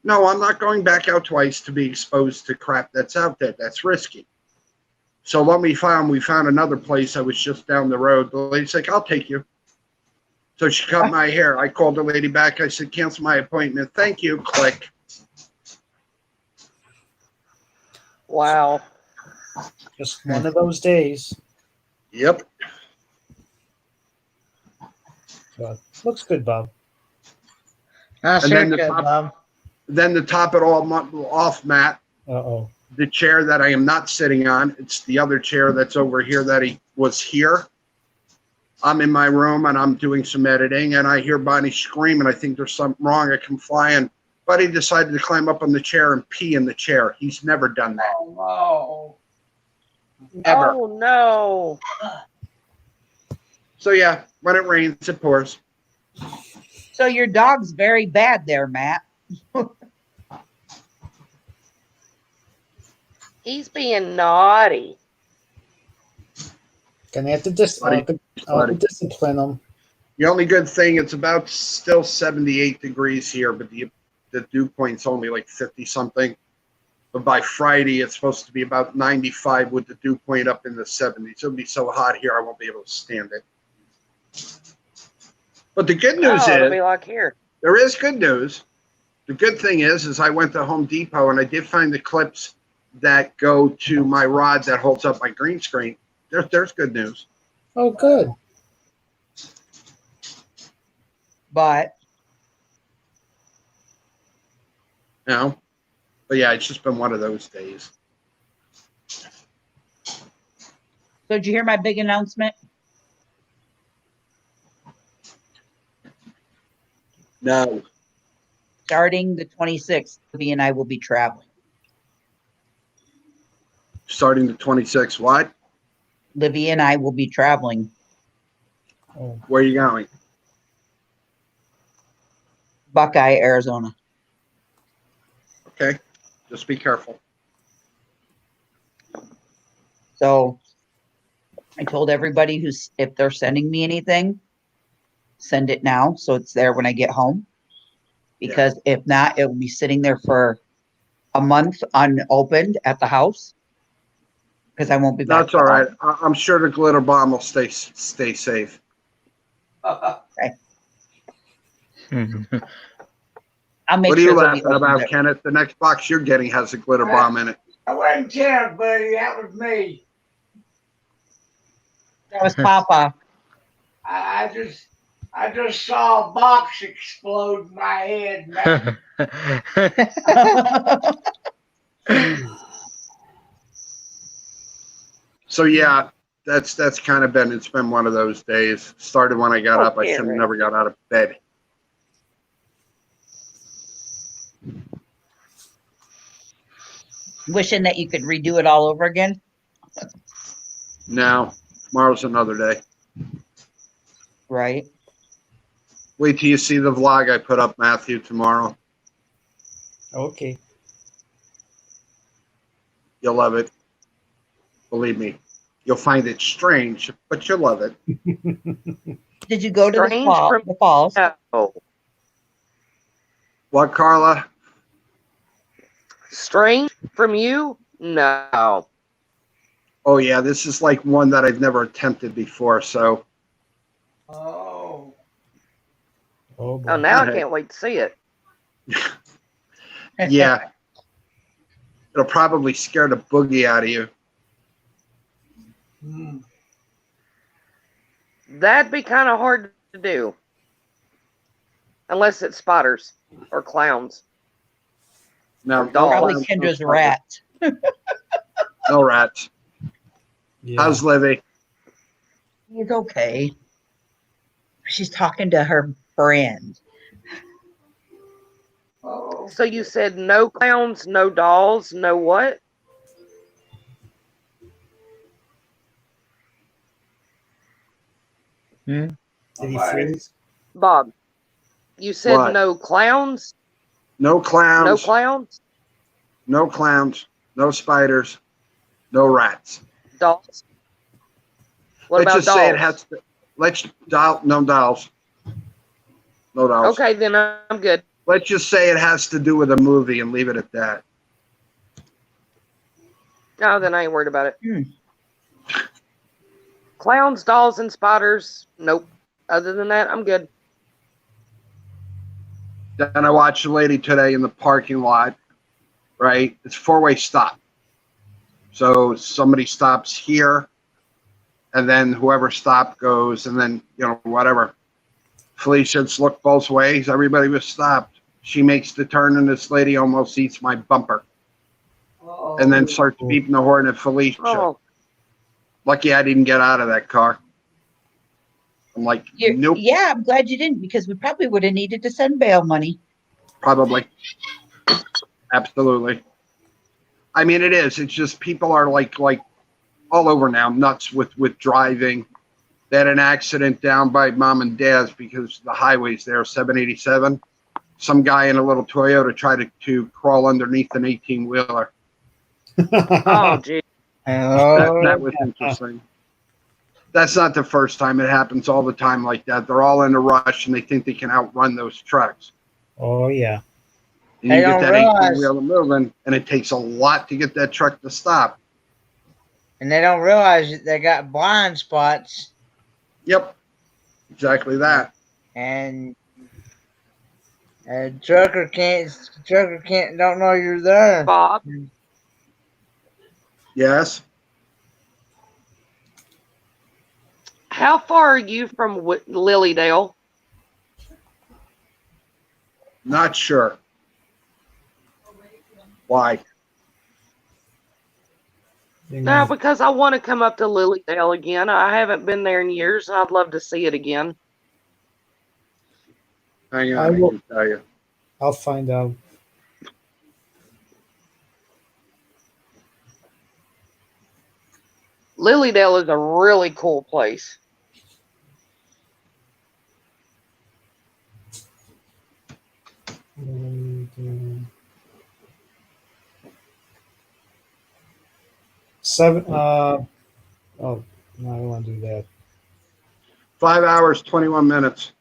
No, I'm not going back out twice to be exposed to crap that's out there. That's risky. So what we found another place that was just down the road. The lady's like, I'll take you. So she cut my hair. I called the lady back. I said, cancel my appointment. Thank you. Click. Wow. Just one of those days. Yep. But looks good, Bob. Nice And then the haircut, top- Bob. Then to top it all off, Matt, Uh-oh. the chair that I am not sitting on, it's the other chair that's over here that he was here. I'm in my room and I'm doing some editing and I hear Bonnie scream and I think there's something wrong. I come flying. Buddy decided to climb up on the chair and pee in the chair. He's never done that. Oh Ever. Oh no. So yeah, when it rains, it pours. So your dog's very bad there, Matt. He's being naughty. Gonna have to I'll have to discipline him. The only good thing, it's about still 78 degrees here, but the dew point's only like 50 something. But by Friday, it's supposed to be about 95 with the dew point up in the 70s. It'll be so hot here, I won't be able to stand it. But the good news It'll is, be like here. there is good news. The good thing is I went to Home Depot and I did find the clips that go to my rod that holds up my green screen. There's good news. Oh, good. But You know? But yeah, it's just been one of those days. so did you hear my big announcement? No. Starting the 26th, Libby and I will be traveling. Starting the 26th, what? Libby and I will be traveling. Oh, Where are you going? Buckeye, Arizona. Okay. Just be careful. So I told everybody if they're sending me anything, send it now so it's there when I get home. Because if not, it will be sitting there for a month unopened at the house. Because I won't be back. That's all right. I'm sure the glitter bomb will stay safe. I'll make What are you sure Libby laughing opens about, it. Kenneth? The next box you're getting has a glitter bomb in it. I wasn't Kenneth, buddy. That was me. That was Papa. I just saw a box explode in my head, man. So yeah, that's kind of been, it's been one of those days. Started when I got up. I Okay, should have right. never got out of bed. Wishing that you could redo it all over again. Now, tomorrow's another day. Right. Wait till you see the vlog I put up, Matthew, tomorrow. okay. You'll love it. Believe me. You'll find it strange, but you'll love it. Did you go to the Strange from- falls? Oh. What, Carla? Strange from you? No. Oh yeah, this is like one that I've never attempted before, so Oh. Oh, boy. Oh, now I Okay. can't wait to see it. yeah. It'll probably scare the boogie out of you. Hmm. That'd be kind of hard to do. Unless it's spotters or clowns. No, Dog. Probably clowns, Kendra's no rat. No rats. Yeah. How's Livy? It's okay. She's talking to her friend. Oh. So you said no clowns, no dolls, no what? Did he freeze? Bob, you said What? no clowns? No clowns. No clowns? No clowns. No spiders. No rats. Dolls? What Let's about just dolls? say it has to. No dolls. No dolls. Okay, then I'm good. Let's just say it has to do with a movie and leave it at that. No, then I ain't worried about it. Hmm. Clowns, dolls, and spotters? Nope. Other than that, I'm good. Then I watched a lady today in the parking lot. Right, it's a 4-way stop. So somebody stops here, and then whoever stopped goes, and then, whatever. Felicia's looked both ways. Everybody was stopped. She makes the turn, and this lady almost eats my bumper. And then starts beeping the horn at Felicia. Oh, Lucky I didn't get out of that car. I'm like, nope, Yeah, I'm glad you didn't, because we probably would have needed to send bail money. probably. Absolutely. I mean, it is. It's just people are like all over now, nuts with driving. They had an accident down by mom and dad's because the highway's there, 787. Some guy in a little Toyota tried to crawl underneath an 18-wheeler. oh, gee. That was interesting. That's not the first time. It happens all the time like that. They're all in a rush and they think they can outrun those trucks. Oh, yeah. And you get that 18-wheeler moving, and it takes a lot to get that truck to stop. And they don't realize that they got blind spots. Yep, exactly that. And a trucker can't don't know you're there. Bob, Yes. how far are you from Lilydale? Not sure. Why? No, because I want to come up to Lilydale again. I haven't been there in years, and I'd love to see it again. Hang on, I I will- can tell you. I'll find out. Lilydale is a really cool place. Seven. Oh, no, I don't want to do that. 5 hours, 21 minutes.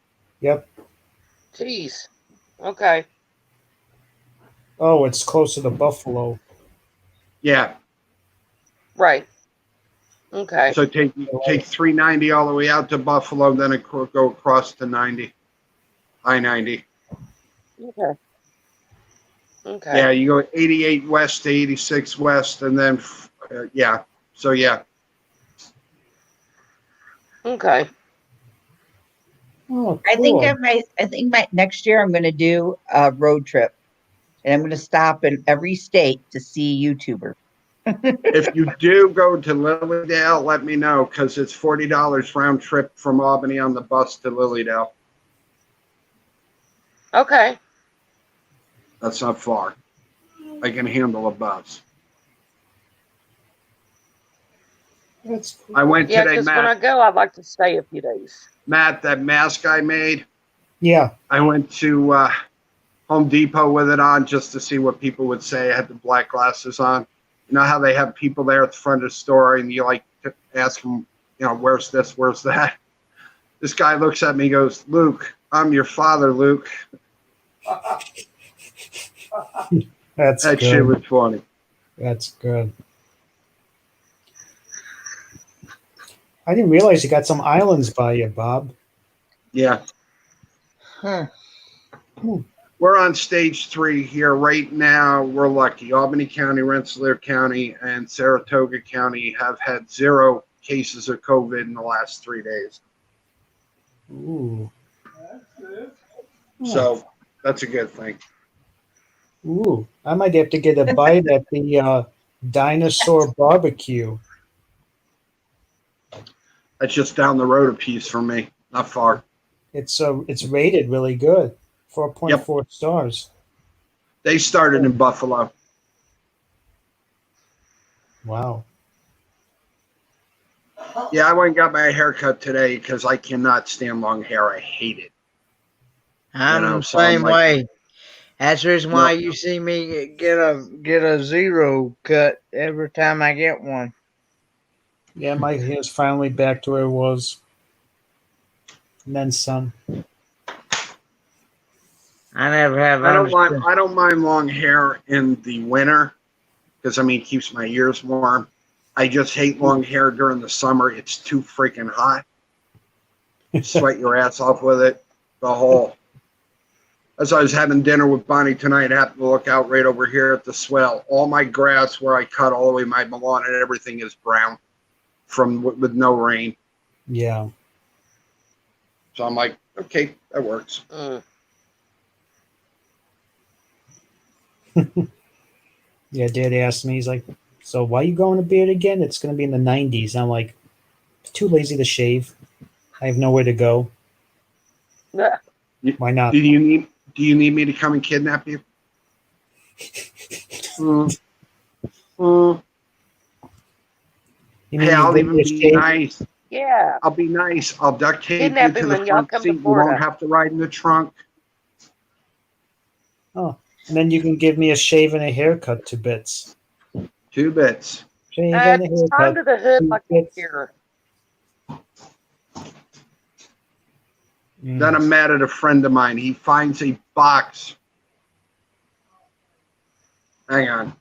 Yep. Jeez. Okay. Oh, it's closer to Buffalo. Yeah. Right. Okay. So take 390 all the way out to Buffalo, then it go across to 90, I-90. Okay. Okay. Yeah, you go 88 west to 86 west, and then yeah. So yeah. Okay. Oh, cool. I think my next year I'm going to do a road trip, and I'm going to stop in every state to see YouTubers. If you do go to Lilydale, let me know, because it's $40 round trip from Albany on the bus to Lilydale. Okay. That's not far. I can handle a bus. That's cool. I went Yeah, today, because when I Matt. go, I'd like to stay a few days. Matt, that mask I made, Yeah. I went to Home Depot with it on just to see what people would say. I had the black glasses on. You know how they have people there at the front of the store, and you like to ask them, where's this, where's that? This guy looks at me and goes, Luke, I'm your father, Luke. That's That good. shit was funny. That's good. I didn't realize you got some islands by you, Bob. Yeah. Huh. We're on stage 3 here right now. We're lucky. Albany County, Rensselaer County, and Saratoga County have had 0 cases of COVID in the last 3 days. Ooh. So that's a good thing. Ooh. I might have to get a bite at the dinosaur barbecue. That's just down the road a piece from me, not far. It's rated really good. 4.4 stars. They started in Buffalo. Wow. Yeah, I went and got my hair cut today because I cannot stand long hair. I hate it. I'm the so I'm same like- way. That's the reason why you see me get a zero cut every time I get one. Yeah, my hair's finally back to where it was. And then some. I never have. I don't mind long hair in the winter because it keeps my ears warm. I just hate long hair during the summer. It's too freaking hot. You sweat your ass off with it. The whole As I was having dinner with Bonnie tonight, I happened to look out right over here at the swell. All my grass where I cut all the way my lawn and everything is brown from with no rain. Yeah. So I'm like, okay, that works. Yeah, Dad asked me, he's like, so why are you going to beard again? It's going to be in the 90s. I'm like, too lazy to shave. I have nowhere to go. Why not? Do you need me to come and kidnap you? You mean Hey, you I'll give even me a be shave? nice. Yeah. I'll be nice. I'll duct tape Kidnap you to him the and y'all front come to seat. You won't Florida. have to ride in the trunk. Oh, and then you can give me a shave and a haircut, 2 bits. 2 bits. Shave and a It's time haircut. to the hood 2 like bits. here. Then I'm mad at a friend of mine. He finds a box. Hang on.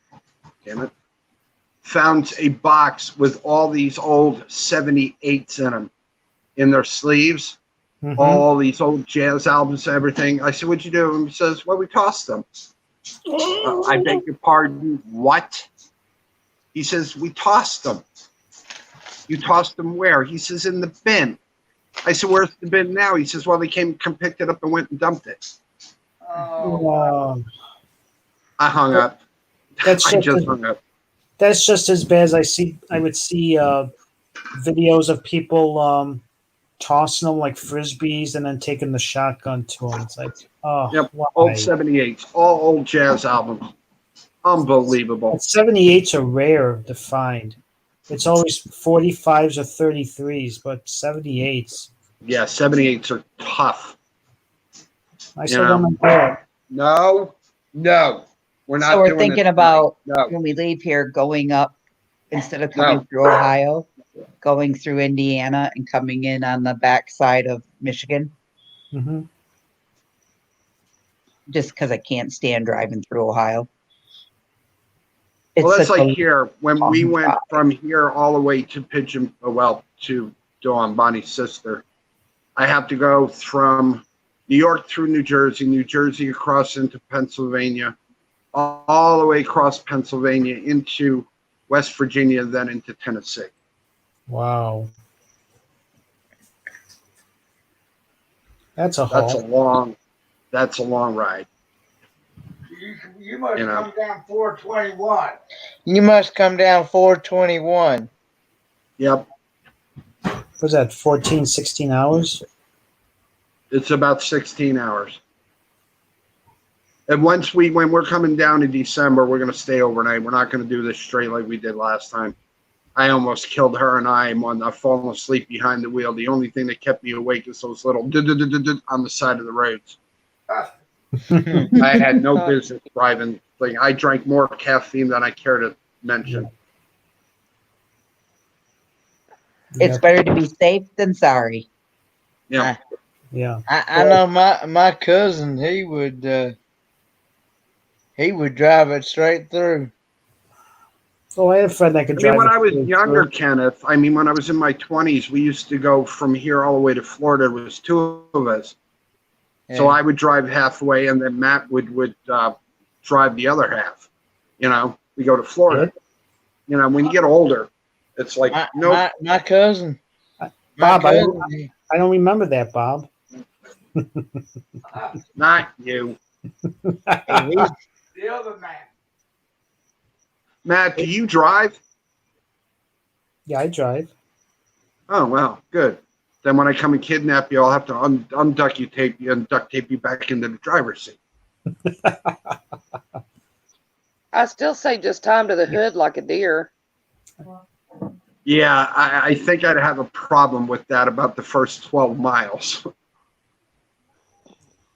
Damn it. Found a box with all these old 78s in them, in their sleeves. Mhm. All these old jazz albums and everything. I said, what'd you do? And he says, well, we tossed them. I beg your pardon, what? He says, we tossed them. You tossed them where? He says, in the bin. I said, where's the bin now? He says, well, they picked it up and went and dumped it. Oh, I hung up. that's I just just hung up. that's just as bad as I would see videos of people tossing them like frisbees and then taking the shotgun to them. It's like, oh, Yep, why? old 78s, all old jazz albums. Unbelievable. 78s are rare to find. It's always 45s or 33s, but 78s. Yeah, 78s are tough. I still don't know where. No, we're not. So we're doing thinking this about tonight. when we leave here, going up instead of coming through Ohio, going through Indiana and coming in on the backside of Michigan. Mm-hmm. Just because I can't stand driving through Ohio. Well, that's such a like here when we long went drive. from here all the way to to Dawn, Bonnie's sister. I have to go from New York through New Jersey across into Pennsylvania, all the way across Pennsylvania into West Virginia, then into Tennessee. Wow. That's a haul. That's a long ride. You must come down 421. You must come down 421. Yep. Was that 14, 16 hours? It's about 16 hours. And when we're coming down in December, we're going to stay overnight. We're not going to do this straight like we did last time. I almost killed her and I'm falling asleep behind the wheel. The only thing that kept me awake is those little on the side of the roads. I had no business driving. Like, I drank more caffeine than I care to mention. It's better to be safe than sorry. Yeah. Yeah. I know my cousin, he would drive it straight through. Oh, I had a friend that could I drive. mean, when it I was through. younger, Kenneth, when I was in my 20s, we used to go from here all the way to Florida. It was 2 of us. Yeah. So I would drive halfway, and then Matt would drive the other half. We go to Florida. When you get older, it's like, my cousin. Bob, I don't remember that, Bob. Not you. The other man. Matt, do you drive? Yeah, I drive. Oh, well, good. Then when I come and kidnap you, I'll have to unduct you, tape you, and duct tape you back into the driver's seat. I still say just time to the hood like a deer. Yeah, I think I'd have a problem with that about the first 12 miles.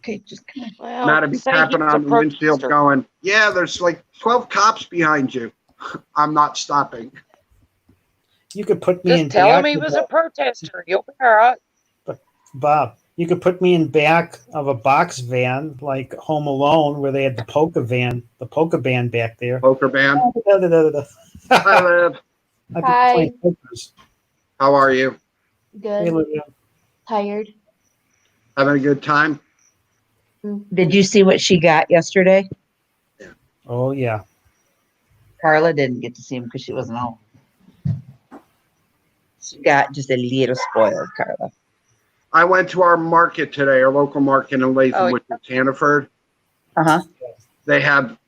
Okay, just come on. Well, Matt would be say tapping he's a on the windshield protester. going, yeah, there's like 12 cops behind you. I'm not stopping. You could put me in Just tell him back he of was a protester. You'll be all right. Bob, you could put me in back of a box van like Home Alone where they had the polka band back there. Poker band. Hi, Liv. I'd be Hi. playing pokers. How are you? Hey, Good. Olivia. Tired. Having a good time? Did you see what she got yesterday? Oh yeah. Carla didn't get to see him because she wasn't home. She got just a little spoiled, Carla. I went to our market today, our local market in Latham, which is Hannaford. Uh-huh. They have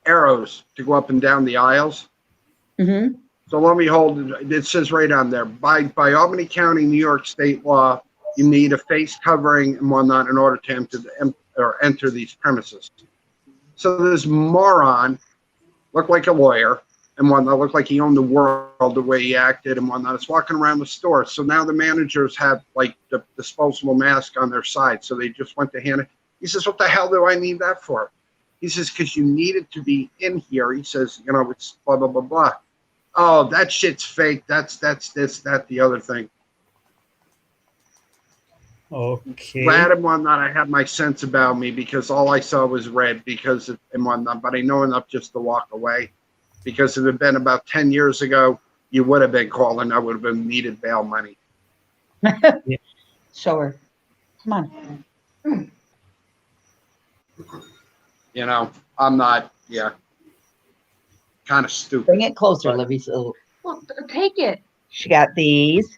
arrows to go up and down the aisles. Mm-hmm. So lo and behold, it says right on there, by Albany County, New York State law, you need a face covering and whatnot in order to enter these premises. So this moron looked like a lawyer and whatnot, looked like he owned the world the way he acted and whatnot. It's walking around the store. So now the managers have like the disposable mask on their side. So they just went to hand it. He says, what the hell do I need that for? He says, because you needed to be in here. He says, it's blah, blah, blah, blah. Oh, that shit's fake. That's this, that, the other thing. Okay. Glad and whatnot, I had my sense about me because all I saw was red and whatnot, but I know enough just to walk away. Because if it had been about 10 years ago, you would have been calling. I would have been needed bail money. Show her. Come on. I'm not, kind of stupid. Bring it closer, Libby. So Well, take it. she got these.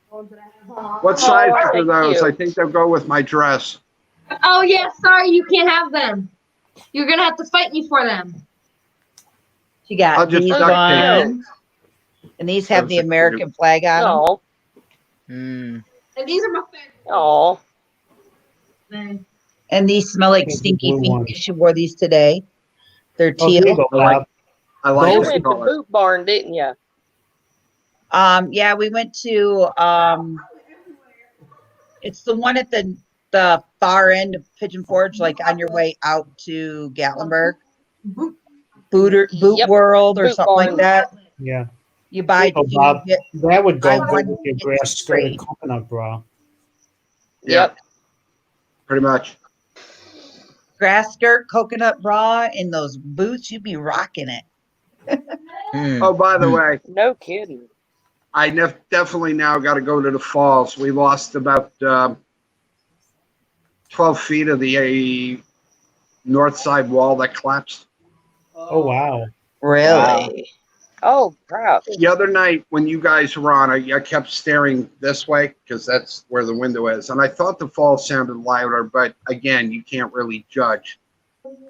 What size are those? I think they'll go with my dress. Oh yeah, sorry, you can't have them. You're gonna have to fight me for them. She got I'll just these duct tape ones. And these have the American flag on them. No. Mm. And these are my favorite. Oh. And these smell like Okay, stinky blue feet. one. She wore these today. They're Oh, here you teal. go, Bob. I like You this went to color. Boot Barn, didn't you? Yeah, we went to it's the one at the far end of Pigeon Forge, like on your way out to Gatlinburg. Boot Yep. World or Boot something like Barn. that. Yeah. You buy Oh, two, Bob, get that would buy go one, good with your get grass two free. skirted coconut bra. Yep. Pretty much. Grass skirt, coconut bra, and those boots, you'd be rocking it. Oh, by the way, No kidding. I definitely now got to go to the falls. We lost about 12 feet of the north side wall that collapsed. Oh wow. Really? Oh crap. The other night when you guys were on, I kept staring this way because that's where the window is. And I thought the fall sounded louder, but again, you can't really judge.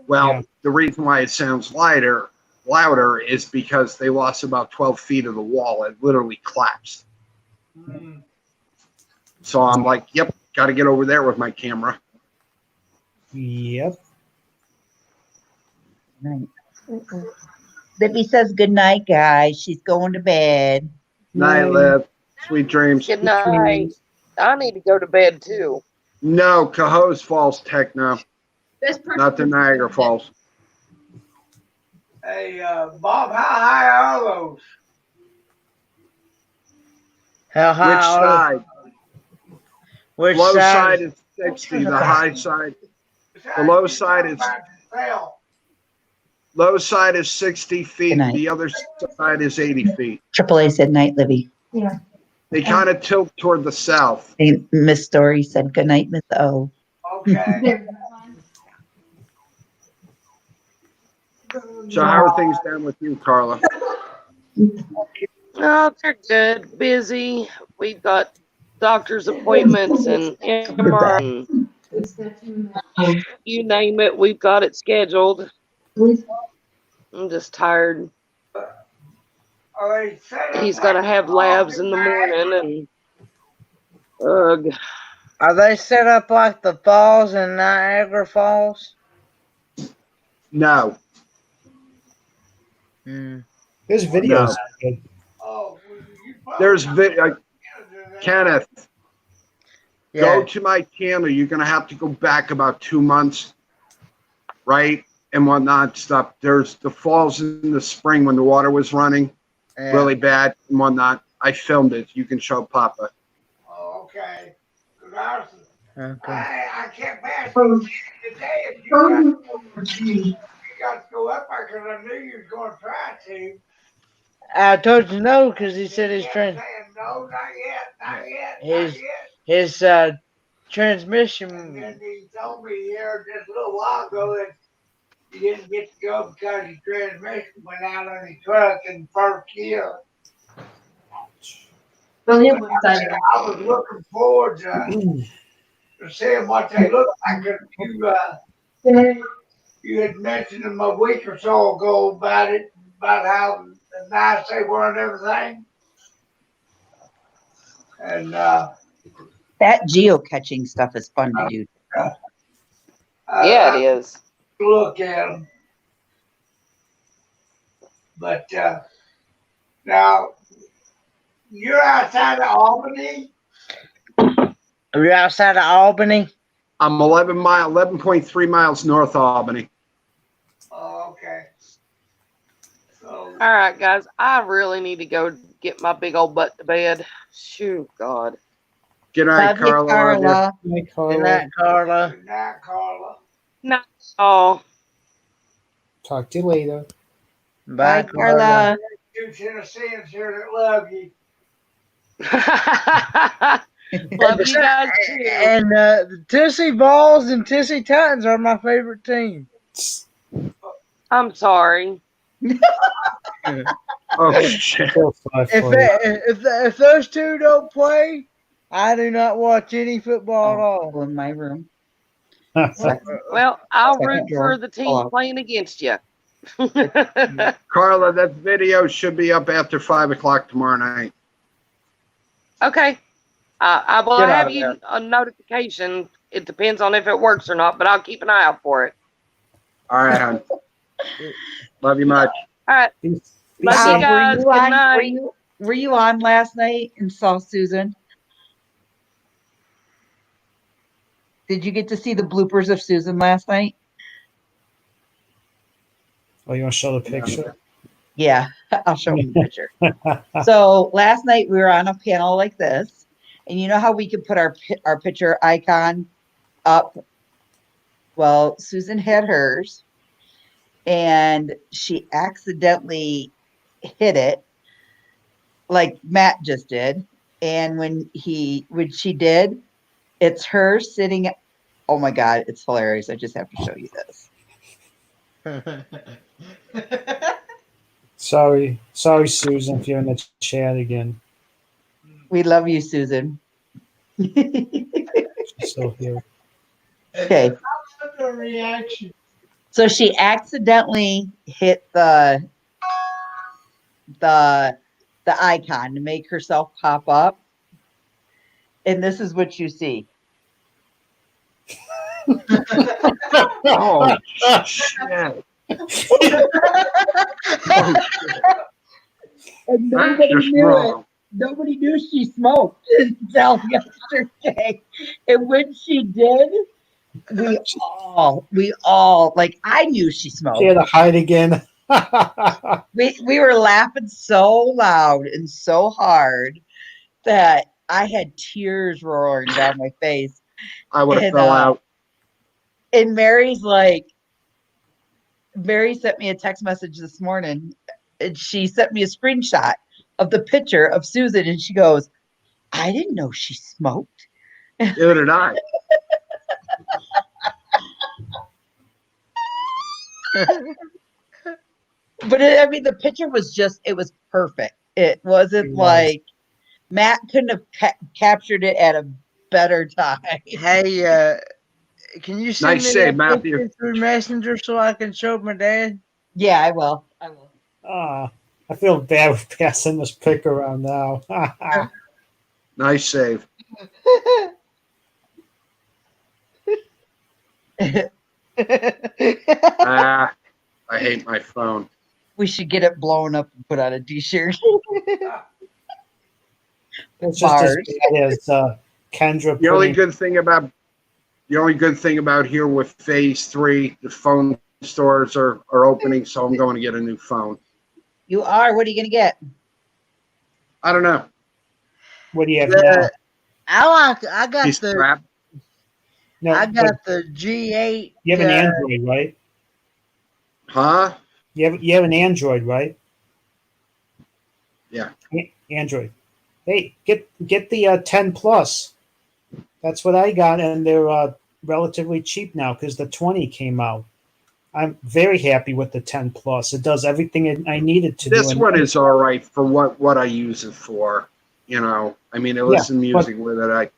Well, The reason why it sounds louder is because they lost about 12 feet of the wall. It literally collapsed. So I'm like, yep, got to get over there with my camera. Yep. Night. Libby says good night, guys. She's going to bed. Night, Liv. Sweet dreams. Good night. I need to go to bed too. No, Cohoes Falls Techno. Not the Niagara Falls. Hey, Bob, how high are those? How high? Which side? Which low side? side is 60. The high side. The low side is. Low side is 60 feet. The other side is 80 feet. AAA said night, Libby. Yeah. They kind of tilt toward the south. Miss Story said good night, Miss O. Okay. So how are things down with you, Carla? Oh, they're good. Busy. We've got doctor's appointments and MRI. You name it, we've got it scheduled. I'm just tired. He's got to have labs in the morning and ugh. Are they set up like the falls in Niagara Falls? No. There's videos. There's Kenneth. Yeah. Go to my channel. You're gonna have to go back about 2 months, right, and whatnot stuff. There's the falls in the spring when the water was running really bad and whatnot. I filmed it. You can show Papa. Oh, okay. Okay. I can't pass today if you got to go up there because I knew you was going to try to. I told you no because he said he's trying. No, not yet, not yet, His not yet. transmission. And then he told me here just a little while ago that he didn't get to go because his transmission went out on his truck in first gear. Well, I was looking forward to seeing what they look like. 'Cause you had mentioned them a week or so ago about it, about how nice they were and everything. And That geocaching stuff is fun to do. Yeah, it is. Look at them. But now you're outside of Albany. Are you outside of Albany? I'm 11.3 miles north of Albany. Oh, okay. So All right, guys. I really need to go get my big old butt to bed. Shoot, God. Good night, Love you, Carla. Carla. Hey, Good Carla. night, Carla. good night, Carla. No. Oh. Talk to you later. Bye, Bye, Carla. Carla. You Tennesseans here that love you. Love you guys too. And the Tennessee Vols and Tennessee Titans are my favorite team. I'm sorry. Oh, shit. Feel sorry for you. If those two don't play, I do not watch any football at all. Oh, in my room. Well, I'll Second root drawer. for the team Oh. playing against you. Carla, that video should be up after 5 o'clock tomorrow night. Okay. I will Get out have of you there. a notification. It depends on if it works or not, but I'll keep an eye out for it. All right, hon. Love you much. All right. Be Love safe. you guys. Were you Good on? night. Were you on last night and saw Susan? Did you get to see the bloopers of Susan last night? Oh, you want to show the picture? Yeah, I'll show you the picture. So last night we were on a panel like this, and you know how we could put our picture icon up? Well, Susan had hers, and she accidentally hit it, like Matt just did. And when she did, it's her sitting. Oh my God, it's hilarious! I just have to show you this. Sorry, Susan, if you're in the chat again. We love you, Susan. So here. Okay. Reaction. So she accidentally hit the icon to make herself pop up. And this is what you see. Oh, shit. And That's nobody just knew wrong. it. Nobody knew she smoked until yesterday. And when she did, we all like, I knew she smoked. She had to hide again. We were laughing so loud and so hard that I had tears rolling down my face. I would have And, fell out. And Mary sent me a text message this morning, and she sent me a screenshot of the picture of Susan, and she goes, I didn't know she smoked. Neither did I. But I mean, the picture was it was perfect. It wasn't It was. like Matt couldn't have captured it at a better time. Hey, can you send Nice me save, that Matthew. picture through Messenger so I can show my dad? Yeah, I will. I feel bad with passing this pick around now. Nice save. I hate my phone. We should get it blown up and put on a t-shirt. It's just Bars. as bad as Kendra. The only putting- good thing about here with phase 3, the phone stores are opening, so I'm going to get a new phone. You are. What are you going to get? I don't know. What do you have now? I got Piece of the crap. No, I but got the G8. you have an Android, right? Huh? You have an Android, right? Yeah. Android. Hey, get the 10 Plus. That's what I got, and they're relatively cheap now because the 20 came out. I'm very happy with the 10 Plus. It does everything I needed to do. This one is all right for what I use it for. You know, I mean, I listen to music with it. I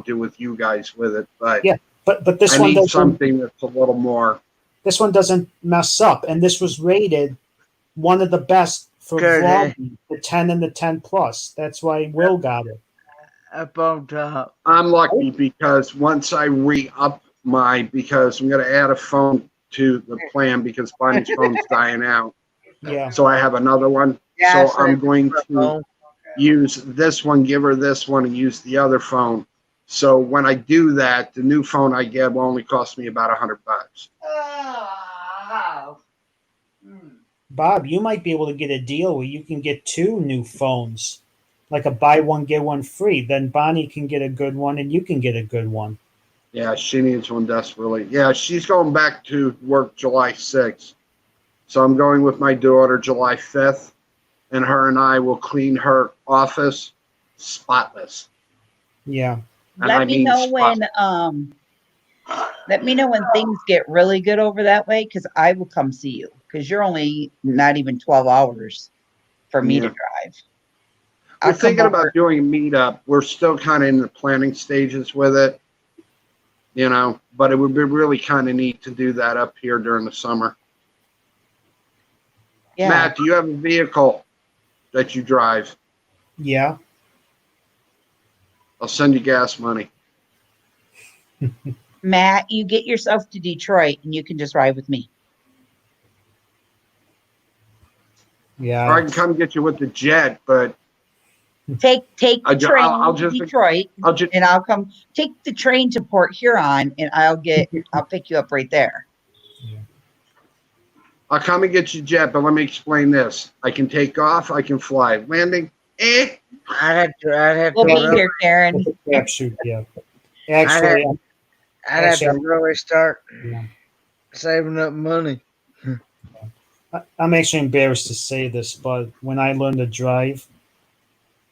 do with you guys with it, but but this I one need doesn't. something that's a little more. This one doesn't mess up, and this was rated one of the best for vlogging. The 10 and the 10 Plus. That's why Will got it. Up on top. I'm lucky because once I re-up because I'm going to add a phone to the plan because Bonnie's phone's dying out. Yeah. So I have another one. Yeah, so I'm going to use this one, give her this one, and use the other phone. So when I do that, the new phone I get will only cost me about $100. Bob, you might be able to get a deal where you can get 2 new phones, like a buy one get one free. Then Bonnie can get a good one, and you can get a good one. Yeah, she needs one desperately. Yeah, she's going back to work July 6th. So I'm going with my daughter July 5th, and her and I will clean her office spotless. Yeah. Let me know when things get really good over that way, because I will come see you, because you're only not even 12 hours for me to drive. We're thinking about doing a meetup. We're still kind of in the planning stages with it, but it would be really kind of neat to do that up here during the summer. Yeah. Matt, do you have a vehicle that you drive? Yeah. I'll send you gas money. Matt, you get yourself to Detroit and you can just ride with me. Yeah. Or I can come get you with the jet, but take the train to Detroit, and I'll come take the train to Port Huron, and I'll pick you up right there. Yeah. I'll come and get you jet, but let me explain this. I can take off, I can fly. Landing, I'd have to. We'll be here, Karen. Shoot, yeah. Actually, I'd have to really start saving up money. I'm actually embarrassed to say this, but when I learned to drive,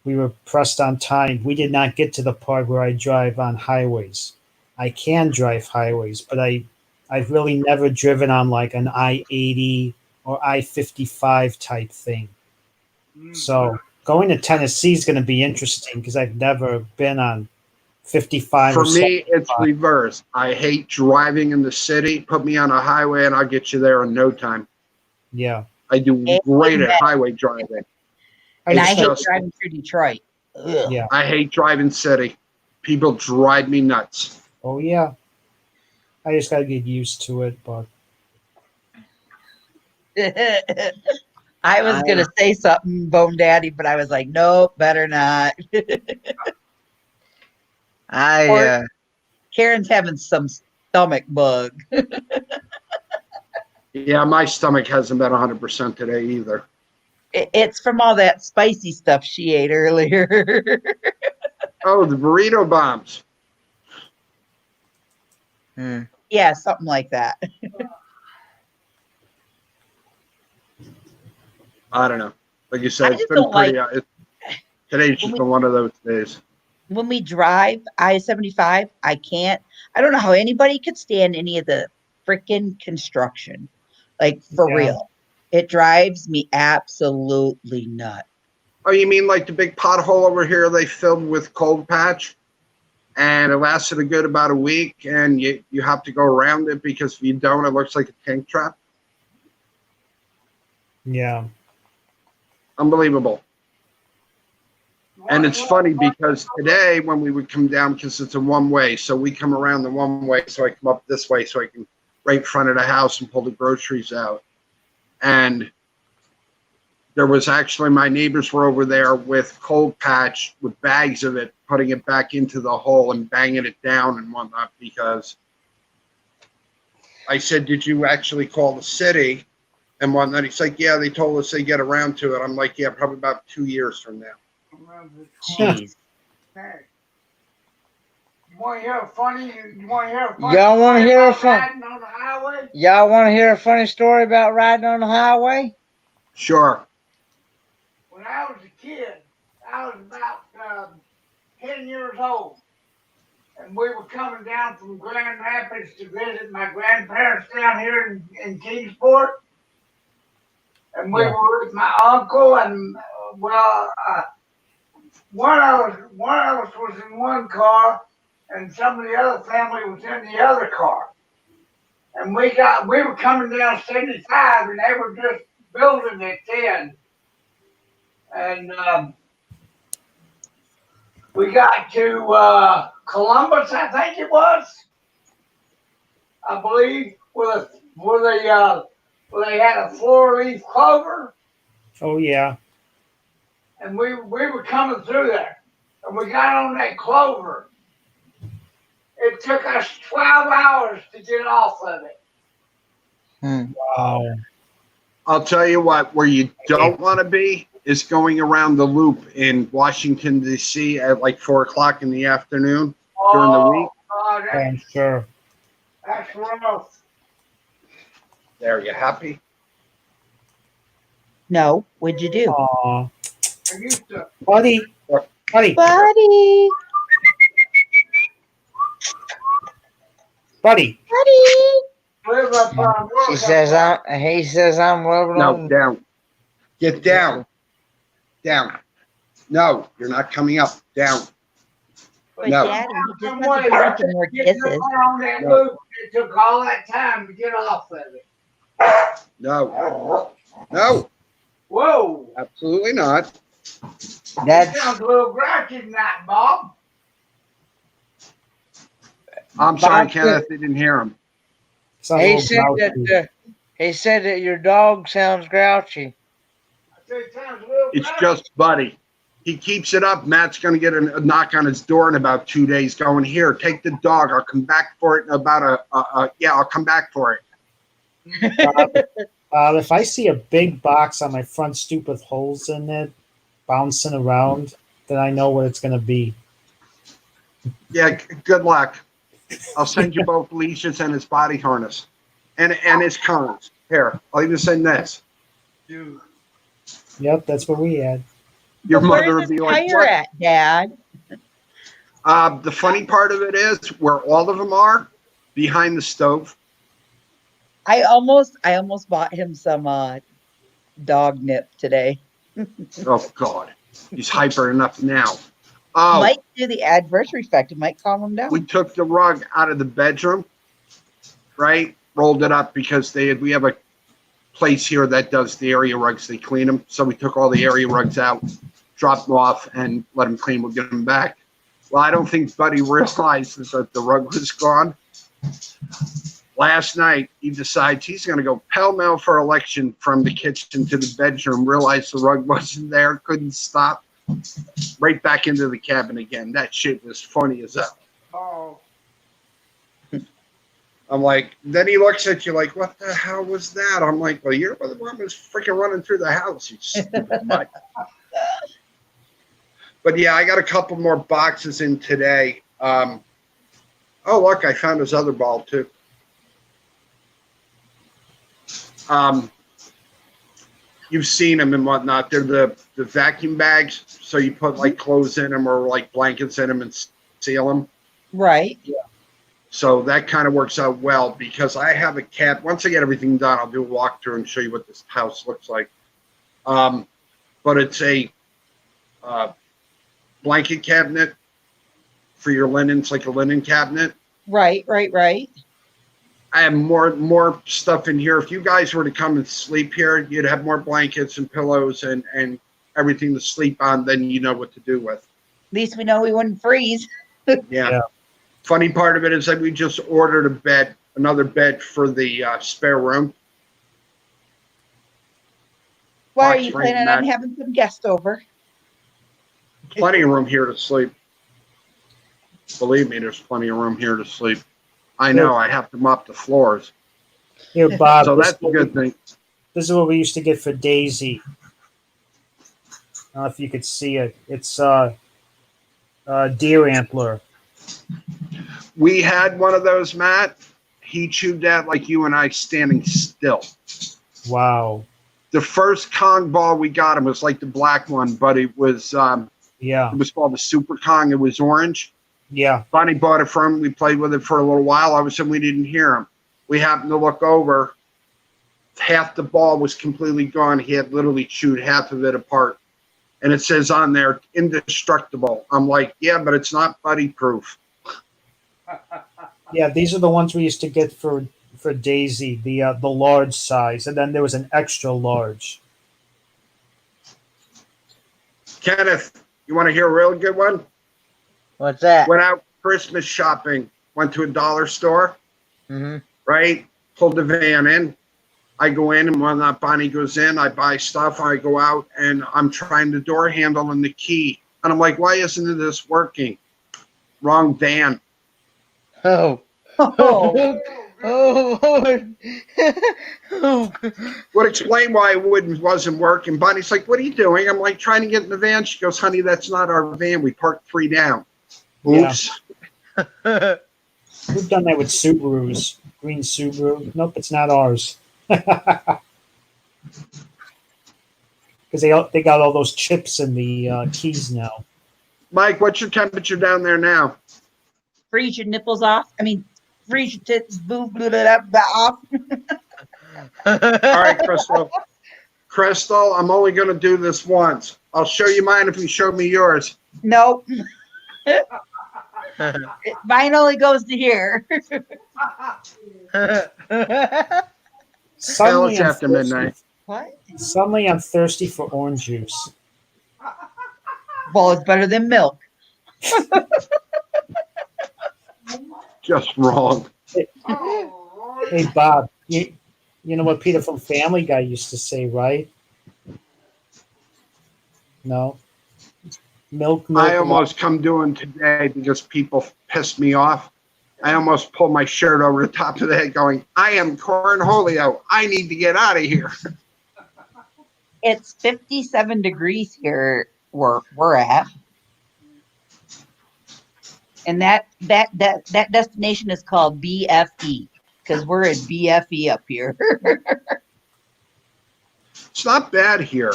we were pressed on time. We did not get to the part where I drive on highways. I can drive highways, but I've really never driven on like an I-80 or I-55 type thing. So going to Tennessee is going to be interesting because I've never been on 55. For me, it's reverse. I hate driving in the city. Put me on a highway and I'll get you there in no time. Yeah. I do great at highway driving. And I hate driving through Detroit. Ugh. Yeah. I hate driving city. People drive me nuts. Oh, yeah. I just got to get used to it, but. I was going to say something, Bone Daddy, but I was like, nope, better not. Karen's having some stomach bug. Yeah, my stomach hasn't been 100% today either. It's from all that spicy stuff she ate earlier. Oh, the burrito bombs. Yeah, something like that. I don't know. Like you said, it's been pretty. Today's just been one of those days. When we drive I-75, I don't know how anybody could stand any of the freaking construction. Like, for real. It drives me absolutely nuts. Oh, you mean like the big pothole over here they filled with cold patch? And it lasted a good about a week, and you have to go around it because if you don't, it looks like a tank trap. Yeah. Unbelievable. And it's funny because today when we would come down, because it's a one-way, so we come around the one way, so I come up this way so I can right in front of the house and pull the groceries out. And there was actually, my neighbors were over there with cold patch, with bags of it, putting it back into the hole and banging it down and whatnot, because I said, did you actually call the city and whatnot? He's like, yeah, they told us they get around to it. I'm like, yeah, probably about 2 years from now. Jeez. Hey, you want to hear a funny? Y'all want to hear a riding on the highway? Y'all want to hear a funny story about riding on the highway? Sure. When I was a kid, I was about 10 years old, and we were coming down from Grand Rapids to visit my grandparents down here in Kingsport. And we were with my uncle, and one of us was in one car, and some of the other family was in the other car. And we were coming down 75, and they were just building it then. And we got to Columbus, I think it was, I believe, where they had a four-leaf clover. Oh yeah. And we were coming through there, and we got on that clover. It took us 12 hours to get off of it. Wow. I'll tell you what, where you don't want to be is going around the loop in Washington, D.C. at like 4 o'clock in the afternoon during the week. I'm sure. That's rough. There, you happy? No, what'd you do? Aw. I used to. Buddy. Buddy. Buddy. Buddy. Live up on He says I'm loving No, on. down. Get down. Down. No, you're not coming up. Down. But No. Daddy, he just Some wants way, to give some more getting kisses. on that No. loop, it took all that time to get off of it. No. No, Whoa. absolutely not. That's Sounds a little grouchy tonight, Bob. I'm sorry, Bob, Kenneth, I didn't hear him. he said that your dog sounds grouchy. I said it sounds a little It's grouchy. just Buddy. He keeps it up. Matt's going to get a knock on his door in about 2 days going, here, take the dog. I'll come back for it in about I'll come back for it. If I see a big box on my front stoop with holes in it bouncing around, then I know what it's going to be. Yeah, good luck. I'll send you both leashes and his body harness and his cones. Here, I'll even send this. Dude. Yep, that's what we had. Your But mother where's would be the like, tire what? at, Dad? The funny part of it is where all of them are behind the stove. I almost bought him some dog nip today. Oh, God. He's hyper enough now. Oh, Might do the adverse effect. It might calm him down. we took the rug out of the bedroom, right? Rolled it up because we have a place here that does the area rugs. They clean them. So we took all the area rugs out, dropped them off, and let them clean. We'll get them back. Well, I don't think Buddy realizes that the rug was gone. Last night, he decides he's going to go pell-mell for election from the kitchen to the bedroom, realized the rug wasn't there, couldn't stop, right back into the cabin again. That shit was funny as hell. Oh. I'm like, then he looks at you like, what the hell was that? I'm like, well, you're the one who's freaking running through the house, you stupid mutt. But yeah, I got a couple more boxes in today. Oh, look, I found his other ball too. You've seen them and whatnot. They're the vacuum bags. So you put like clothes in them or like blankets in them and seal them. Right. So that kind of works out well because I have a cat. Once I get everything done, I'll do a walkthrough and show you what this house looks like. But it's a blanket cabinet for your linen. It's like a linen cabinet. Right. I have more stuff in here. If you guys were to come and sleep here, you'd have more blankets and pillows and everything to sleep on. Then you know what to do with. At least we know we wouldn't freeze. Yeah. Funny part of it is that we just ordered another bed for the spare room. Why are Box you spring planning on mat. having some guests over? Plenty of room here to sleep. Believe me, there's plenty of room here to sleep. I know I have to mop the floors. Here, Bob. So this that's a good thing. This is what we used to get for Daisy. I don't know if you could see it. It's deer antler. We had one of those, Matt. He chewed that like you and I standing still. Wow. The first Kong ball we got him was like the black one, but it was Yeah. it was called the Super Kong. It was orange. Yeah. Bonnie bought it from him. We played with it for a little while. All of a sudden, we didn't hear him. We happened to look over. Half the ball was completely gone. He had literally chewed half of it apart. And it says on there, indestructible. I'm like, yeah, but it's not buddy proof. Yeah, these are the ones we used to get for Daisy, the large size, and then there was an extra large. Kenneth, you want to hear a real good one? What's that? Went out Christmas shopping. Went to a dollar store. Mm-hmm. Right? Pulled the van in. I go in, and when Bonnie goes in, I buy stuff. I go out, and I'm trying the door handle and the key. And I'm like, why isn't this working? Wrong van. Oh. Oh, Oh. Would explain why it wasn't working. Bonnie's like, what are you doing? I'm like, trying to get in the van. She goes, honey, that's not our van. We parked 3 down. Oops. Yeah. We've done that with Subarus. Green Subaru. Nope, it's not ours. Because they got all those chips in the keys now. Mike, what's your temperature down there now? freeze your nipples off. I mean, freeze your tits, boob, blah, blah, blah, off. All right, Crystal. Crystal, I'm only going to do this once. I'll show you mine if you show me yours. Nope. Mine only goes to here. Suddenly, it's after midnight. What? Suddenly I'm thirsty for orange juice. Well, it's better than milk. Just wrong. Hey, Bob, you know what Peter from Family Guy used to say, right? No? Milk. I almost come doing today because people pissed me off. I almost pulled my shirt over the top of the head going, I am Cornholio. I need to get out of here. It's 57 degrees here where we're at. And that destination is called BFE because we're at BFE up here. It's not bad here.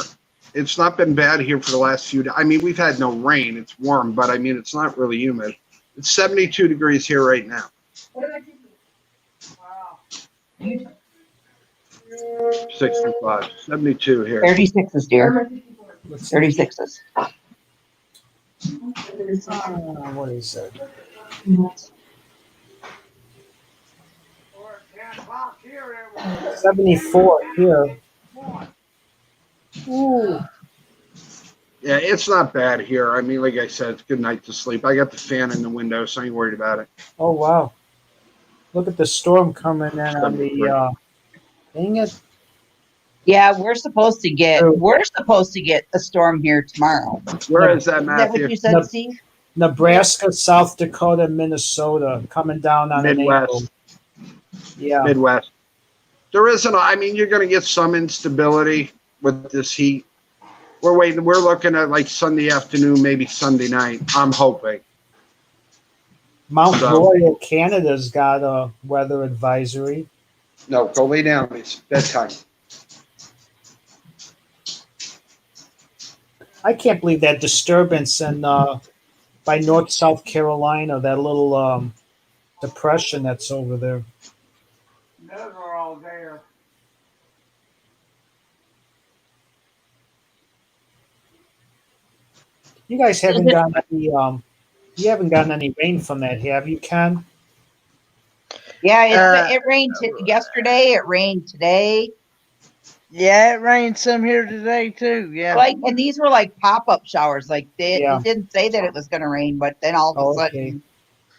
It's not been bad here for the last few days. I mean, we've had no rain. It's warm, but I mean, it's not really humid. It's 72 degrees here right now. Wow. 65, 72 here. 36s, dear. 36s. What is it? 74 here. Ooh. Yeah, it's not bad here. I mean, like I said, it's a good night to sleep. I got the fan in the window, so I ain't worried about it. Oh, wow. Look at the storm coming in on the, dang it. Yeah, we're supposed to get a storm here tomorrow. Where is that, Is that Matthew? what you said, Steve? Nebraska, South Dakota, Minnesota, coming down on Midwest. Yeah. Midwest. There isn't, I mean, you're going to get some instability with this heat. We're waiting. We're looking at like Sunday afternoon, maybe Sunday night. I'm hoping. Mount Royal, Canada's got a weather advisory. No, go lay down. It's bedtime. I can't believe that disturbance in by North South Carolina, that little depression that's over there. Those are all there. You guys haven't gotten any you haven't gotten any rain from that, have you, Ken? Yeah, it rained yesterday. It rained today. Yeah, it rained some here today too. Yeah, And these were like pop-up showers. Like it didn't say that it was going to rain, but then all of a sudden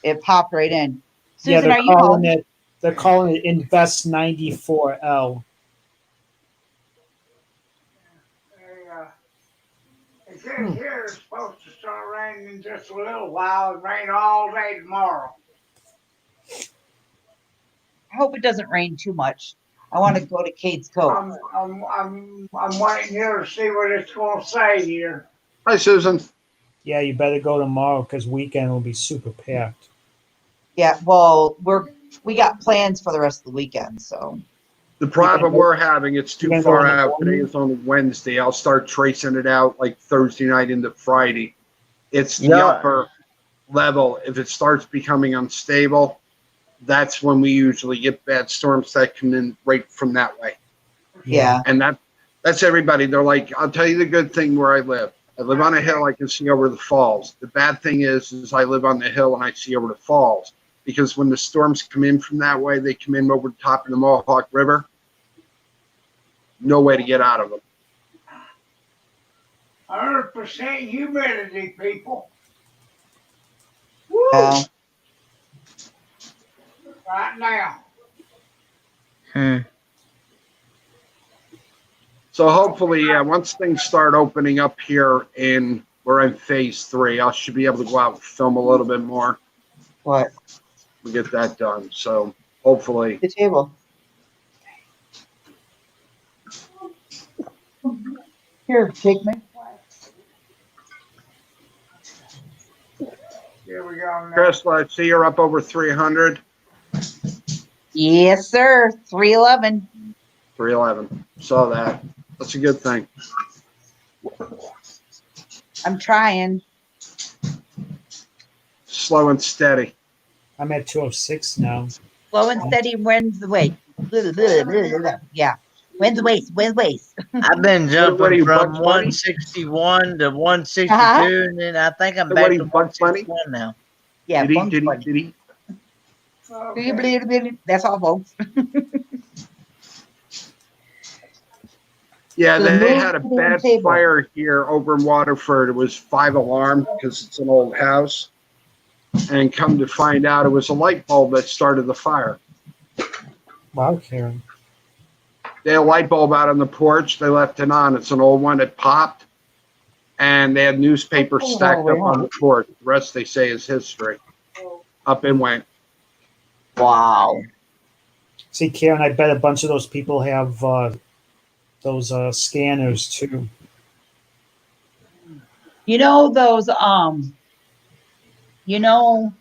it popped right in. Susan, they're are you calling home? they're calling it Invest 94L. It says here it's supposed to start raining in just a little while and rain all day tomorrow. I hope it doesn't rain too much. I want to go to Kate's Cove. I'm waiting here to see what it's going to say here. Hi, Susan. Yeah, you better go tomorrow because weekend will be super packed. Yeah, well, we got plans for the rest of the weekend, so. The problem we're having, it's too far out. Today is only Wednesday. I'll start tracing it out like Thursday night into Friday. It's the upper level, if it starts becoming unstable, that's when we usually get bad storms that come in right from that way. Yeah. And that's everybody. They're like, I'll tell you the good thing where I live. I live on a hill. I can see over the falls. The bad thing is I live on the hill and I see over the falls. Because when the storms come in from that way, they come in over the top of the Mohawk River. No way to get out of them. 100% humidity, people. Woo! Yeah. Right now. So hopefully, once things start opening up here in we're in phase 3, I should be able to go out and film a little bit more. What? We get that done. So hopefully. The table. Here, take me. Here we go. Now. Chris, I see you're up over 300. Yes, sir. 311. 311. Saw that. That's a good thing. I'm trying. Slow and steady. I'm at 206 now. Slow and steady wins the way. Yeah. Wins the waste. Wins waste. I've been What are jumping you, from Bugs Bunny? 161 to 162, and then I think I'm What back are to you, Bugs Bunny? 161 now. Yeah. Did he? Bugs Bunny. Okay. That's all, folks. Yeah, So they move had a to the bad table. fire here over in Waterford. It was 5 alarm because it's an old house. And come to find out, it was a light bulb that started the fire. Wow, Karen. They had a light bulb out on the porch. They left it on. It's an old one. It popped. And they had newspapers stacked up on the porch. The rest, they say, is history. Up and went. Wow. See, Karen, I bet a bunch of those people have those scanners too. You know those you know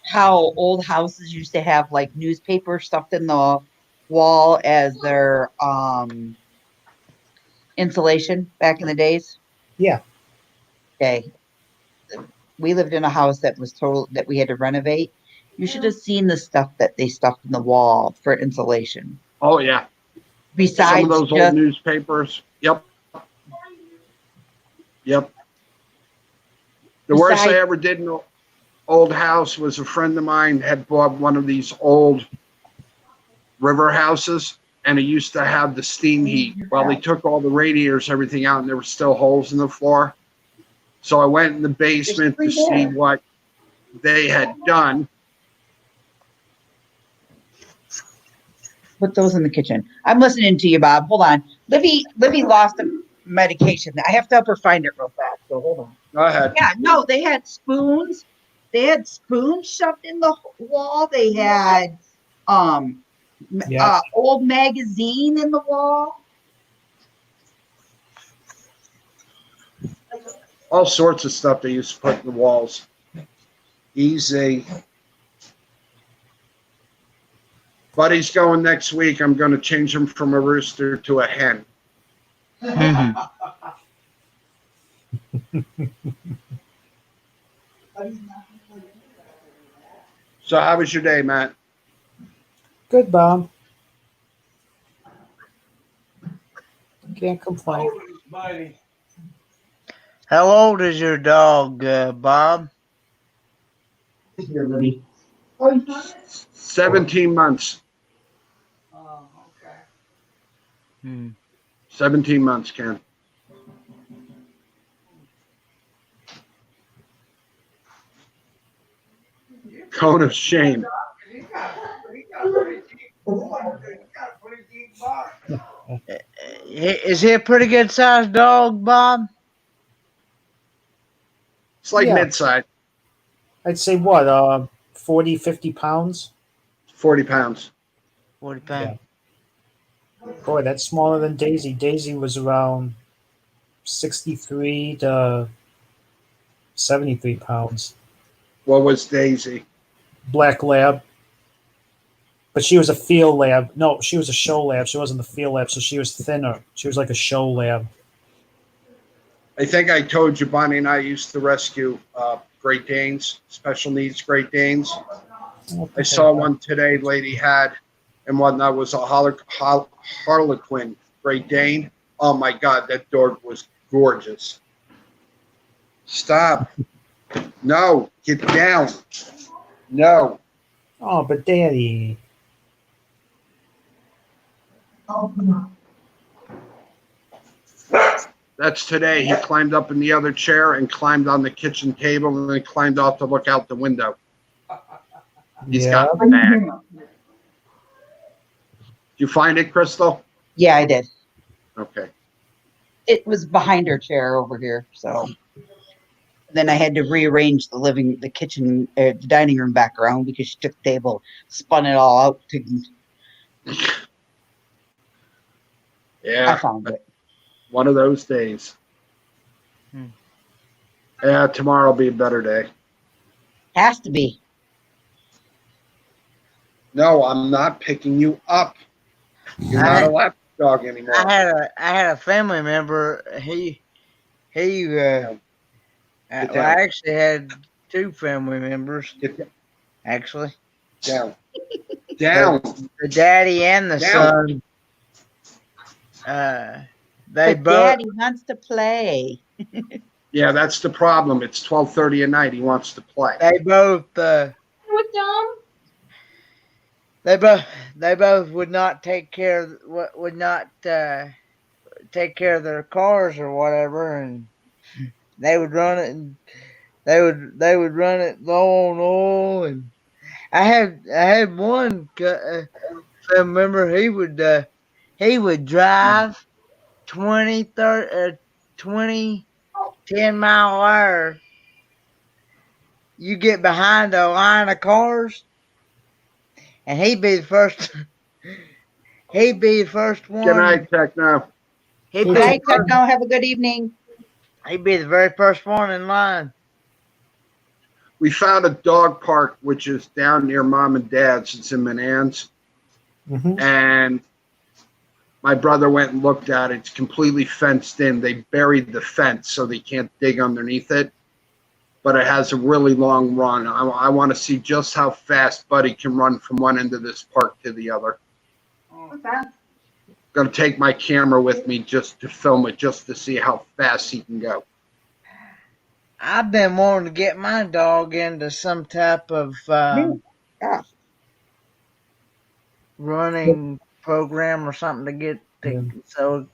how old houses used to have like newspaper stuffed in the wall as their insulation back in the days? Yeah. Okay. We lived in a house that was total that we had to renovate. You should have seen the stuff that they stuffed in the wall for insulation. Oh, yeah. Besides Some of those just, old newspapers. Yep. Yep. The worst I Besides- ever did in an old house was a friend of mine had bought one of these old river houses, and it used to have the steam heat. Well, they took all the radiators, everything out, and there were still holes in the floor. So I went in the basement to see what they had done. put those in the kitchen. I'm listening to you, Bob. Hold on. Libby lost a medication. I have to help her find it real fast. So hold on. Go ahead. Yeah, no, they had spoons. They had spoons shoved in the wall. They had Yeah. old magazine in the wall. All sorts of stuff they used to put in the walls. Easy. Buddy's going next week. I'm going to change him from a rooster to a hen. So how was your day, Matt? Good, Bob. Can't complain. How old is your dog, Bob? Here, Libby. 17 months. Oh, okay. 17 months, Ken. Cone of shame. He got a pretty deep box. Is he a pretty good sized dog, Bob? It's like Yeah. mid-size, I'd say what, 40, 50 pounds? 40 pounds. 40 pounds. Boy, that's smaller than Daisy. Daisy was around 63 to 73 pounds. What was Daisy? Black lab. But she was a field lab. No, she was a show lab. She wasn't the field lab, so she was thinner. She was like a show lab. I think I told you Bonnie and I used to rescue Great Danes, special needs Great Danes. I saw one today, lady had, and one that was a Harlequin Great Dane. Oh my God, that dog was gorgeous. Stop. No, get down. No. Oh, but Daddy. That's today. He climbed up in the other chair and climbed on the kitchen table and then climbed off to look out the window. He's got back. Did you find it, Crystal? Yeah, I did. Okay. It was behind her chair over here, so then I had to rearrange the kitchen, the dining room background because she took the table, spun it all out. Yeah. I found it. One of those days. Yeah, tomorrow will be a better day. Has to be. No, I'm not picking you up. You're not a lap dog anymore. I had a family member. Well, I actually had two family members. Actually, down. The daddy and the son. But Daddy wants to play. Yeah, that's the problem. It's 12:30 at night. He wants to play. They both. With Dom? They both would not take care. Take care of their cars or whatever, and they would run it, and they would run it low on oil. And I had one family member. He would drive 20, 30, 20, 10 mile an hour. You get behind a line of cars, and he'd be the first. He'd be the first one. Good night, Techno. Good night, Techno. Have a good evening. He'd be the very first one in line. We found a dog park, which is down near Mom and Dad's. It's in Manans. Mm-hmm. And my brother went and looked at it. It's completely fenced in. They buried the fence so they can't dig underneath it. But it has a really long run. I want to see just how fast Buddy can run from one end of this park to the other. What's that? I'm going to take my camera with me just to film it, just to see how fast he can go. I've been wanting to get my dog into some type of running program or something to get so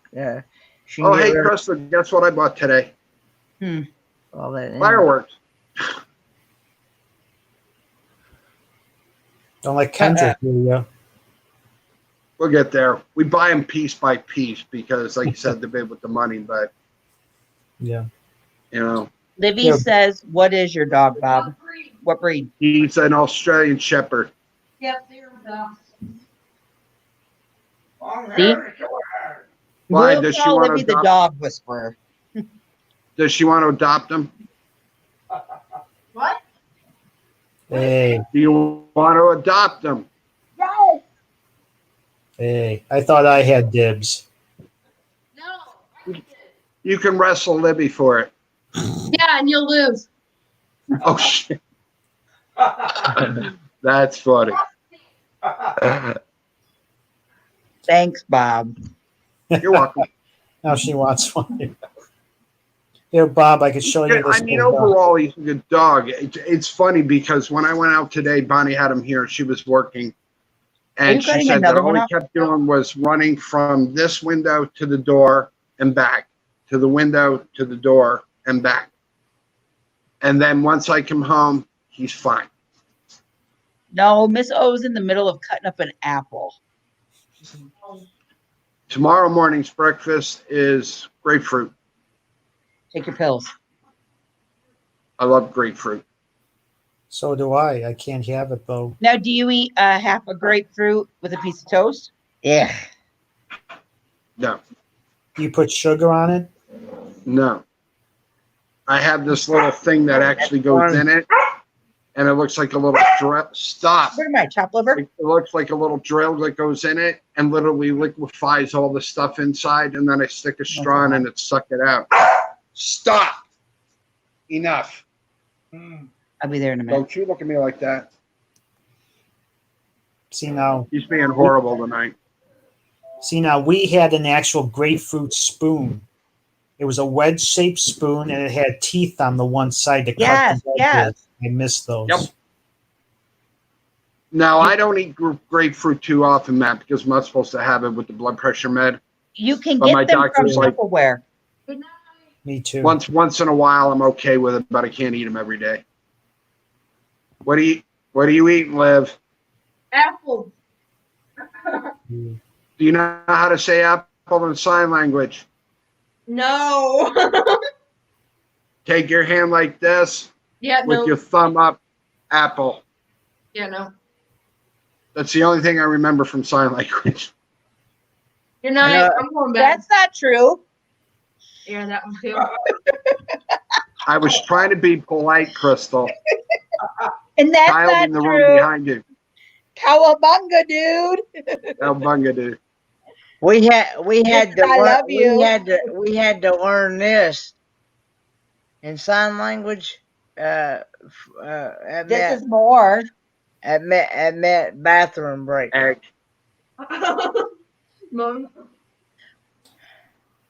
she can hey, Crystal, guess what I bought today? All that fireworks. Don't let Kendrick hear you. We'll get there. We buy them piece by piece because, like you said, they're big with the money. But yeah, you know. Livy says, "What is your dog, Bob? What breed?" He's an Australian Shepherd. Yep, they're dogs. See? Why We'll does she call want Livy to the dog whisperer. Does she want to adopt him? What? Hey, Do you want to adopt him? Yes. hey, I thought I had dibs. No. You can wrestle Libby for it. Yeah, and you'll lose. Oh shit! That's funny. Thanks, Bob. You're welcome. Now she wants one. Here, Bob, I could show you this. I mean, overall, he's a good dog. It's funny because when I went out today, Bonnie had him here. She was working, and she said that all he kept doing was running from this window to the door and back, to the window to the door and back. And then once I come home, he's fine. No, Miss O's in the middle of cutting up an apple. Tomorrow morning's breakfast is grapefruit. Take your pills. I love grapefruit. So do I. I can't have it though. Now, do you eat half a grapefruit with a piece of toast? Yeah. No. Do you put sugar on it? No. I have this little thing that actually goes in it, and it looks like a little drill. Stop. What am I, chopped liver? It looks like a little drill that goes in it and literally liquefies all the stuff inside, and then I stick a straw in and it suck it out. Stop. Enough. I'll be there in a minute. Don't you look at me like that. See now, He's being horrible tonight. we had an actual grapefruit spoon. It was a wedge-shaped spoon, and it had teeth on the one side to cut Yes, the yes. edges. I miss those. Yep. Now, I don't eat grapefruit too often, Matt, because I'm not supposed to have it with the blood pressure med. You can But my get them from doctor's like, Tupperware. Me too. once in a while, I'm okay with it, but I can't eat them every day. What do you eat, Liv? Apple. Mm. Do you know how to say apple in sign language? No. Take your hand like this Yeah, with no. your thumb up, apple. Yeah, no. That's the only thing I remember from sign language. Good night. No, I'm going back. That's not true. Yeah, that one too. I was trying to be polite, Crystal. And that's Child not in the room true. behind you. Cowabunga, dude. Elbunga, dude. We had to I learn, love you. we had to learn this in sign language. At This is more. bathroom break. Egg. Mom.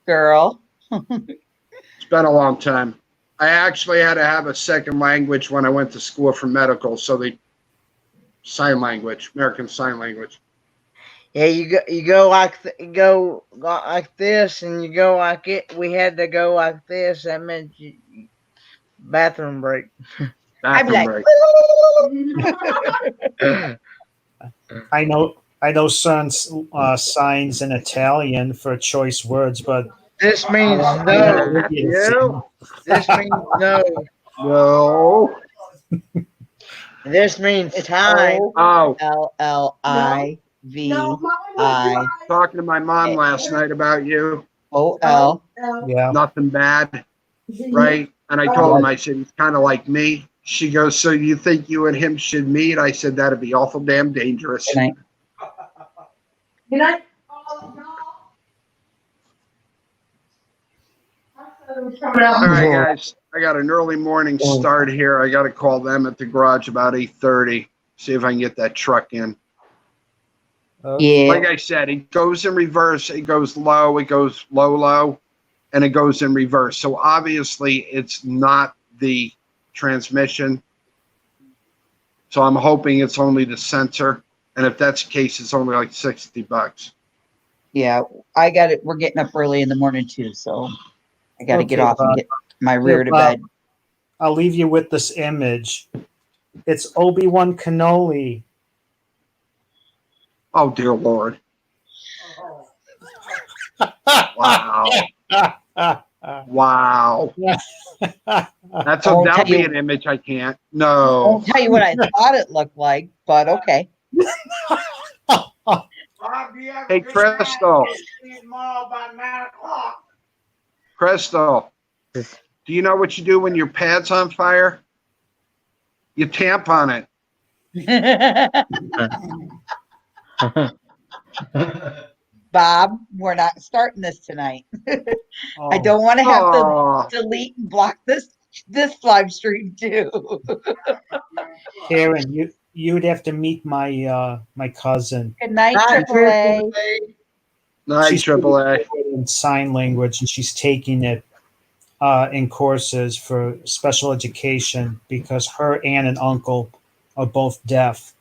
Girl. It's been a long time. I actually had to have a second language when I went to school for medical, so they sign language, American Sign Language. Yeah, you go like go like this, and you go like it. We had to go like this. That meant bathroom break. I'd be Bathroom like, break. I know certain signs in Italian for choice words, but This means I no. don't know. This means no. No. This means time. Oh, OLLIVI. talking to my mom last night about you. OL. Yeah. Nothing bad, right? And I told him, I said, he's kind of like me. She goes, so you think you and him should meet? I said, that'd be awful damn dangerous. Good night. Good night. All right, guys. I got an early morning start here. I got to call them at the garage about 8:30. See if I can get that truck in. Yeah. Like I said, it goes in reverse. It goes low. It goes low, low, and it goes in reverse. So obviously, it's not the transmission. So I'm hoping it's only the sensor. And if that's the case, it's only like $60. Yeah. I got it. We're getting up early in the morning too, so I got to get Okay, off and Bob. get my rear to bed. I'll leave you with this image. It's Obi-Wan Kenobi. Oh, dear Lord. Wow. Wow. That'll be an image I can't. No. I'll tell you what I thought it looked like, but okay. Hey, Crystal. Crystal. Do you know what you do when your pad's on fire? You tampon it. Bob, we're not starting this tonight. Oh. I don't want to have to delete and block this live stream too. Karen, you'd have to meet my my cousin. Good night, AAA. Night, She's AAA. in sign language, and she's taking it in courses for special education because her aunt and uncle are both deaf.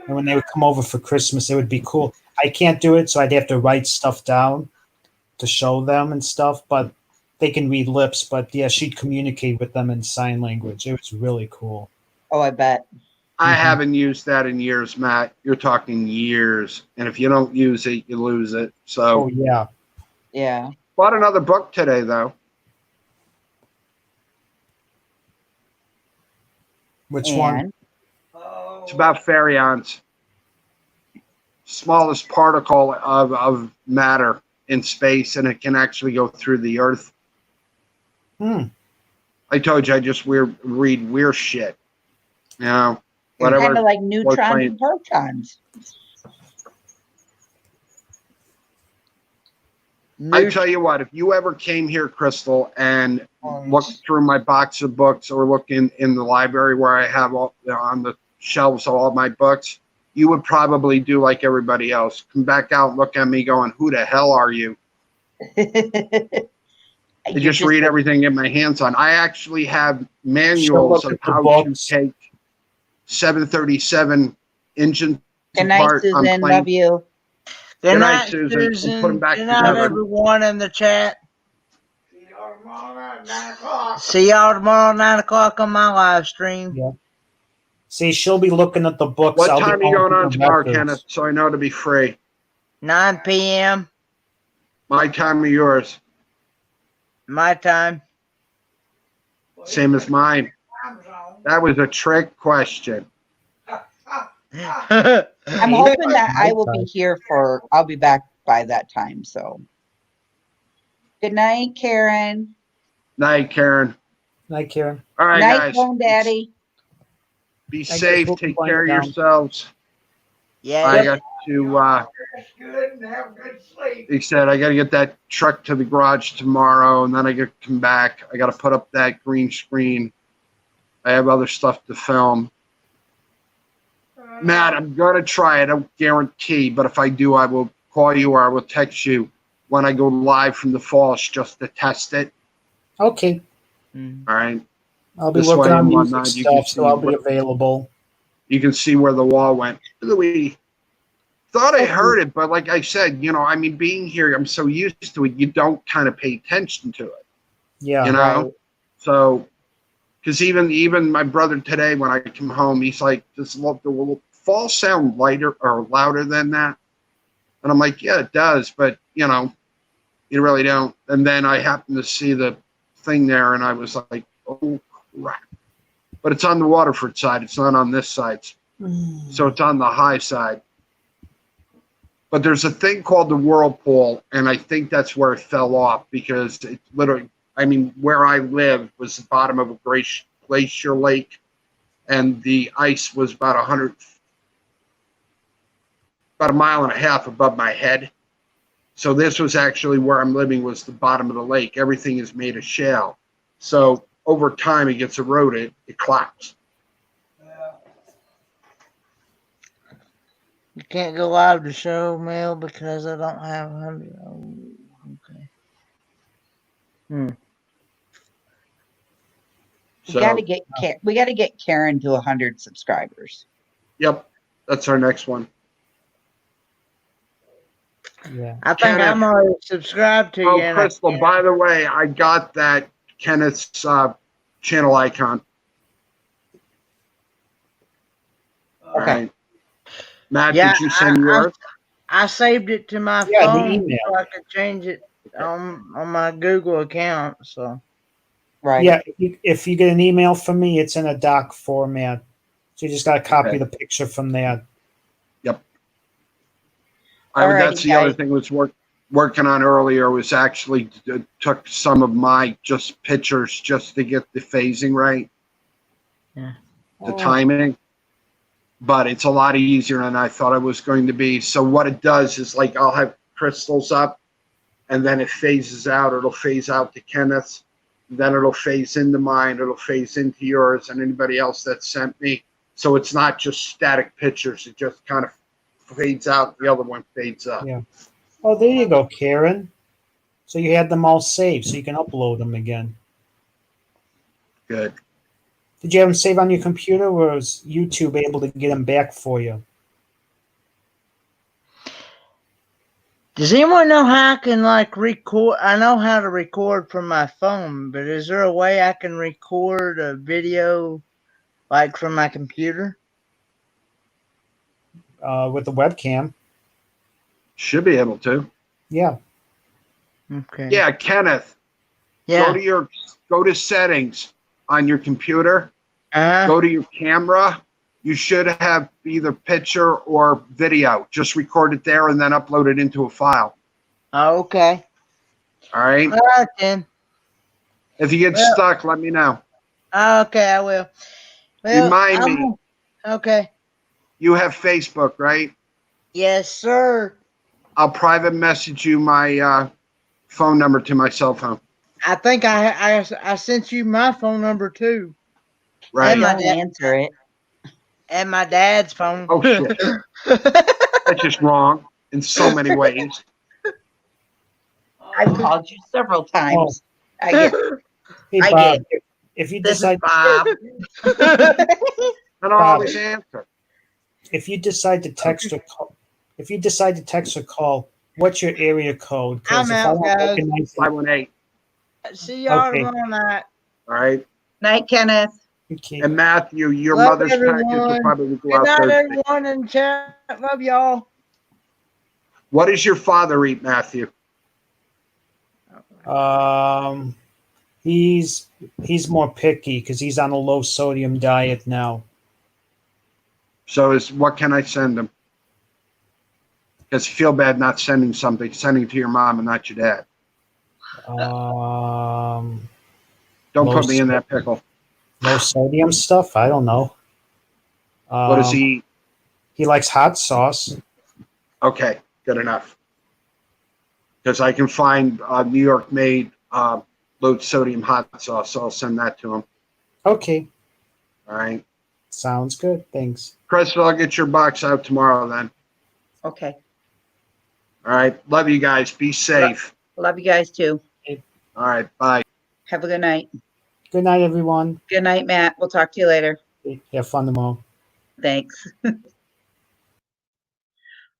And when they would come over for Christmas, it would be cool. I can't do it, so I'd have to write stuff down to show them and stuff, but they can read lips. But yeah, she'd communicate with them in sign language. It was really cool. Oh, I bet. I haven't used that in years, Matt. You're talking years. And if you don't use it, you lose it. So, Oh, yeah. Yeah. Bought another book today, though. Which one? It's about baryons. Smallest particle of matter in space, and it can actually go through the Earth. I told you I just read weird shit. You know, whatever. Kind of like neutrons and protons. I tell you what, if you ever came here, Crystal, and looked through my box of books or look in the library where I have all on the shelves of all my books, you would probably do like everybody else. Come back out and look at me going, who the hell are you? I just read everything in my hands on. I actually have manuals of how to take 737 engines Good night, apart on Susan. planes. Love you. Good night, night, Susan. And put them Susan. back Good night, together. everyone in the chat. See y'all tomorrow at 9 o'clock. See y'all tomorrow at 9 o'clock on my live stream. Yeah. See, she'll be looking at the books. What I'll time be are you going on the tomorrow, records. Kenneth? So I know to be free. 9 p.m. My time or yours? My time. Same as mine. That was a trick question. I'm hoping that I will be here I'll be back by that time. So good night, Karen. Night, Karen. Night, Karen. All right, Night, guys. Bone Daddy. Be guess safe. we'll Take wind care of down. yourselves. Yeah. I got to, Rest good and have good sleep. he said, I got to get that truck to the garage tomorrow, and then I got to come back. I got to put up that green screen. I have other stuff to film. Matt, I'm going to try. I don't guarantee, but if I do, I will call you or I will text you when I go live from the falls just to test it. Okay. All right. I'll be This working way on and music whatnot, you can stuff, so I'll be see available. You can see where the wall went. We thought I heard it, but like I said, I mean, being here, I'm so used to it, you don't kind of pay attention to it. Yeah. You know? Right. So, because even my brother today, when I come home, he's like, does the fall sound lighter or louder than that? And I'm like, yeah, it does, but, you really don't. And then I happened to see the thing there, and I was like, oh, crap. But it's on the Waterford side. It's not on this side. So it's on the high side. But there's a thing called the whirlpool, and I think that's where it fell off because it literally, where I live was the bottom of a glacier lake, and the ice was about a mile and a half above my head. So this was actually where I'm living was the bottom of the lake. Everything is made of shale. So over time, it gets eroded, it collapses. You can't go live to show mail because I don't have 100. Oh, okay. We got to get Karen to 100 subscribers. Yep, that's our next one. Yeah. I think I'm already subscribed to you. Oh, Crystal, by the way, I got that Kenneth's channel icon. Okay. All right. Matt, did you send yours? I saved it to my Yeah, the phone email. so I could change it on my Google account. So Right. Yeah, if you get an email from me, it's in a doc format. So you just got to copy the picture from there. Yep. Alrighty, That's the other guys. thing was working on earlier was actually took some of my just pictures just to get the phasing right. Yeah. The timing. But it's a lot easier than I thought it was going to be. So what it does is like I'll have crystals up and then it phases out. It'll phase out to Kenneth's. Then it'll phase into mine. It'll phase into yours and anybody else that sent me. So it's not just static pictures. It just kind of fades out. The other one fades up. Yeah. Oh, there you go, Karen. So you had them all saved, so you can upload them again. Good. Did you have them saved on your computer, or was YouTube able to get them back for you? does anyone know how I can record? I know how to record from my phone, but is there a way I can record a video from my computer? With the webcam. Should be able to. Yeah. Okay. Yeah, Kenneth. Yeah. Go to settings on your computer. Go to your camera. You should have either picture or video. Just record it there and then upload it into a file. Okay. All right. All right then. If you get stuck, let me know. Okay, I will. Well, Remind me. Okay. You have Facebook, right? Yes, sir. I'll private message you my phone number to my cell phone. I think I sent you my phone number too. Right. And my Don't dad, answer it. and my dad's phone. Oh shit. That's just wrong in so many ways. I've called you several times. I get Hey, I Bob, get if you This is decide Bob. I don't always answer. if you decide to text or call, if you decide to text or call, what's your area code? 'Cause I'm if I out, don't guys. recognize it, 518. See y'all Okay. tomorrow night. All right. night, Kenneth. okay. And Matthew, your Love mother's package will everyone. probably go Good out night, Thursday. everyone in chat. Love y'all. What does your father eat, Matthew? He's more picky because he's on a low sodium diet now. So what can I send him? Because you feel bad not sending something, sending to your mom and not your dad. Don't Low put me in that pickle. low sodium stuff. I don't know. What does he eat? He likes hot sauce. Okay, good enough. Because I can find New York made low sodium hot sauce, so I'll send that to him. Okay, All right. sounds good. Thanks. Crystal, I'll get your box out tomorrow then. Okay. All right. Love you guys. Be safe. Love you guys too. All right. Bye. Have a good night. Good night, everyone. Good night, Matt. We'll talk to you later. Have fun tomorrow. Thanks.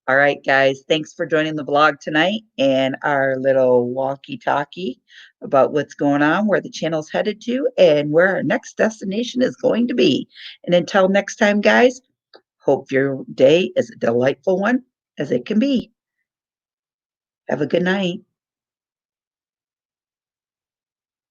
All right, guys. Thanks for joining the vlog tonight and our little walkie-talkie about what's going on, where the channel's headed to, and where our next destination is going to be. And until next time, guys, hope your day is a delightful one as it can be. Have a good night.